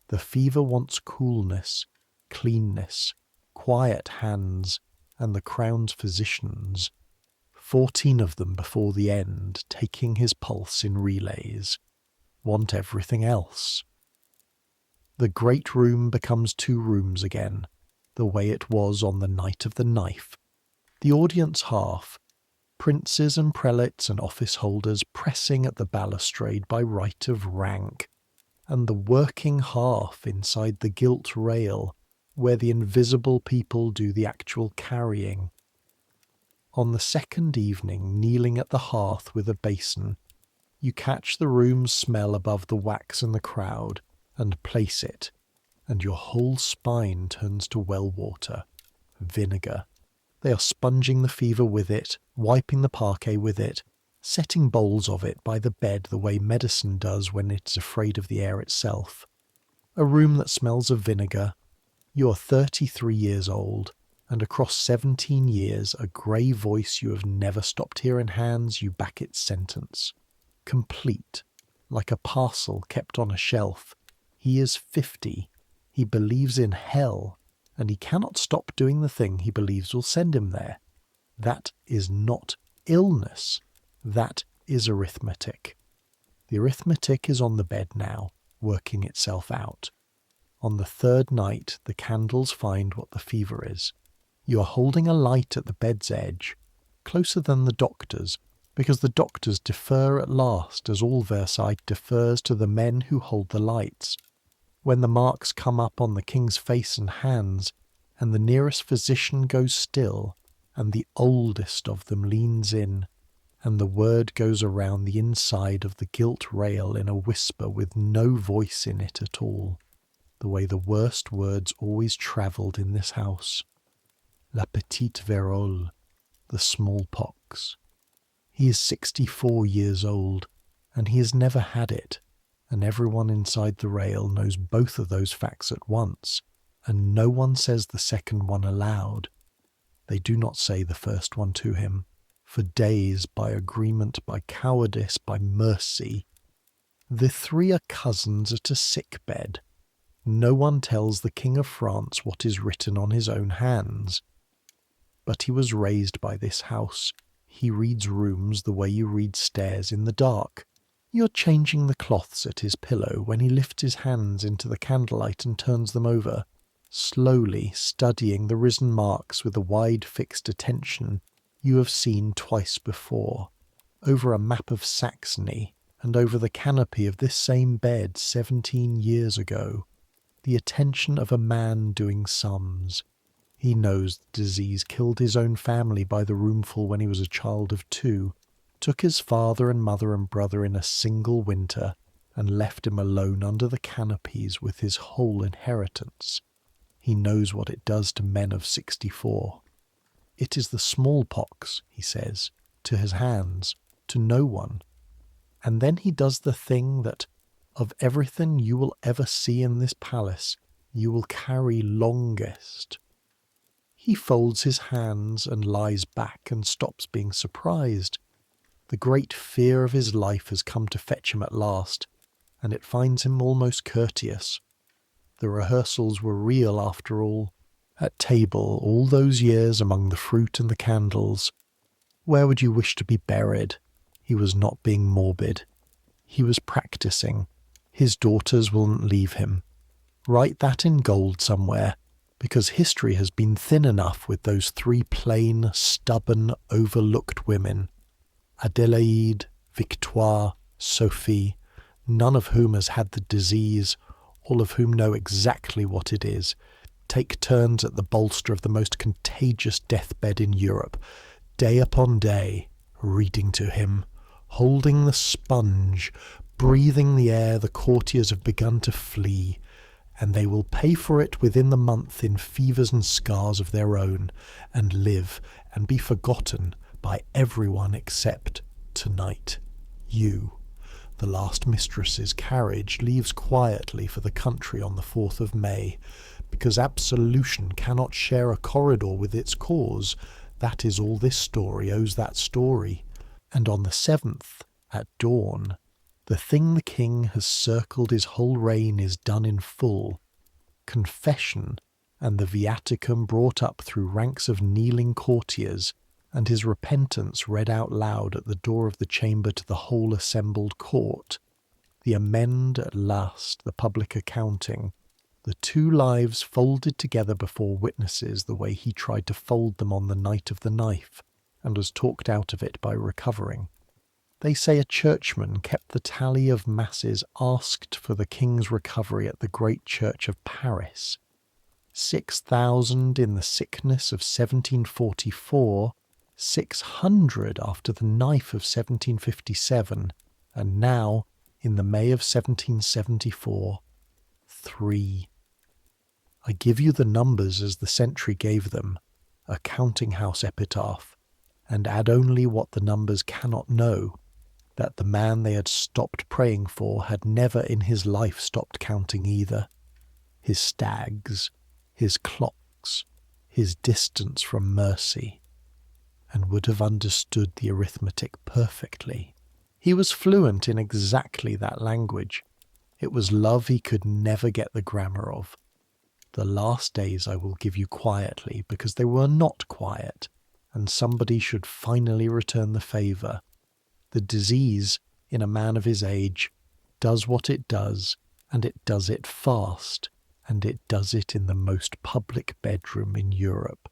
The fever wants coolness, cleanness, quiet hands, and the crown's physicians, 14 of them before the end, taking his pulse in relays, want everything else. The great room becomes 2 rooms again, the way it was on the night of the knife. The audience half, princes and prelates and office holders pressing at the balustrade by right of rank, and the working half inside the gilt rail, where the invisible people do the actual carrying. On the second evening, kneeling at the hearth with a basin, you catch the room's smell above the wax and the crowd, and place it, and your whole spine turns to well water, vinegar. They are sponging the fever with it, wiping the parquet with it, setting bowls of it by the bed the way medicine does when it's afraid of the air itself. A room that smells of vinegar. You're 33 years old, and across 17 years a grey voice you have never stopped hearing hands you back its sentence. Complete, like a parcel kept on a shelf. He is 50. He believes in hell, and he cannot stop doing the thing he believes will send him there. That is not illness. That is arithmetic. The arithmetic is on the bed now, working itself out. On the third night, the candles find what the fever is. You are holding a light at the bed's edge, closer than the doctors, because the doctors defer at last, as all Versailles defers to the men who hold the lights. When the marks come up on the king's face and hands, and the nearest physician goes still, and the oldest of them leans in, and the word goes around the inside of the gilt rail in a whisper with no voice in it at all, the way the worst words always travelled in this house. La petite vérole, the smallpox. He is 64 years old, and he has never had it, and everyone inside the rail knows both of those facts at once, and no one says the second one aloud. They do not say the first one to him. For days, by agreement, by cowardice, by mercy. The 3 are cousins at a sick bed. No one tells the King of France what is written on his own hands. But he was raised by this house. He reads rooms the way you read stairs in the dark. You're changing the cloths at his pillow when he lifts his hands into the candlelight and turns them over, slowly studying the risen marks with a wide fixed attention you have seen twice before, over a map of Saxony and over the canopy of this same bed 17 years ago, the attention of a man doing sums. He knows the disease killed his own family by the roomful when he was a child of 2, took his father and mother and brother in a single winter, and left him alone under the canopies with his whole inheritance. He knows what it does to men of 64. It is the smallpox, he says, to his hands, to no one. And then he does the thing that, of everything you will ever see in this palace, you will carry longest. He folds his hands and lies back and stops being surprised. The great fear of his life has come to fetch him at last, and it finds him almost courteous. The rehearsals were real after all. At table, all those years among the fruit and the candles. Where would you wish to be buried? He was not being morbid. He was practicing. His daughters wouldn't leave him. Write that in gold somewhere, because history has been thin enough with those three plain, stubborn, overlooked women. Adélaïde, Victoire, Sophie, none of whom has had the disease, all of whom know exactly what it is, take turns at the bolster of the most contagious deathbed in Europe, day upon day, reading to him, holding the sponge, breathing the air the courtiers have begun to flee, and they will pay for it within the month in fevers and scars of their own, and live and be forgotten by everyone except tonight, you. The last mistress's carriage leaves quietly for the country on the 4th of May, because absolution cannot share a corridor with its cause. That is all this story owes that story. And on the 7th, at dawn, the thing the king has circled his whole reign is done in full. Confession, and the viaticum brought up through ranks of kneeling courtiers, and his repentance read out loud at the door of the chamber to the whole assembled court. The amend at last, the public accounting, the two lives folded together before witnesses the way he tried to fold them on the night of the knife, and was talked out of it by recovering. They say a churchman kept the tally of masses asked for the king's recovery at the great church of Paris. 6,000 in the sickness of 1744, 600 after the knife of 1757, and now, in the May of 1774, 3. I give you the numbers as the century gave them, a counting-house epitaph, and add only what the numbers cannot know, that the man they had stopped praying for had never in his life stopped counting either. His stags, his clocks, his distance from mercy, and would have understood the arithmetic perfectly. He was fluent in exactly that language. It was love he could never get the grammar of. The last days I will give you quietly, because they were not quiet, and somebody should finally return the favour. The disease, in a man of his age, does what it does, and it does it fast, and it does it in the most public bedroom in Europe.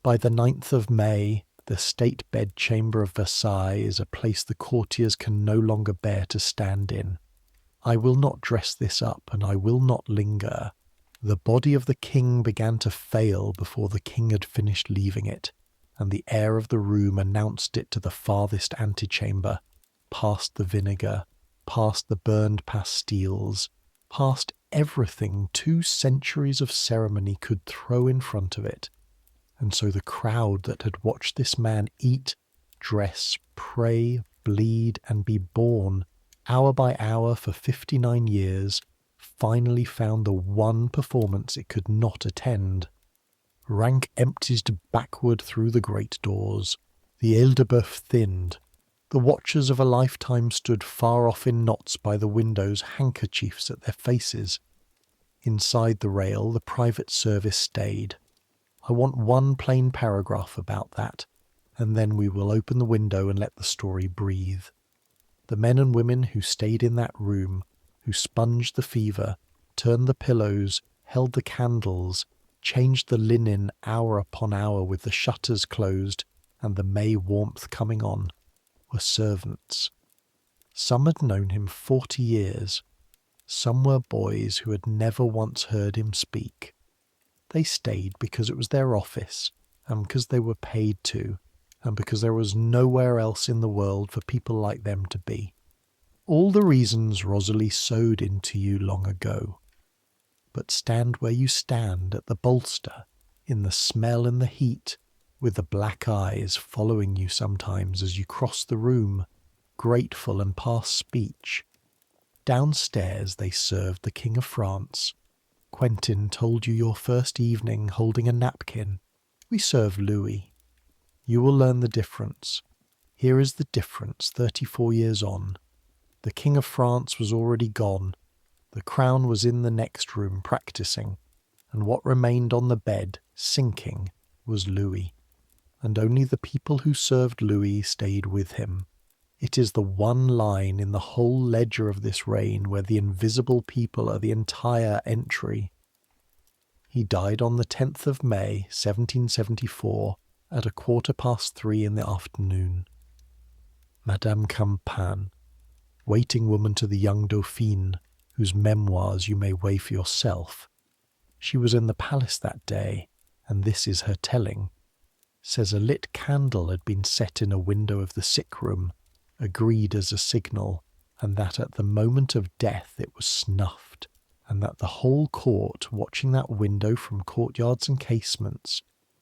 By the 9th of May, the state bedchamber of Versailles is a place the courtiers can no longer bear to stand in. I will not dress this up, and I will not linger. The body of the king began to fail before the king had finished leaving it, and the air of the room announced it to the farthest antechamber, past the vinegar, past the burned pastilles, past everything 2 centuries of ceremony could throw in front of it. And so the crowd that had watched this man eat, dress, pray, bleed, and be born, hour by hour for 59 years, finally found the one performance it could not attend. Rank emptied backward through the great doors. The Île-de-Bœuf thinned. The watchers of a lifetime stood far off in knots by the windows, handkerchiefs at their faces. Inside the rail, the private service stayed. I want one plain paragraph about that, and then we will open the window and let the story breathe. The men and women who stayed in that room, who sponged the fever, turned the pillows, held the candles, changed the linen hour upon hour with the shutters closed and the May warmth coming on, were servants. Some had known him 40 years. Some were boys who had never once heard him speak. They stayed because it was their office, and because they were paid to, and because there was nowhere else in the world for people like them to be. All the reasons Rosalie sowed into you long ago. But stand where you stand at the bolster, in the smell and the heat, with the black eyes following you sometimes as you cross the room, grateful and past speech. Downstairs they served the King of France. Quentin told you your first evening holding a napkin. We serve Louis. You will learn the difference. Here is the difference 34 years on. The King of France was already gone. The crown was in the next room practicing, and what remained on the bed, sinking, was Louis. And only the people who served Louis stayed with him. It is the one line in the whole ledger of this reign where the invisible people are the entire entry. He died on the 10th of May, 1774, at 3:15 in the afternoon. Madame Campan, waiting woman to the young Dauphine, whose memoirs you may weigh for yourself. She was in the palace that day, and this is her telling. Says a lit candle had been set in a window of the sick room, agreed as a signal, and that at the moment of death it was snuffed, and that the whole court, watching that window from courtyards and casements,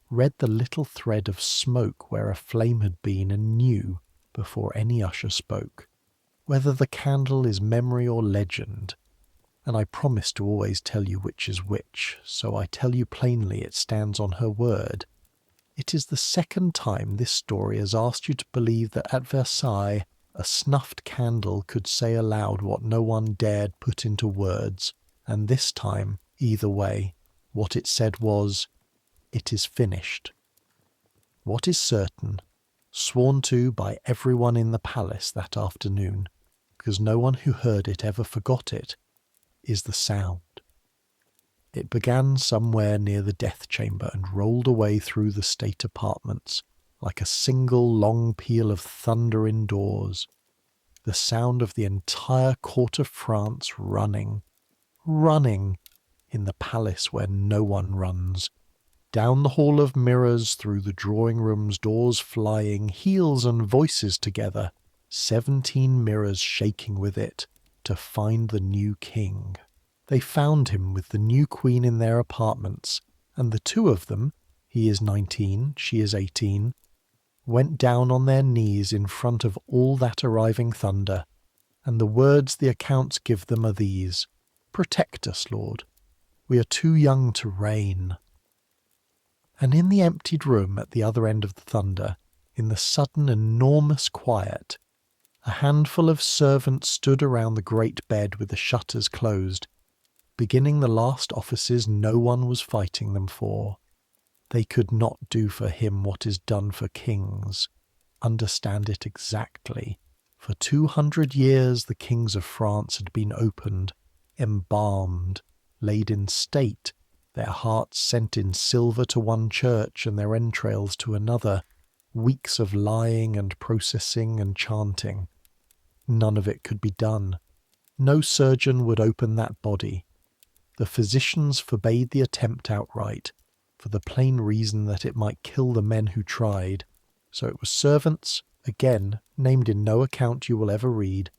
read the little thread of smoke where a flame had been and knew, before any usher spoke, whether the candle is memory or legend. And I promise to always tell you which is which, so I tell you plainly it stands on her word. It is the second time this story has asked you to believe that at Versailles a snuffed candle could say aloud what no one dared put into words, and this time, either way, what it said was, "It is finished." What is certain, sworn to by everyone in the palace that afternoon, because no one who heard it ever forgot it, is the sound. It began somewhere near the death chamber and rolled away through the state apartments like a single long peal of thunder indoors. The sound of the entire court of France running in the palace where no one runs, down the hall of mirrors, through the drawing rooms, doors flying, heels and voices together, 17 mirrors shaking with it, to find the new king. They found him with the new queen in their apartments, and the two of them, he is 19, she is 18, went down on their knees in front of all that arriving thunder, and the words the accounts give them are these: "Protect us, Lord. We are too young to reign." And in the emptied room at the other end of the thunder, in the sudden enormous quiet, a handful of servants stood around the great bed with the shutters closed, beginning the last offices no one was fighting them for. They could not do for him what is done for kings. Understand it exactly. For 200 years the kings of France had been opened, embalmed, laid in state, their hearts sent in silver to one church and their entrails to another, weeks of lying and processing and chanting. None of it could be done. No surgeon would open that body. The physicians forbade the attempt outright, for the plain reason that it might kill the men who tried. So it was servants, again named in no account you will ever read,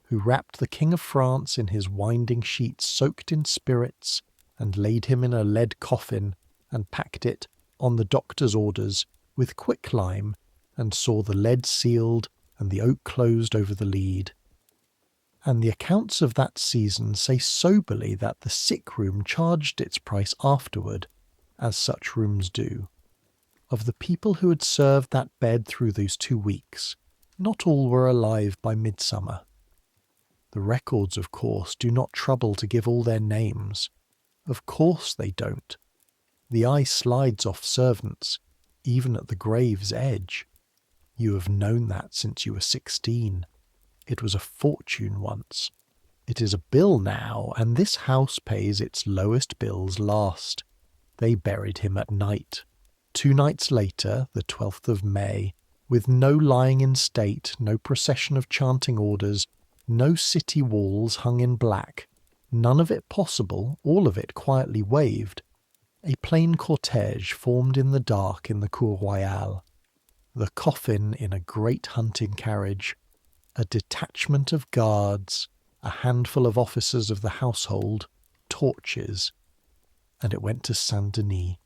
who wrapped the King of France in his winding sheets soaked in spirits, and laid him in a lead coffin, and packed it, on the doctor's orders, with quicklime, and saw the lead sealed and the oak closed over the lead. And the accounts of that season say soberly that the sick room charged its price afterward, as such rooms do. Of the people who had served that bed through those 2 weeks, not all were alive by midsummer. The records, of course, do not trouble to give all their names. Of course they don't. The eye slides off servants, even at the grave's edge. You have known that since you were 16. It was a fortune once. It is a bill now, and this house pays its lowest bills last. They buried him at night. 2 nights later, the 12th of May, with no lying in state, no procession of chanting orders, no city walls hung in black, none of it possible, all of it quietly waved. A plain cortege formed in the dark in the Cour Royale. The coffin in a great hunting carriage, a detachment of guards, a handful of officers of the household, torches, and it went to Saint-Denis,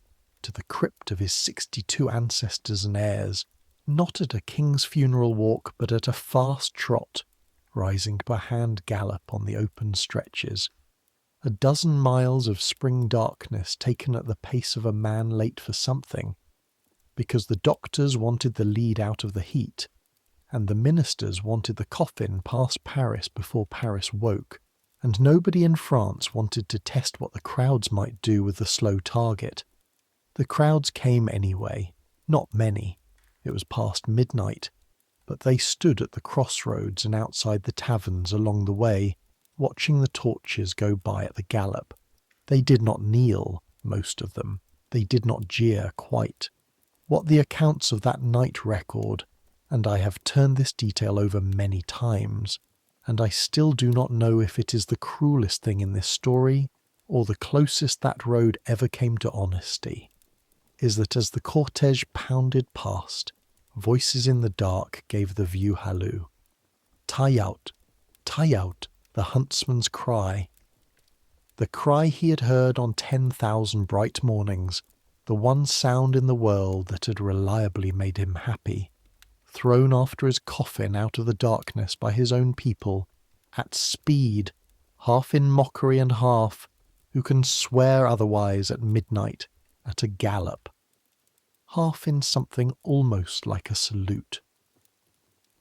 to the crypt of his 62 ancestors and heirs, not at a king's funeral walk, but at a fast trot, rising to a hand gallop on the open stretches. A dozen miles of spring darkness taken at the pace of a man late for something, because the doctors wanted the lead out of the heat, and the ministers wanted the coffin past Paris before Paris woke, and nobody in France wanted to test what the crowds might do with the slow target. The crowds came anyway, not many. It was past midnight, but they stood at the crossroads and outside the taverns along the way, watching the torches go by at the gallop. They did not kneel, most of them. They did not jeer quite. What the accounts of that night record, and I have turned this detail over many times, and I still do not know if it is the cruelest thing in this story, or the closest that road ever came to honesty, is that as the cortege pounded past, voices in the dark gave the view halloo. Tie out, the huntsman's cry. The cry he had heard on 10,000 bright mornings, the one sound in the world that had reliably made him happy, thrown after his coffin out of the darkness by his own people, at speed, half in mockery and half, who can swear otherwise at midnight, at a gallop, half in something almost like a salute.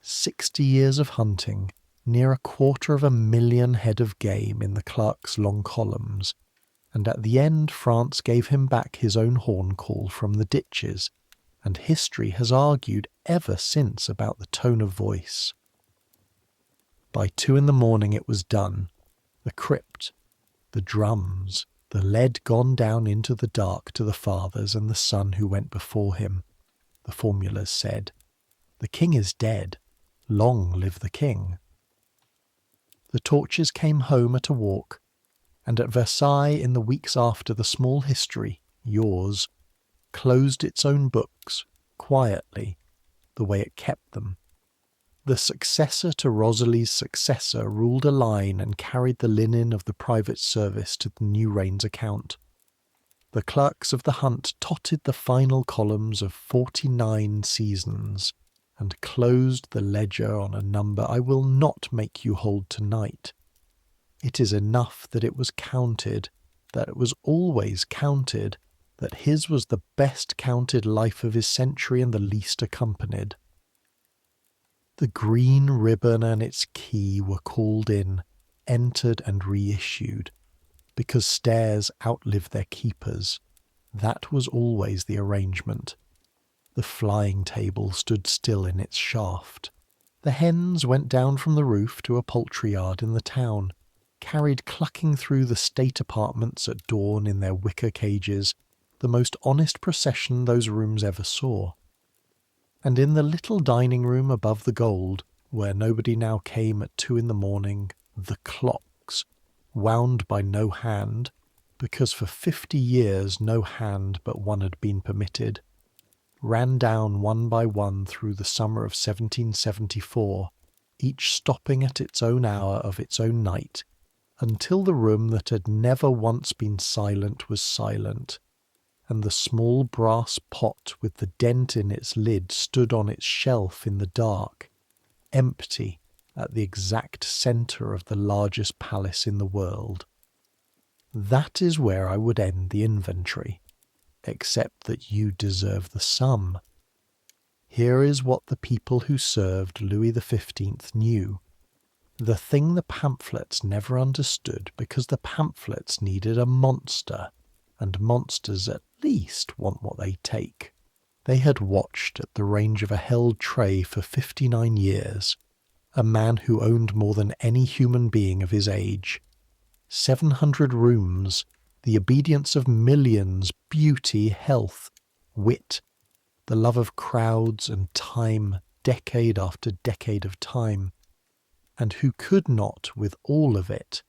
60 years of hunting, near 250,000 head of game in the clerk's long columns, and at the end France gave him back his own horn call from the ditches, and history has argued ever since about the tone of voice. By 2 a.m. it was done. The crypt, the drums, the lead gone down into the dark to the fathers and the son who went before him. The formulas said, "The king is dead. Long live the king." The torches came home at a walk, and at Versailles in the weeks after the small history, yours, closed its own books, quietly, the way it kept them. The successor to Rosalie's successor ruled a line and carried the linen of the private service to the new reign's account. The clerks of the hunt totted the final columns of 49 seasons, and closed the ledger on a number I will not make you hold tonight. It is enough that it was counted, that it was always counted, that his was the best counted life of his century and the least accompanied. The green ribbon and its key were called in, entered and reissued, because stairs outlive their keepers. That was always the arrangement. The flying table stood still in its shaft. The hens went down from the roof to a poultry yard in the town, carried clucking through the state apartments at dawn in their wicker cages, the most honest procession those rooms ever saw. And in the little dining room above the gold, where nobody now came at 2 a.m, the clocks, wound by no hand, because for 50 years no hand but one had been permitted, ran down one by one through the summer of 1774, each stopping at its own hour of its own night, until the room that had never once been silent was silent, and the small brass pot with the dent in its lid stood on its shelf in the dark, empty at the exact centre of the largest palace in the world. That is where I would end the inventory, except that you deserve the sum. Here is what the people who served Louis the 15th knew. The thing the pamphlets never understood, because the pamphlets needed a monster, and monsters at least want what they take. They had watched at the range of a held tray for 59 years, a man who owned more than any human being of his age. 700 rooms, the obedience of millions, beauty, health, wit, the love of crowds and time, decade after decade of time, and who could not, with all of it,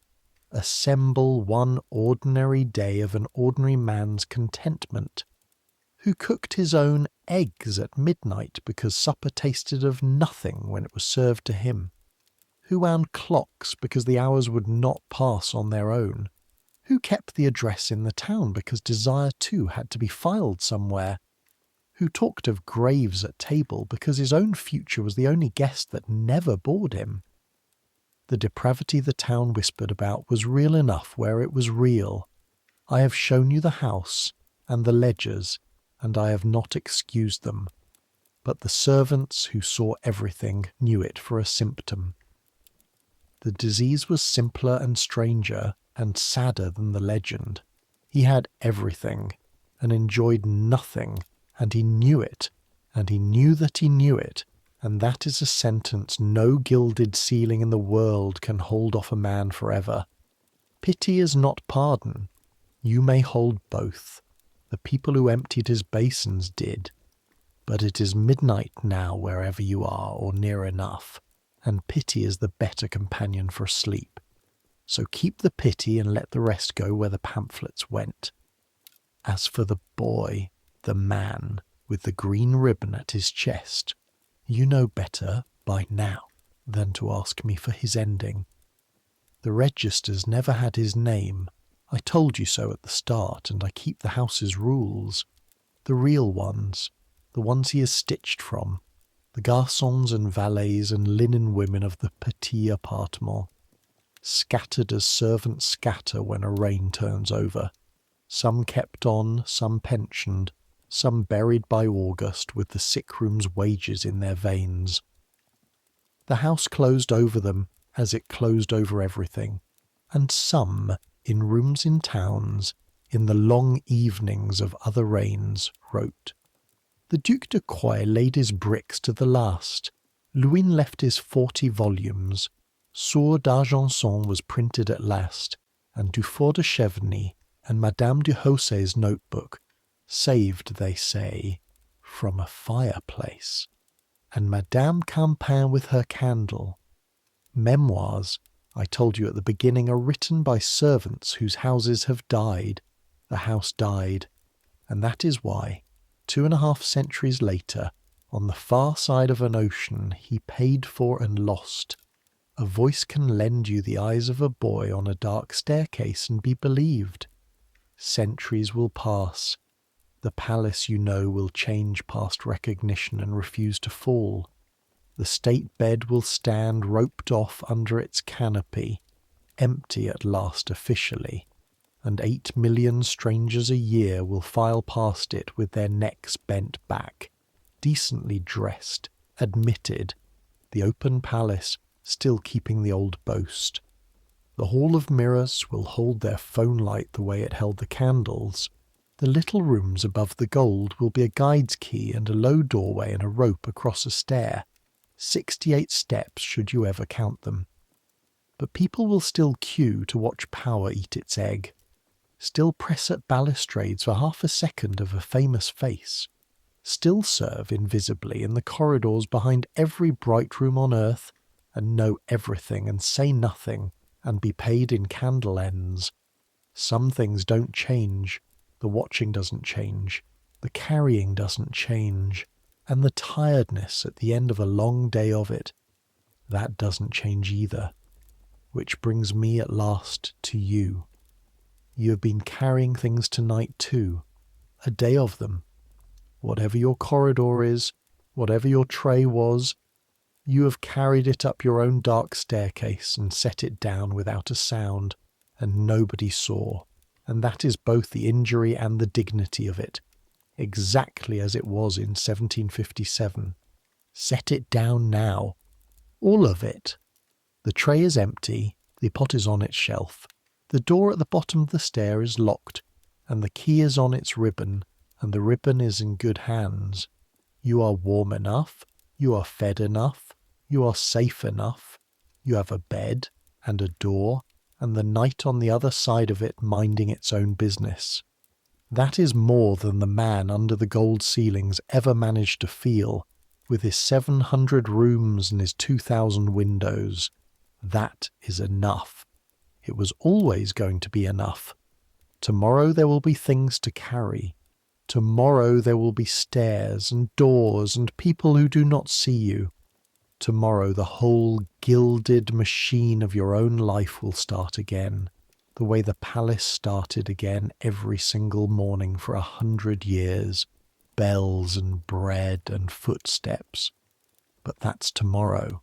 assemble one ordinary day of an ordinary man's contentment, who cooked his own eggs at midnight because supper tasted of nothing when it was served to him, who wound clocks because the hours would not pass on their own, Who kept the address in the town because desire too had to be filed somewhere? Who talked of graves at table because his own future was the only guest that never bored him? The depravity the town whispered about was real enough where it was real. I have shown you the house and the ledgers, and I have not excused them. But the servants who saw everything knew it for a symptom. The disease was simpler and stranger and sadder than the legend. He had everything and enjoyed nothing, and he knew it, and he knew that he knew it, and that is a sentence no gilded ceiling in the world can hold off a man forever. Pity is not pardon. You may hold both. The people who emptied his basins did. But it is midnight now wherever you are, or near enough, and pity is the better companion for sleep. So keep the pity and let the rest go where the pamphlets went. As for the boy, the man, with the green ribbon at his chest, you know better by now than to ask me for his ending. The registers never had his name. I told you so at the start, and I keep the house's rules. The real ones, the ones he is stitched from, the garçons and valets and linen women of the petit appartement, scattered as servants scatter when a rain turns over, some kept on, some pensioned, some buried by August with the sick room's wages in their veins. The house closed over them as it closed over everything, and some, in rooms in towns, in the long evenings of other reigns, wrote. The Duc de Croix laid his bricks to the last. Luynes left his 40 volumes. Sourd d'Argenson was printed at last, and Dufour de Chevigny and Madame du Hausset's notebook, saved, they say, from a fireplace, and Madame Campan with her candle. Memoirs, I told you at the beginning, are written by servants whose houses have died. The house died, and that is why, 2.5 centuries later, on the far side of an ocean he paid for and lost, a voice can lend you the eyes of a boy on a dark staircase and be believed. Centuries will pass. The palace, you know, will change past recognition and refuse to fall. The state bed will stand roped off under its canopy, empty at last officially, and 8 million strangers a year will file past it with their necks bent back, decently dressed, admitted, the open palace still keeping the old boast. The hall of mirrors will hold their phone light the way it held the candles. The little rooms above the gold will be a guide's key and a low doorway and a rope across a stair. 68 steps should you ever count them. But people will still queue to watch power eat its egg, still press at balustrades for half a second of a famous face, still serve invisibly in the corridors behind every bright room on earth, and know everything and say nothing, and be paid in candle ends. Some things don't change. The watching doesn't change. The carrying doesn't change. And the tiredness at the end of a long day of it, that doesn't change either. Which brings me at last to you. You have been carrying things tonight too. A day of them. Whatever your corridor is, whatever your tray was, you have carried it up your own dark staircase and set it down without a sound, and nobody saw, and that is both the injury and the dignity of it, exactly as it was in 1757. Set it down now, all of it. The tray is empty, the pot is on its shelf, the door at the bottom of the stair is locked, and the key is on its ribbon, and the ribbon is in good hands. You are warm enough, you are fed enough, you are safe enough, you have a bed and a door, and the night on the other side of it minding its own business. That is more than the man under the gold ceilings ever managed to feel, with his 700 rooms and his 2,000 windows. That is enough. It was always going to be enough. Tomorrow there will be things to carry. Tomorrow there will be stairs and doors and people who do not see you. Tomorrow the whole gilded machine of your own life will start again. the way the palace started again every single morning for 100 years, bells and bread and footsteps. But that's tomorrow.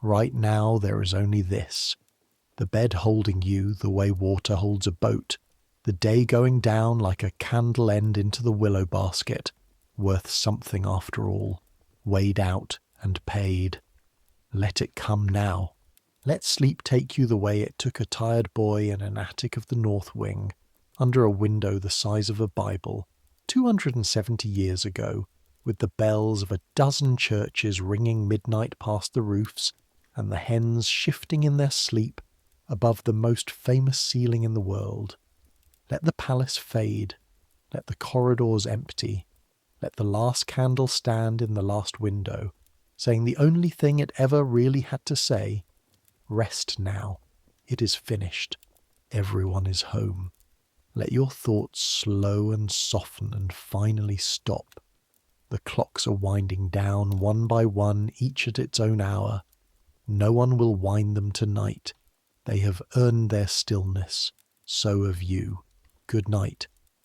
Right now there is only this. The bed holding you the way water holds a boat, the day going down like a candle end into the willow basket, worth something after all, weighed out and paid. Let it come now. Let sleep take you the way it took a tired boy in an attic of the North Wing, under a window the size of a Bible, 270 years ago, with the bells of a dozen churches ringing midnight past the roofs, and the hens shifting in their sleep above the most famous ceiling in the world. Let the palace fade. Let the corridors empty. Let the last candle stand in the last window, saying the only thing it ever really had to say, "Rest now. It is finished. Everyone is home." Let your thoughts slow and soften and finally stop. The clocks are winding down one by one, each at its own hour. No one will wind them tonight. They have earned their stillness. So have you. Good night.